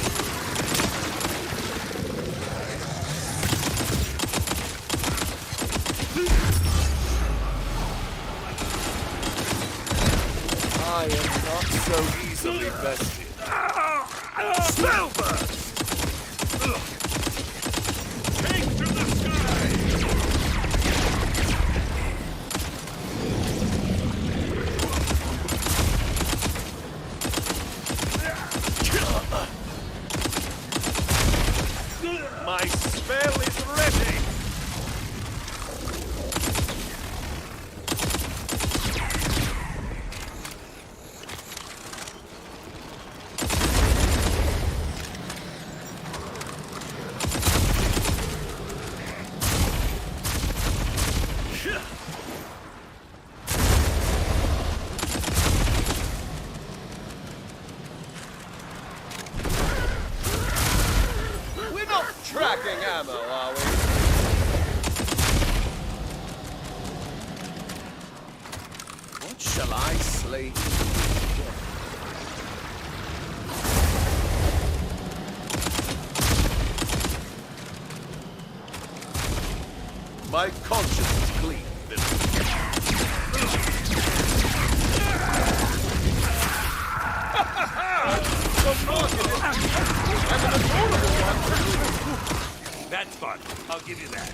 I am not so easily bested. Spellburst! Take to the sky! My spell is ready! We're not tracking ammo, are we? What shall I slay? My conscience is clean, That's fun. I'll give you that.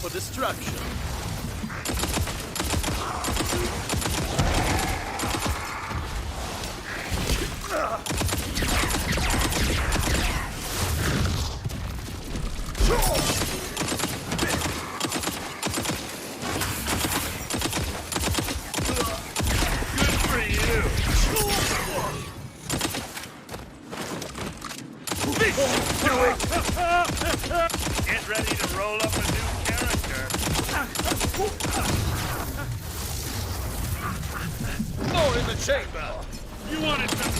for destruction. Get ready to roll up a new character. More in the chamber. You wanted some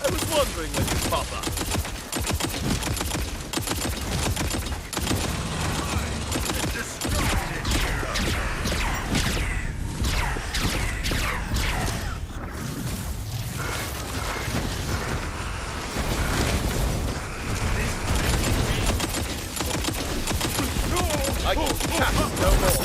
I was wondering when you'd pop up. I can cast no more.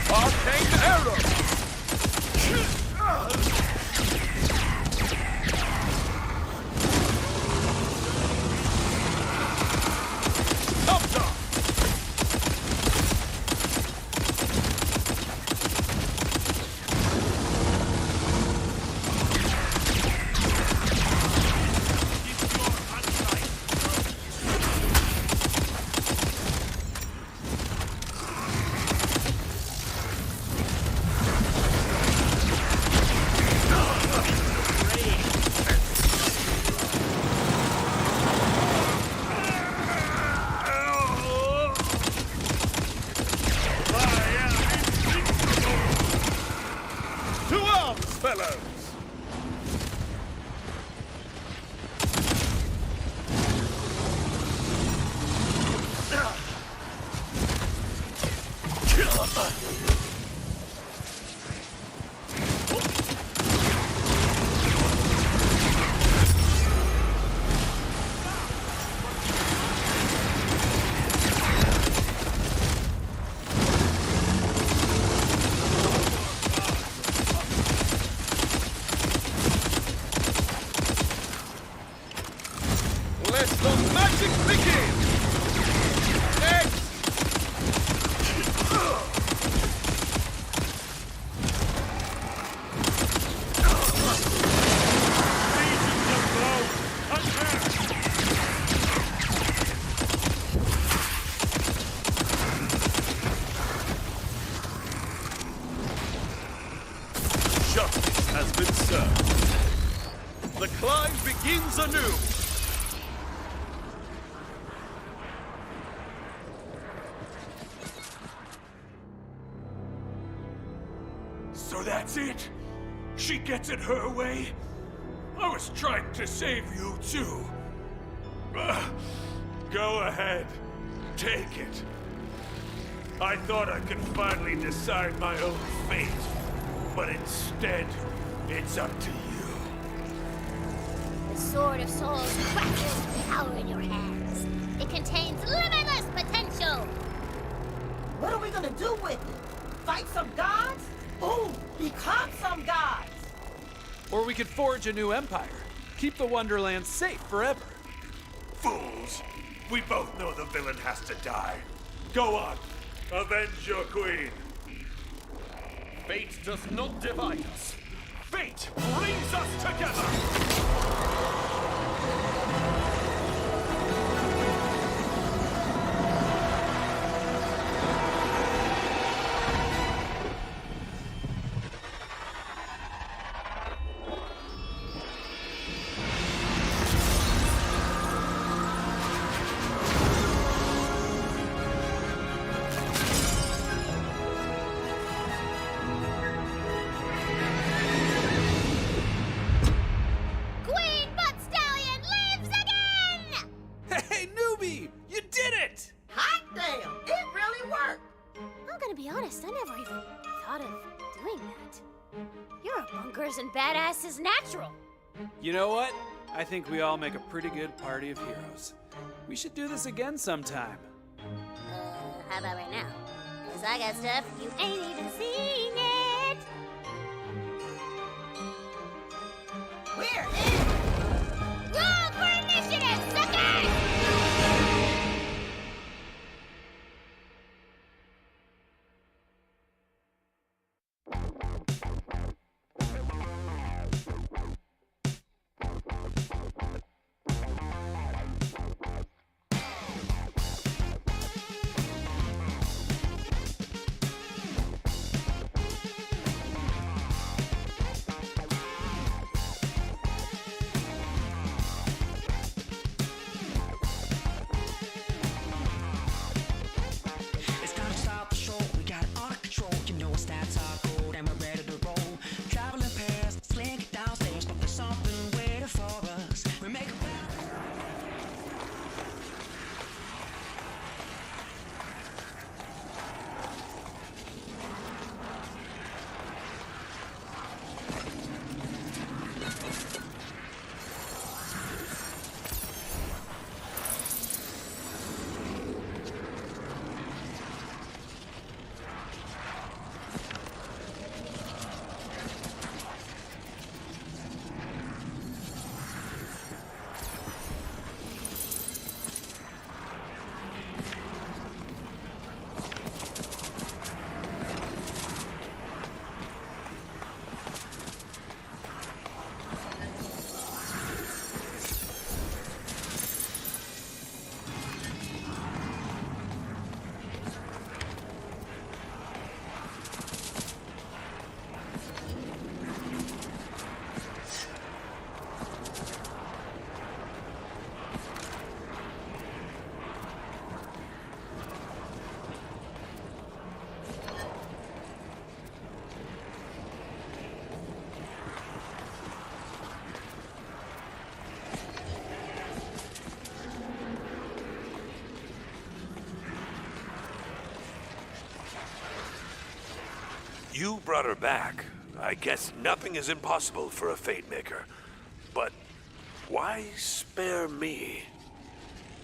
Arcane arrow! To arms, fellows! Let the magic begin! Next! Justice has been served. The climb begins anew. So that's it? She gets it her way? I was trying to save you, too. Go ahead. Take it. I thought I could finally decide my own fate, but instead, it's up to you. The Sword of Souls crackles with power in your hands. It contains limitless potential. What are we gonna do with it? Fight some gods? Ooh, become some gods! Or we could forge a new empire. Keep the Wonderlands safe forever. Fools! We both know the villain has to die. Go on, avenge your queen. Fate does not divide us. Fate brings us together! Queen Butt Stallion lives again! Hey, newbie! You did it! Hot damn! It really worked! I'm gonna be honest, I never even thought of doing that. You're a bunkers and badasses natural. You know what? I think we all make a pretty good party of heroes. We should do this again sometime. How about right now? Cause I got stuff you ain't even seen yet. We're in! Roll for initiative, suckers! It's time to stop the show. We got it under control. You know our stats are gold and we're ready to roll. Traveling pairs, sling it downstairs, but there's something waiting for us. We make a You brought her back. I guess nothing is impossible for a Fate Maker. But why spare me?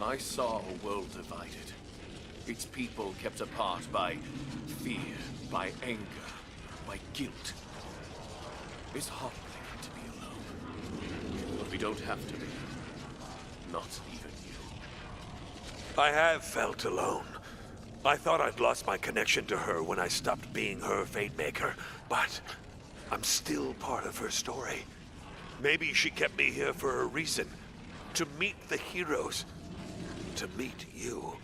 I saw a world divided. Its people kept apart by fear, by anger, by guilt. It's heartbreaking to be alone. But we don't have to be. Not even you. I have felt alone. I thought I'd lost my connection to her when I stopped being her Fate Maker, but I'm still part of her story. Maybe she kept me here for a reason. To meet the heroes. To meet you.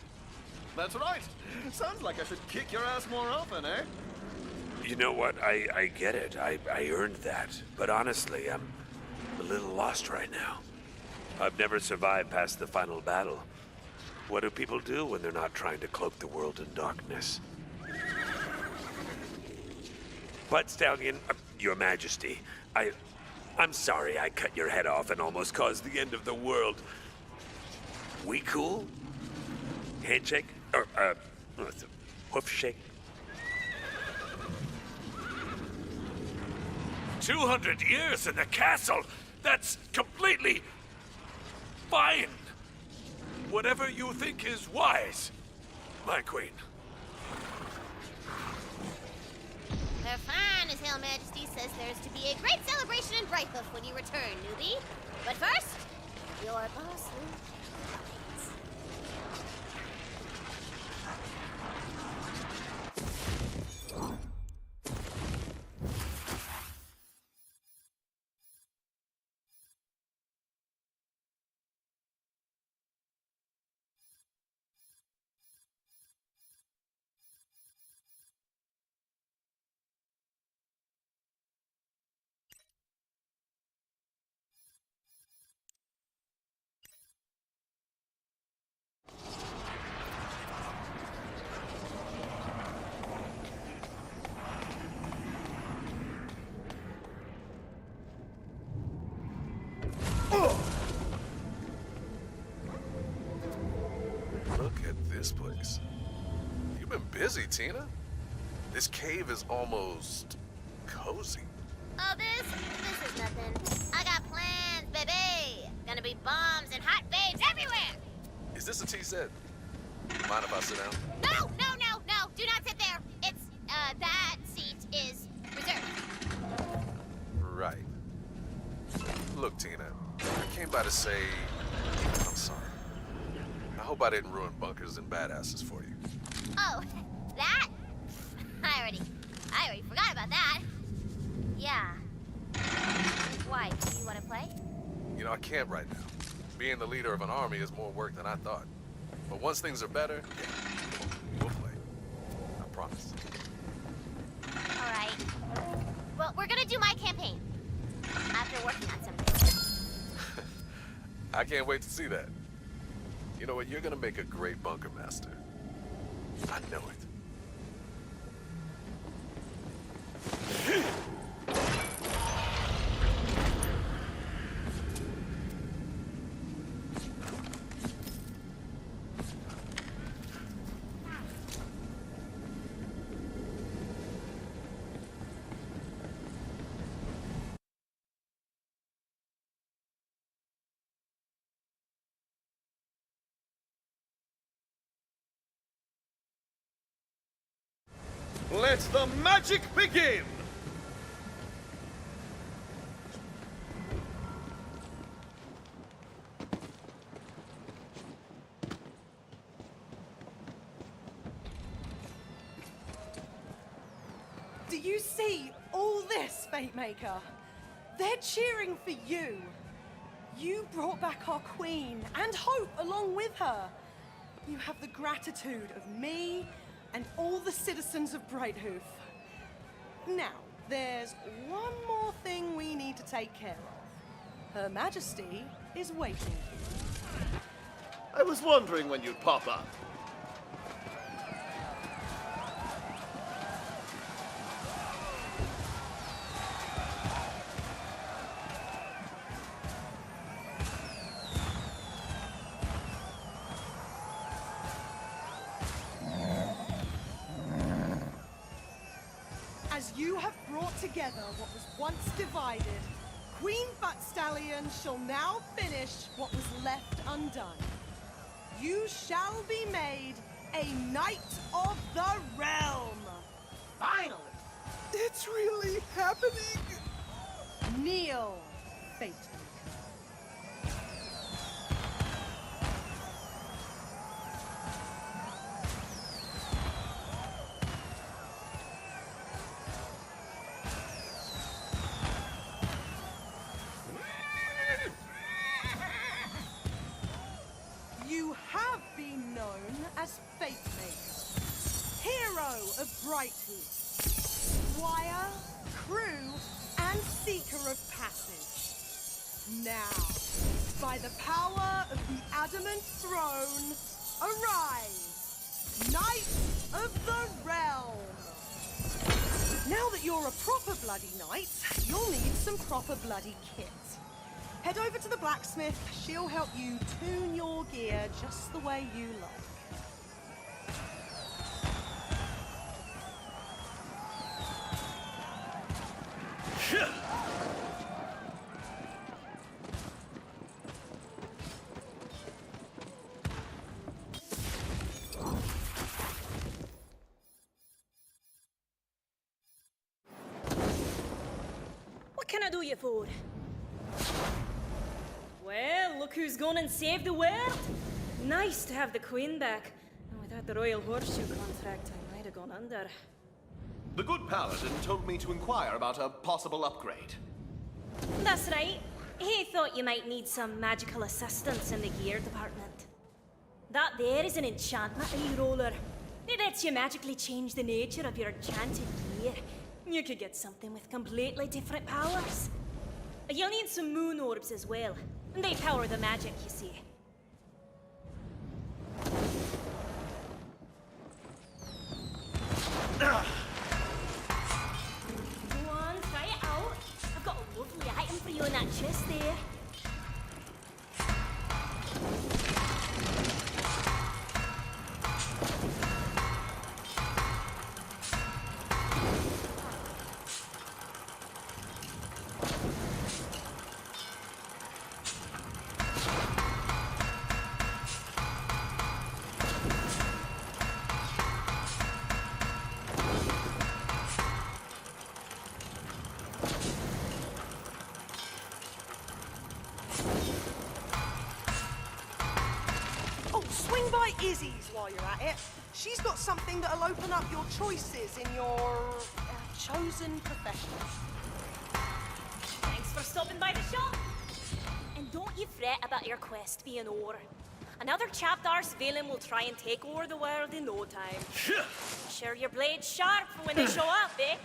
That's right. Sounds like I should kick your ass more often, eh? You know what? I get it. I earned that. But honestly, I'm a little lost right now. I've never survived past the final battle. What do people do when they're not trying to cloak the world in darkness? But Stallion, Your Majesty, I'm sorry I cut your head off and almost caused the end of the world. We cool? Handshake? Or, what's it? Hoof shake? 200 years in the castle? That's completely fine. Whatever you think is wise, my queen. They're fine, His Hail Majesty says there's to be a great celebration in Brighthoof when you return, newbie. But first, your boss busy, Tina. This cave is almost cozy. Oh, this is nothing. I got plans, baby. Gonna be bombs and hot babes everywhere. Is this a tea set? Mind if I sit down? No. Do not sit there. It's, that seat is reserved. Right. Look, Tina, I came by to say I'm sorry. I hope I didn't ruin bunkers and badasses for you. Oh, that? I already forgot about that. Yeah. Why? Do you want to play? You know, I can't right now. Being the leader of an army is more work than I thought. But once things are better, yeah, we'll play. I promise. All right. Well, we're gonna do my campaign after working on something. I can't wait to see that. You know what? You're gonna make a great bunker master. I know it. Let the magic begin! Do you see all this, Fate Maker? They're cheering for you. You brought back our queen and hope along with her. You have the gratitude of me and all the citizens of Brighthoof. Now, there's one more thing we need to take care of. Her Majesty is waiting. I was wondering when you'd pop up. As you have brought together what was once divided, Queen Buttstallion shall now finish what was left undone. You shall be made a Knight of the Realm! Finally! It's really happening! Kneel, Fate. You have been known as Fate Maker, hero of Brighthoof, squire, crew, and seeker of passage. Now, by the power of the adamant throne, arise, Knight of the Realm. Now that you're a proper bloody knight, you'll need some proper bloody kit. Head over to the blacksmith. She'll help you tune your gear just the way you like. What can I do you for? Well, look who's gone and saved the world. Nice to have the Queen back. And without the Royal Horseshoe contract, I might have gone under. The good paladin told me to inquire about a possible upgrade. That's right. He thought you might need some magical assistance in the gear department. That there is an enchantment e-roller. It lets you magically change the nature of your enchanted gear. You could get something with completely different powers. You'll need some moon orbs as well. And they power the magic, you see. Go on, try it out. I've got a lovely item for you in that chest there. Izzy's while you're at it. She's got something that'll open up your choices in your chosen profession. Thanks for stopping by the shop. And don't you fret about your quest being over. Another chapter's villain will try and take over the world in no time. Sure your blade's sharp for when they show up, eh?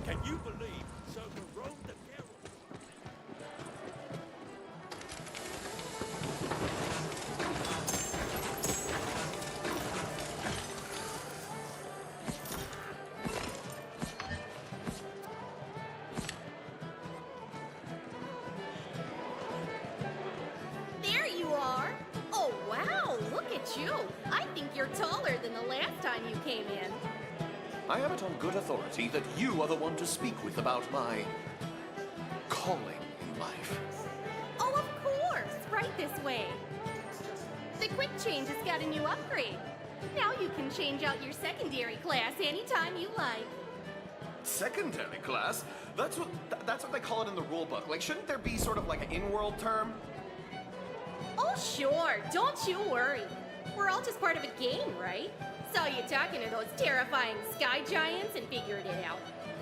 Can you believe Sir Barone the Carol? There you are. Oh, wow, look at you. I think you're taller than the last time you came in. I have it on good authority that you are the one to speak with about my calling in life. Oh, of course. Right this way. The quick change has got a new upgrade. Now you can change out your secondary class anytime you like. Secondary class? That's what they call it in the rule book. Like, shouldn't there be sort of like an in-world term? Oh, sure. Don't you worry. We're all just part of a game, right? Saw you talking to those terrifying sky giants and figured it out.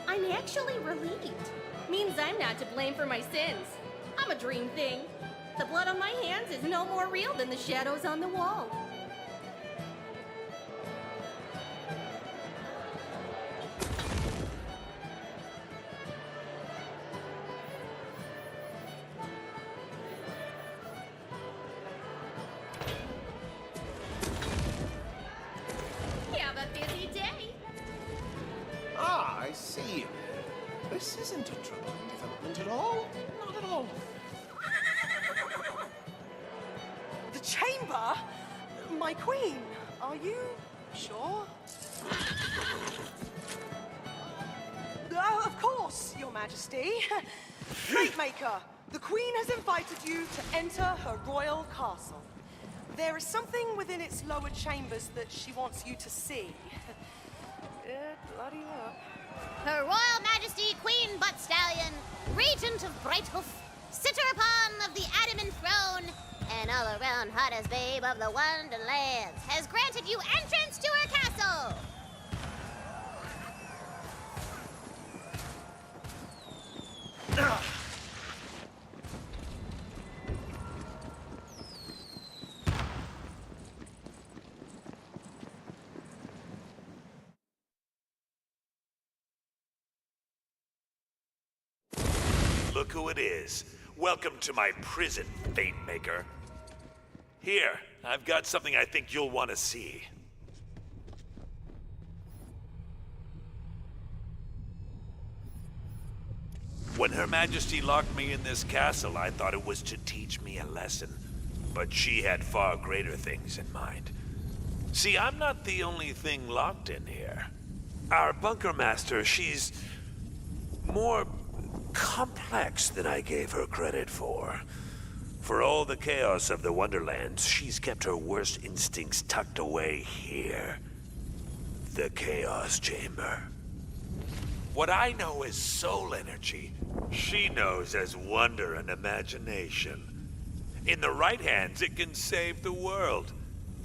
I'm actually relieved. Means I'm not to blame for my sins. I'm a dream thing. The blood on my hands is no more real than the shadows on the wall. Have a busy day. Ah, I see. This isn't a troubling development at all. Not at all. The chamber? My queen, are you sure? Of course, Your Majesty. Fatemaker, the queen has invited you to enter her royal castle. There is something within its lower chambers that she wants you to see. Good bloody luck. Her Royal Majesty Queen Butt Stallion, Regent of Brighthoof, sitter upon of the adamant throne, and all-around hottest babe of the Wonderlands, has granted you entrance to her castle. Look who it is. Welcome to my prison, Fatemaker. Here, I've got something I think you'll want to see. When Her Majesty locked me in this castle, I thought it was to teach me a lesson. But she had far greater things in mind. See, I'm not the only thing locked in here. Our bunker master, she's more complex than I gave her credit for. For all the chaos of the Wonderlands, she's kept her worst instincts tucked away here. The Chaos Chamber. What I know as soul energy, she knows as wonder and imagination. In the right hands, it can save the world.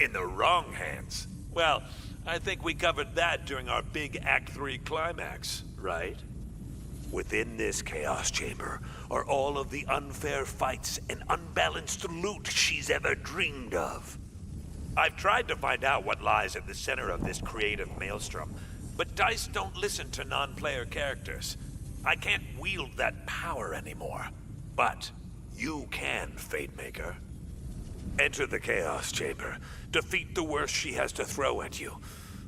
In the wrong hands, well, I think we covered that during our big Act 3 climax, right? Within this Chaos Chamber are all of the unfair fights and unbalanced loot she's ever dreamed of. I've tried to find out what lies at the center of this creative maelstrom, but DICE don't listen to non-player characters. I can't wield that power anymore. But you can, Fatemaker. Enter the Chaos Chamber. Defeat the worst she has to throw at you.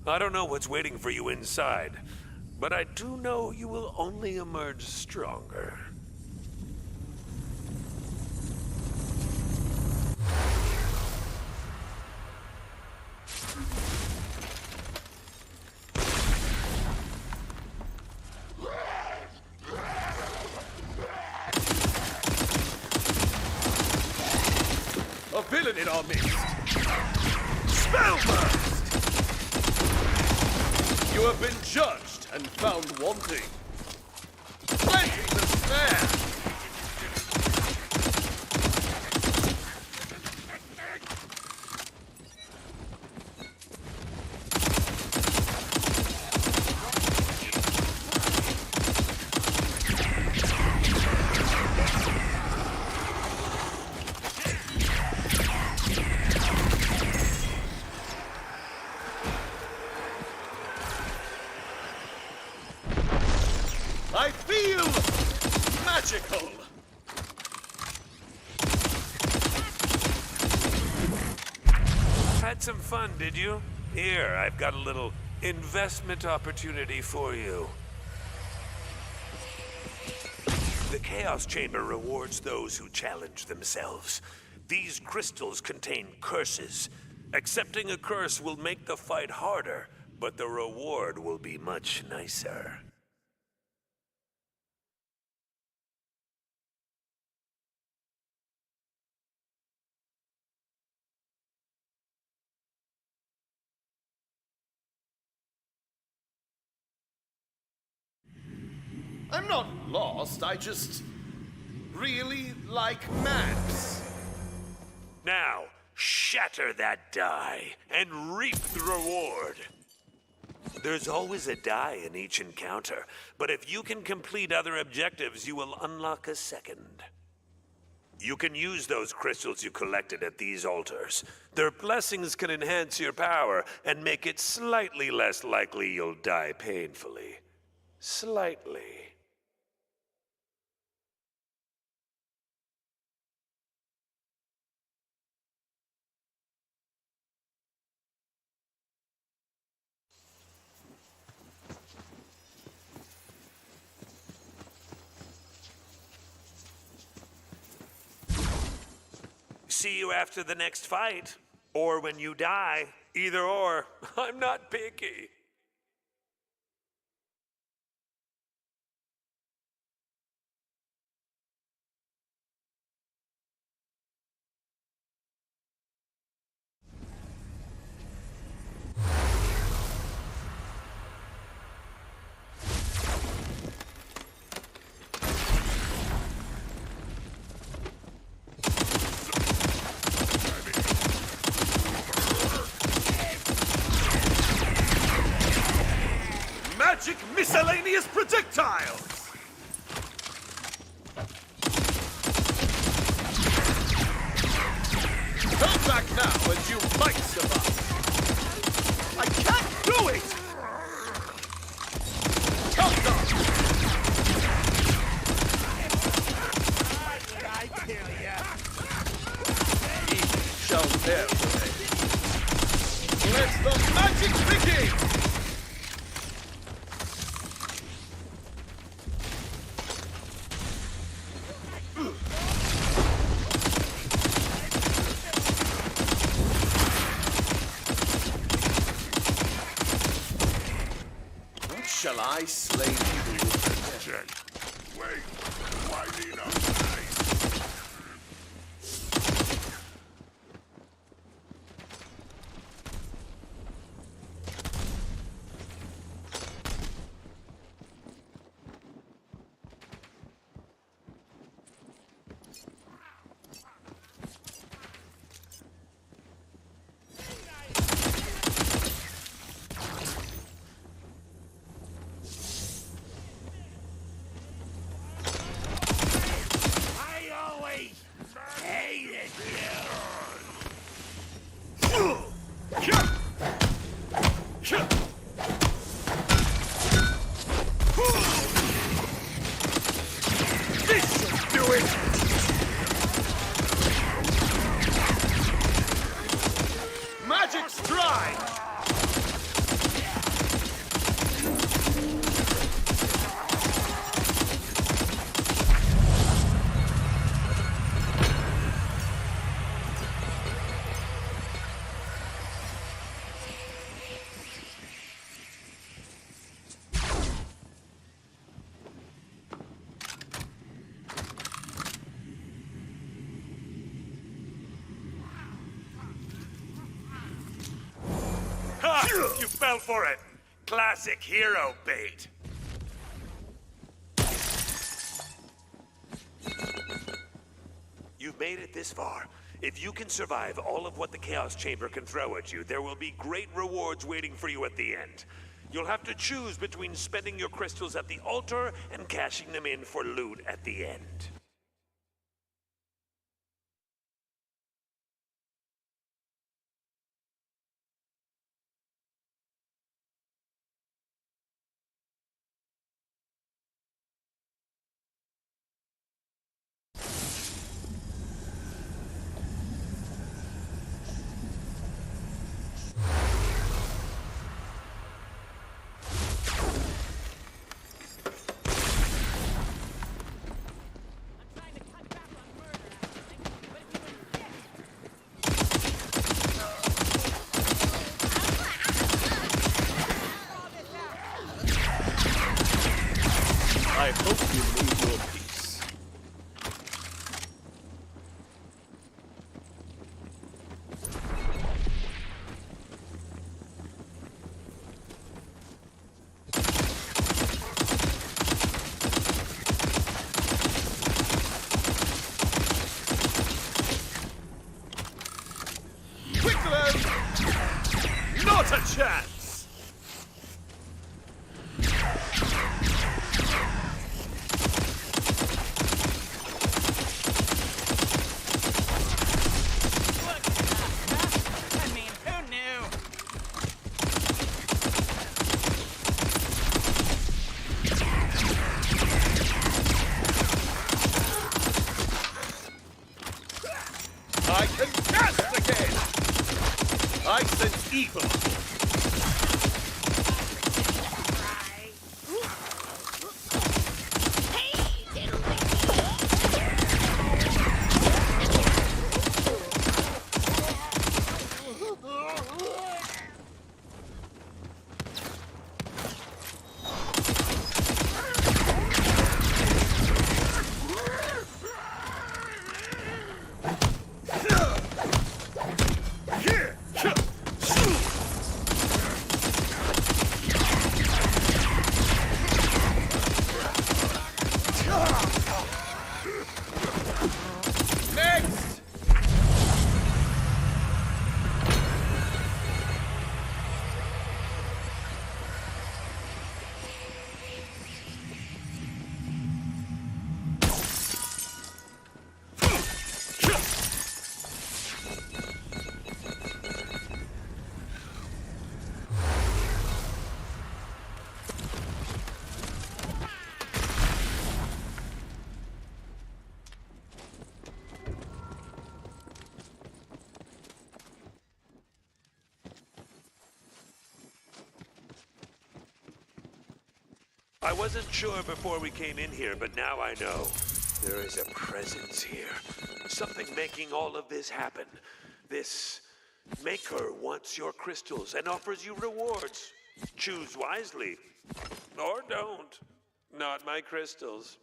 I don't know what's waiting for you inside, but I do know you will only emerge stronger. A villain in our midst! Spellburst! You have been judged and found wanting. Plenty to spare! magical! Had some fun, did you? Here, I've got a little investment opportunity for you. The Chaos Chamber rewards those who challenge themselves. These crystals contain curses. Accepting a curse will make the fight harder, but the reward will be much nicer. I'm not lost, I just really like maps. Now, shatter that die and reap the reward. There's always a die in each encounter, but if you can complete other objectives, you will unlock a second. You can use those crystals you collected at these altars. Their blessings can enhance your power and make it slightly less likely you'll die painfully. Slightly. See you after the next fight. Or when you die. Either or. I'm not picky. Magic miscellaneous projectiles! Come back now and you might survive. I can't do it! Come on! I kill ya? He shall never. Let the magic begin! Shall I slay evil with death? Wait, why need I? Magic strike! Ha! You fell for it! Classic hero bait. You've made it this far. If you can survive all of what the Chaos Chamber can throw at you, there will be great rewards waiting for you at the end. You'll have to choose between spending your crystals at the altar and cashing them in for loot at the end. Not a chance! I mean, who knew? I can cast again! I sense evil. Next! I wasn't sure before we came in here, but now I know. There is a presence here. Something making all of this happen. This maker wants your crystals and offers you rewards. Choose wisely. Or don't. Not my crystals.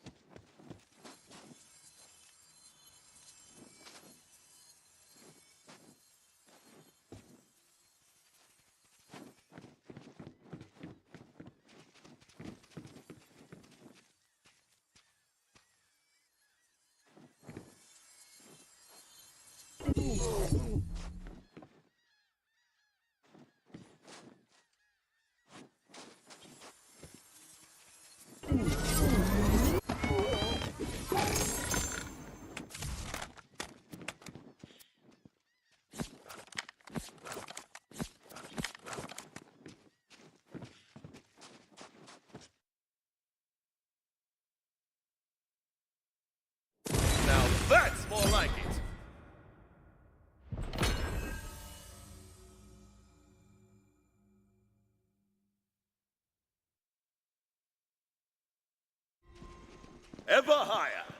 Now that's more like it. Ever higher.